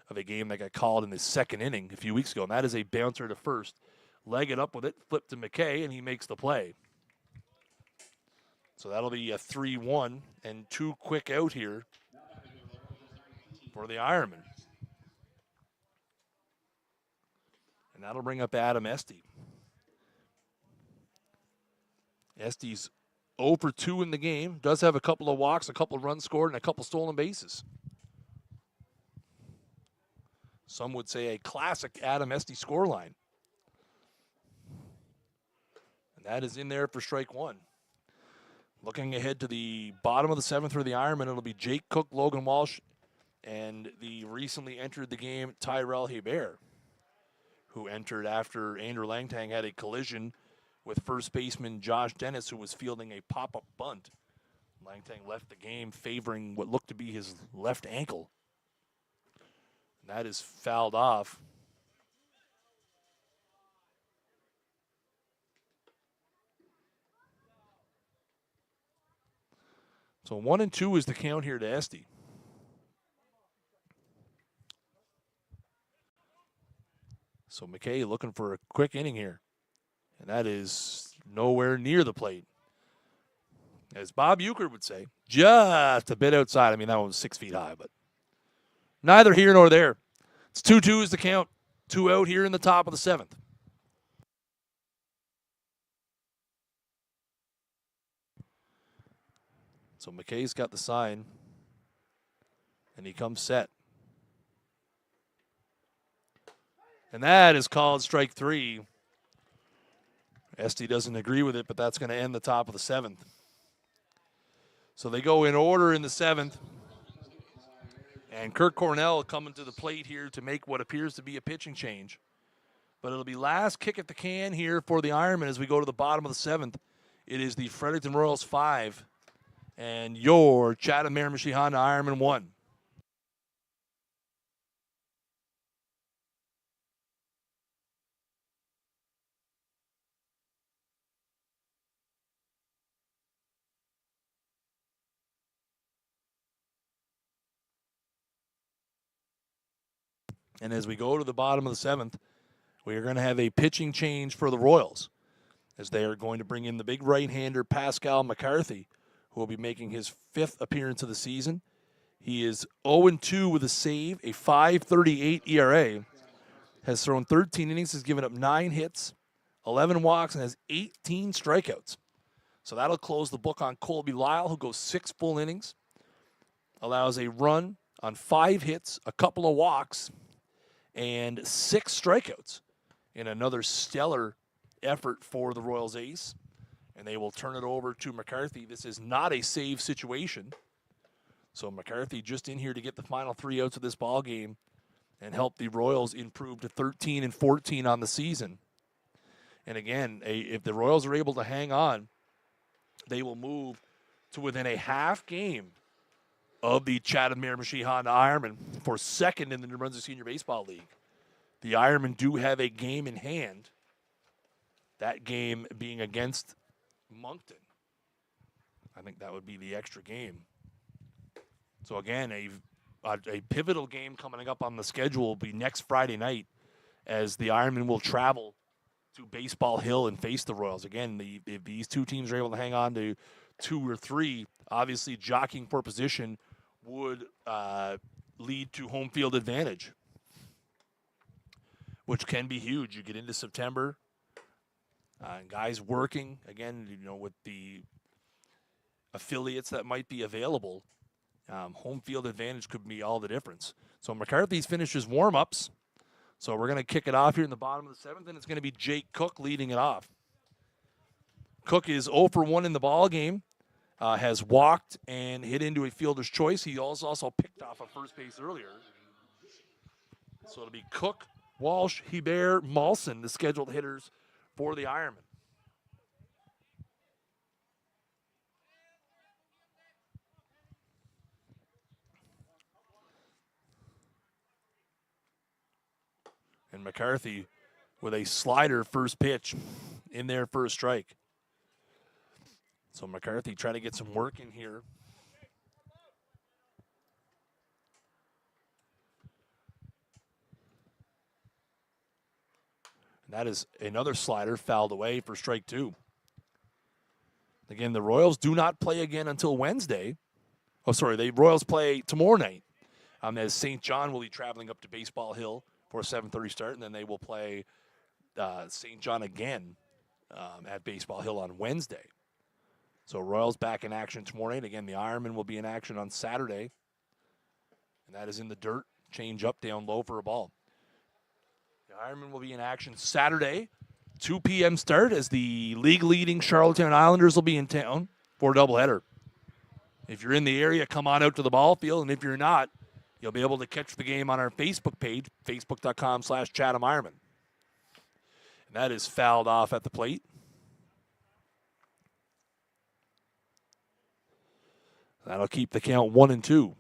of a game that got called in the second inning a few weeks ago, and that is a bouncer to first. Leg it up with it, flip to McKay, and he makes the play. So that'll be a 3-1 and 2 quick out here for the Ironmen. And that'll bring up Adam Esty. Esty's 0 for 2 in the game. Does have a couple of walks, a couple of runs scored, and a couple stolen bases. Some would say a classic Adam Esty scoreline. And that is in there for strike 1. Looking ahead to the bottom of the 7th for the Ironmen, it'll be Jake Cook, Logan Walsh, and the recently entered the game Tyrell Hebert, who entered after Andrew Langtang had a collision with first baseman Josh Dennis, who was fielding a pop-up bunt. Langtang left the game favoring what looked to be his left ankle. And that is fouled off. So 1-2 is the count here to Esty. So McKay looking for a quick inning here. And that is nowhere near the plate. as Bob Euchre would say, just a bit outside. I mean, that one was 6 feet high, but neither here nor there. It's 2-2 is the count. 2 out here in the top of the 7th. So McKay's got the sign, and he comes set. And that is called strike 3. Esty doesn't agree with it, but that's going to end the top of the 7th. So they go in order in the 7th. And Kirk Cornell coming to the plate here to make what appears to be a pitching change. But it'll be last kick at the can here for the Ironmen as we go to the bottom of the 7th. It is the Fredericton Royals 5 and your Chatham Miramichi Honda Ironmen 1. And as we go to the bottom of the 7th, we are going to have a pitching change for the Royals as they are going to bring in the big right-hander Pascal McCarthy, who will be making his 5th appearance of the season. He is 0-2 with a save, a 5.38 ERA, has thrown 13 innings, has given up 9 hits, 11 walks, and has 18 strikeouts. So that'll close the book on Colby Lyle, who goes 6 full innings, allows a run on 5 hits, a couple of walks, and 6 strikeouts in another stellar effort for the Royals ace. And they will turn it over to McCarthy. This is not a save situation. So McCarthy just in here to get the final 3 outs of this ball game and help the Royals improve to 13-14 on the season. And again, if the Royals are able to hang on, they will move to within a half game of the Chatham Miramichi Honda Ironmen for second in the New Brunswick Senior Baseball League. The Ironmen do have a game in hand, that game being against Moncton. I think that would be the extra game. So again, a pivotal game coming up on the schedule will be next Friday night as the Ironmen will travel to Baseball Hill and face the Royals. Again, if these two teams are able to hang on to 2 or 3, obviously jockeying for position would lead to home field advantage, which can be huge. You get into September, guys working, again, with the affiliates that might be available, home field advantage could be all the difference. So McCarthy's finished his warm-ups. So we're going to kick it off here in the bottom of the 7th, and it's going to be Jake Cook leading it off. Cook is 0 for 1 in the ball game. Has walked and hit into a fielder's choice. He also picked off a first base earlier. So it'll be Cook, Walsh, Hebert, Malson, the scheduled hitters for the Ironmen. And McCarthy with a slider first pitch in there for a strike. So McCarthy trying to get some work in here. And that is another slider fouled away for strike 2. Again, the Royals do not play again until Wednesday. Oh, sorry, the Royals play tomorrow night. As St. John will be traveling up to Baseball Hill for a 7:30 start, and then they will play St. John again at Baseball Hill on Wednesday. So Royals back in action tomorrow night. Again, the Ironmen will be in action on Saturday. And that is in the dirt. Change up, down low for a ball. The Ironmen will be in action Saturday, 2 p.m. start, as the league-leading Charlottetown Islanders will be in town for a doubleheader. If you're in the area, come on out to the ball field. And if you're not, you'll be able to catch the game on our Facebook page, facebook.com/Chatham Ironmen. And that is fouled off at the plate. That'll keep the count 1-2.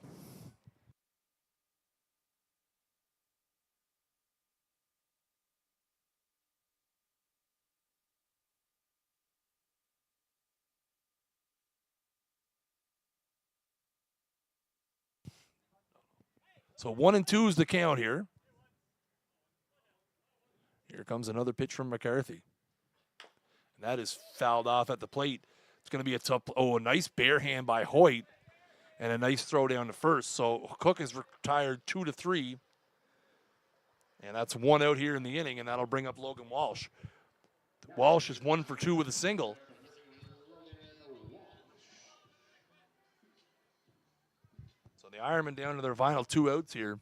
So 1-2 is the count here. Here comes another pitch from McCarthy. And that is fouled off at the plate. It's going to be a tough. Oh, a nice bare hand by Hoyt, and a nice throw down to first. So Cook is retired 2-3, and that's one out here in the inning, and that'll bring up Logan Walsh. Walsh is 1 for 2 with a single. So the Ironmen down to their final 2 outs here.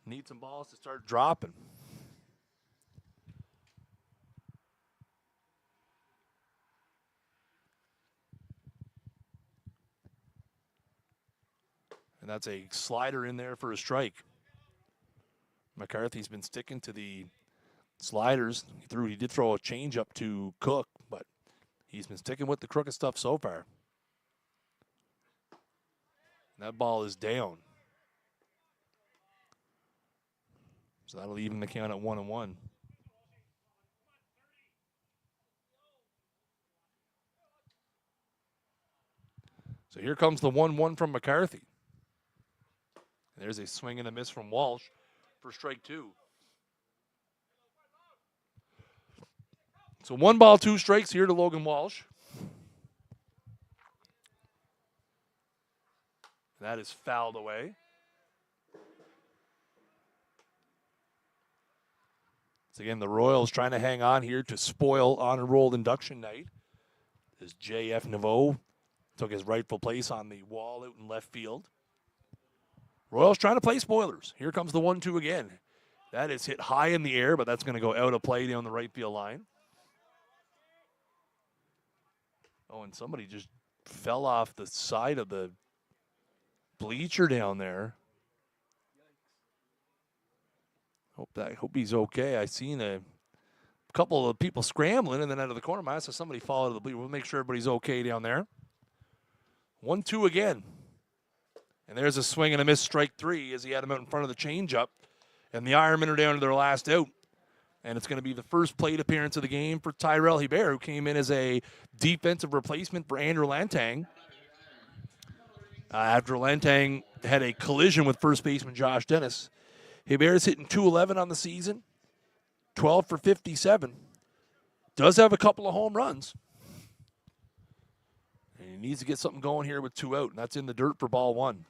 Need some balls to start dropping. And that's a slider in there for a strike. McCarthy's been sticking to the sliders. He did throw a changeup to Cook, but he's been sticking with the crooked stuff so far. And that ball is down. So that'll even the count at 1-1. So here comes the 1-1 from McCarthy. There's a swing and a miss from Walsh for strike 2. So 1 ball, 2 strikes here to Logan Walsh. That is fouled away. So again, the Royals trying to hang on here to spoil honor-rolled induction night. As J.F. Naveau took his rightful place on the wall out in left field. Royals trying to play spoilers. Here comes the 1-2 again. That is hit high in the air, but that's going to go out of play down the right field line. Oh, and somebody just fell off the side of the bleacher down there. Hope he's okay. I seen a couple of people scrambling, and then out of the corner, I saw somebody fall out of the bleacher. We'll make sure everybody's okay down there. 1-2 again. And there's a swing and a miss, strike 3, as he had him out in front of the changeup. And the Ironmen are down to their last out. And it's going to be the first plate appearance of the game for Tyrell Hebert, who came in as a defensive replacement for Andrew Lantang. After Lantang had a collision with first baseman Josh Dennis. Hebert's hitting .211 on the season, 12 for 57. Does have a couple of home runs. And he needs to get something going here with 2 out, and that's in the dirt for ball 1.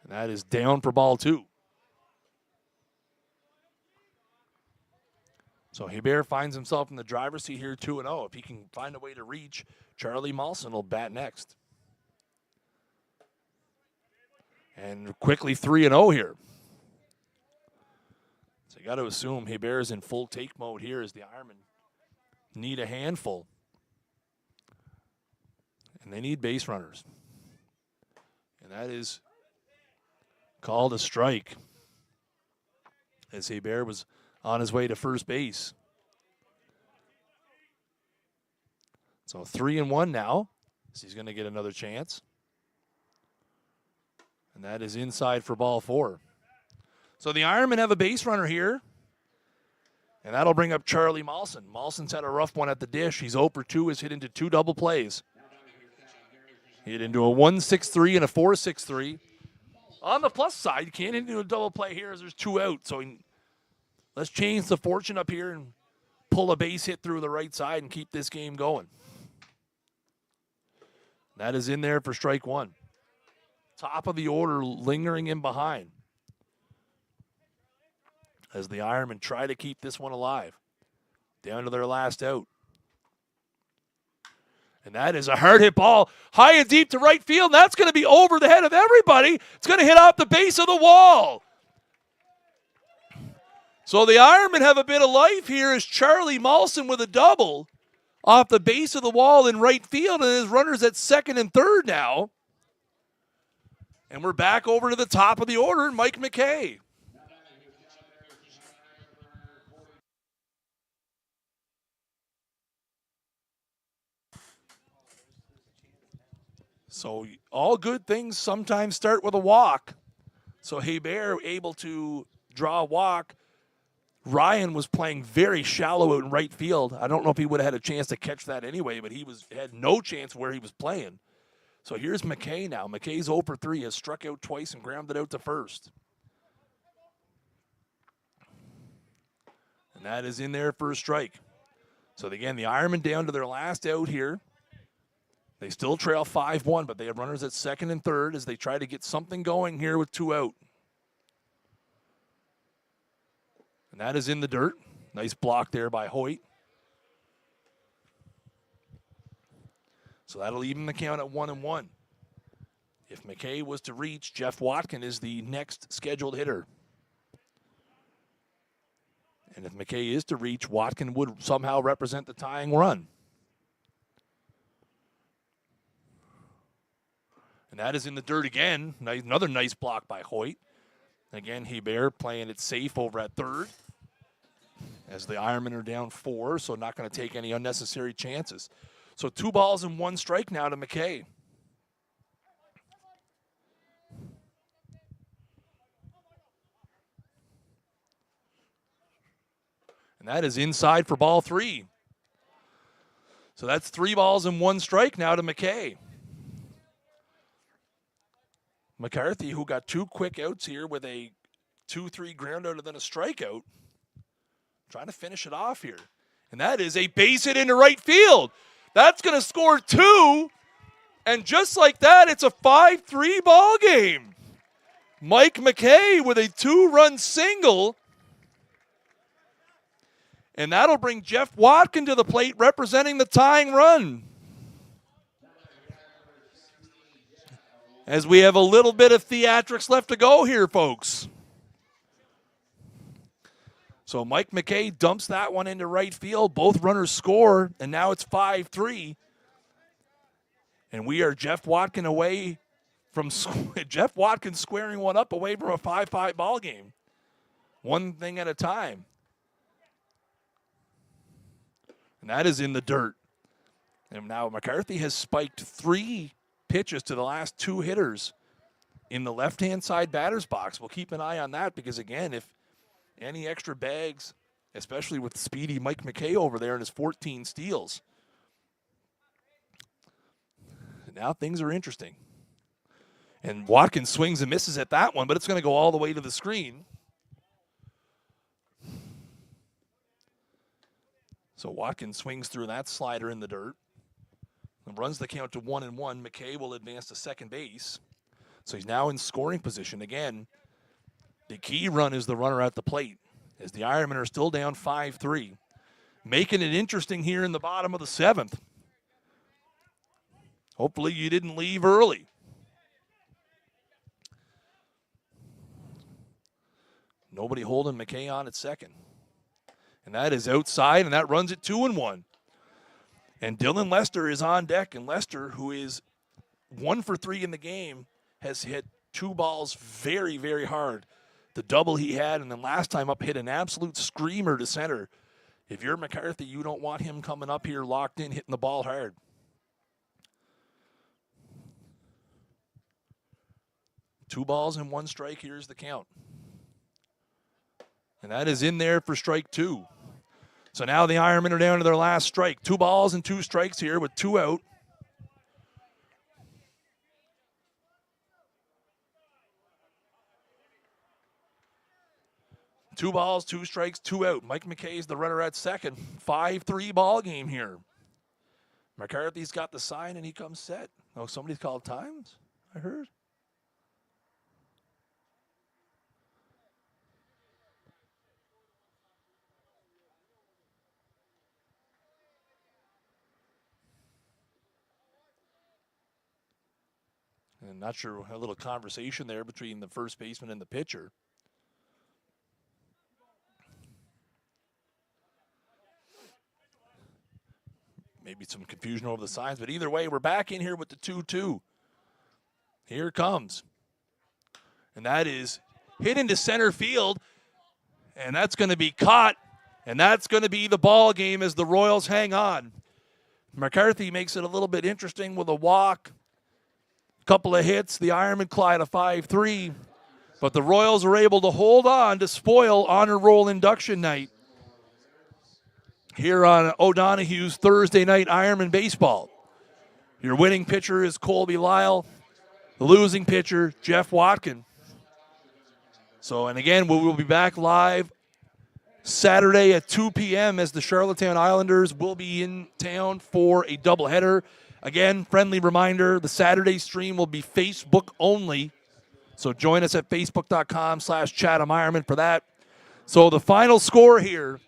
And that is down for ball 2. So Hebert finds himself in the driver's seat here 2-0. If he can find a way to reach, Charlie Mawson will bat next. And quickly 3-0 here. So you got to assume Hebert is in full take mode here as the Ironmen need a handful. And they need base runners. And that is called a strike, as Hebert was on his way to first base. So 3-1 now. So he's going to get another chance. And that is inside for ball 4. So the Ironmen have a base runner here. And that'll bring up Charlie Mawson. Mawson's had a rough one at the dish. He's 0 for 2, has hit into 2 double plays. He hit into a 1-6-3 and a 4-6-3. On the plus side, you can't hit into a double play here as there's 2 out. So let's change the fortune up here and pull a base hit through the right side and keep this game going. That is in there for strike 1. Top of the order lingering in behind, as the Ironmen try to keep this one alive. Down to their last out. And that is a hard hit ball high and deep to right field. And that's going to be over the head of everybody. It's going to hit off the base of the wall. So the Ironmen have a bit of life here as Charlie Mawson with a double off the base of the wall in right field. And his runner's at second and third now. And we're back over to the top of the order, Mike McKay. So all good things sometimes start with a walk. So Hebert able to draw a walk Ryan was playing very shallow out in right field. I don't know if he would have had a chance to catch that anyway, but he had no chance where he was playing. So here's McKay now. McKay's 0 for 3, has struck out twice and grounded out to first. And that is in there for a strike. So again, the Ironmen down to their last out here. They still trail 5-1, but they have runners at second and third as they try to get something going here with 2 out. And that is in the dirt. Nice block there by Hoyt. So that'll even the count at 1-1. If McKay was to reach, Jeff Watkin is the next scheduled hitter. And if McKay is to reach, Watkin would somehow represent the tying run. And that is in the dirt again. Another nice block by Hoyt. Again, Hebert playing it safe over at third. As the Ironmen are down 4, so not going to take any unnecessary chances. So 2 balls and 1 strike now to McKay. And that is inside for ball 3. So that's 3 balls and 1 strike now to McKay. McCarthy, who got 2 quick outs here with a 2-3 ground out and then a strikeout, trying to finish it off here. And that is a base hit into right field. That's going to score 2. And just like that, it's a 5-3 ball game. Mike McKay with a 2-run single. And that'll bring Jeff Watkin to the plate representing the tying run. As we have a little bit of theatrics left to go here, folks. So Mike McKay dumps that one into right field. Both runners score, and now it's 5-3. And we are Jeff Watkin away from Jeff Watkin squaring one up away from a 5-5 ball game. One thing at a time. And that is in the dirt. And now McCarthy has spiked 3 pitches to the last 2 hitters in the left-hand side batter's box. We'll keep an eye on that because, again, if any extra bags, especially with speedy Mike McKay over there and his 14 steals. Now things are interesting. And Watkins swings and misses at that one, but it's going to go all the way to the screen. So Watkins swings through that slider in the dirt and runs the count to 1-1. McKay will advance to second base. So he's now in scoring position. Again, the key run is the runner at the plate as the Ironmen are still down 5-3. Making it interesting here in the bottom of the 7th. Hopefully you didn't leave early. Nobody holding McKay on at second. And that is outside, and that runs it 2-1. And Dylan Lester is on deck, and Lester, who is 1 for 3 in the game, has hit 2 balls very, very hard. The double he had, and then last time up hit an absolute screamer to center. If you're McCarthy, you don't want him coming up here locked in, hitting the ball hard. Two balls and 1 strike. Here's the count. And that is in there for strike 2. So now the Ironmen are down to their last strike. 2 balls and 2 strikes here with 2 out. Two balls, 2 strikes, 2 out. Mike McKay is the runner at second. 5-3 ball game here. McCarthy's got the sign and he comes set. Oh, somebody's called times, I heard. And not sure, a little conversation there between the first baseman and the pitcher. Maybe some confusion over the signs, but either way, we're back in here with the 2-2. Here it comes. And that is hit into center field, and that's going to be caught, and that's going to be the ball game as the Royals hang on. McCarthy makes it a little bit interesting with a walk. Couple of hits. The Ironmen collide a 5-3. But the Royals are able to hold on to spoil honor roll induction night here on O'Donoghue's Thursday night Ironman baseball. Your winning pitcher is Colby Lyle. The losing pitcher, Jeff Watkin. So, and again, we will be back live Saturday at 2 p.m. as the Charlottetown Islanders will be in town for a doubleheader. Again, friendly reminder, the Saturday stream will be Facebook only. So join us at facebook.com/Chatham Ironmen for that. So the final score here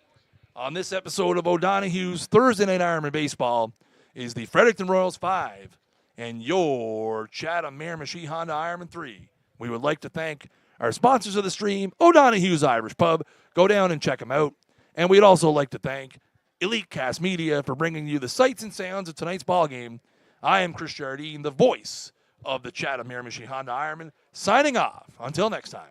on this episode of O'Donoghue's Thursday Night Ironman Baseball is the Fredericton Royals 5 and your Chatham Miramichi Honda Ironmen 3. We would like to thank our sponsors of the stream, O'Donoghue's Irish Pub. Go down and check them out. And we'd also like to thank Elitecast Media for bringing you the sights and sounds of tonight's ballgame. I am Chris Jardine, the voice of the Chatham Miramichi Honda Ironmen, signing off. Until next time.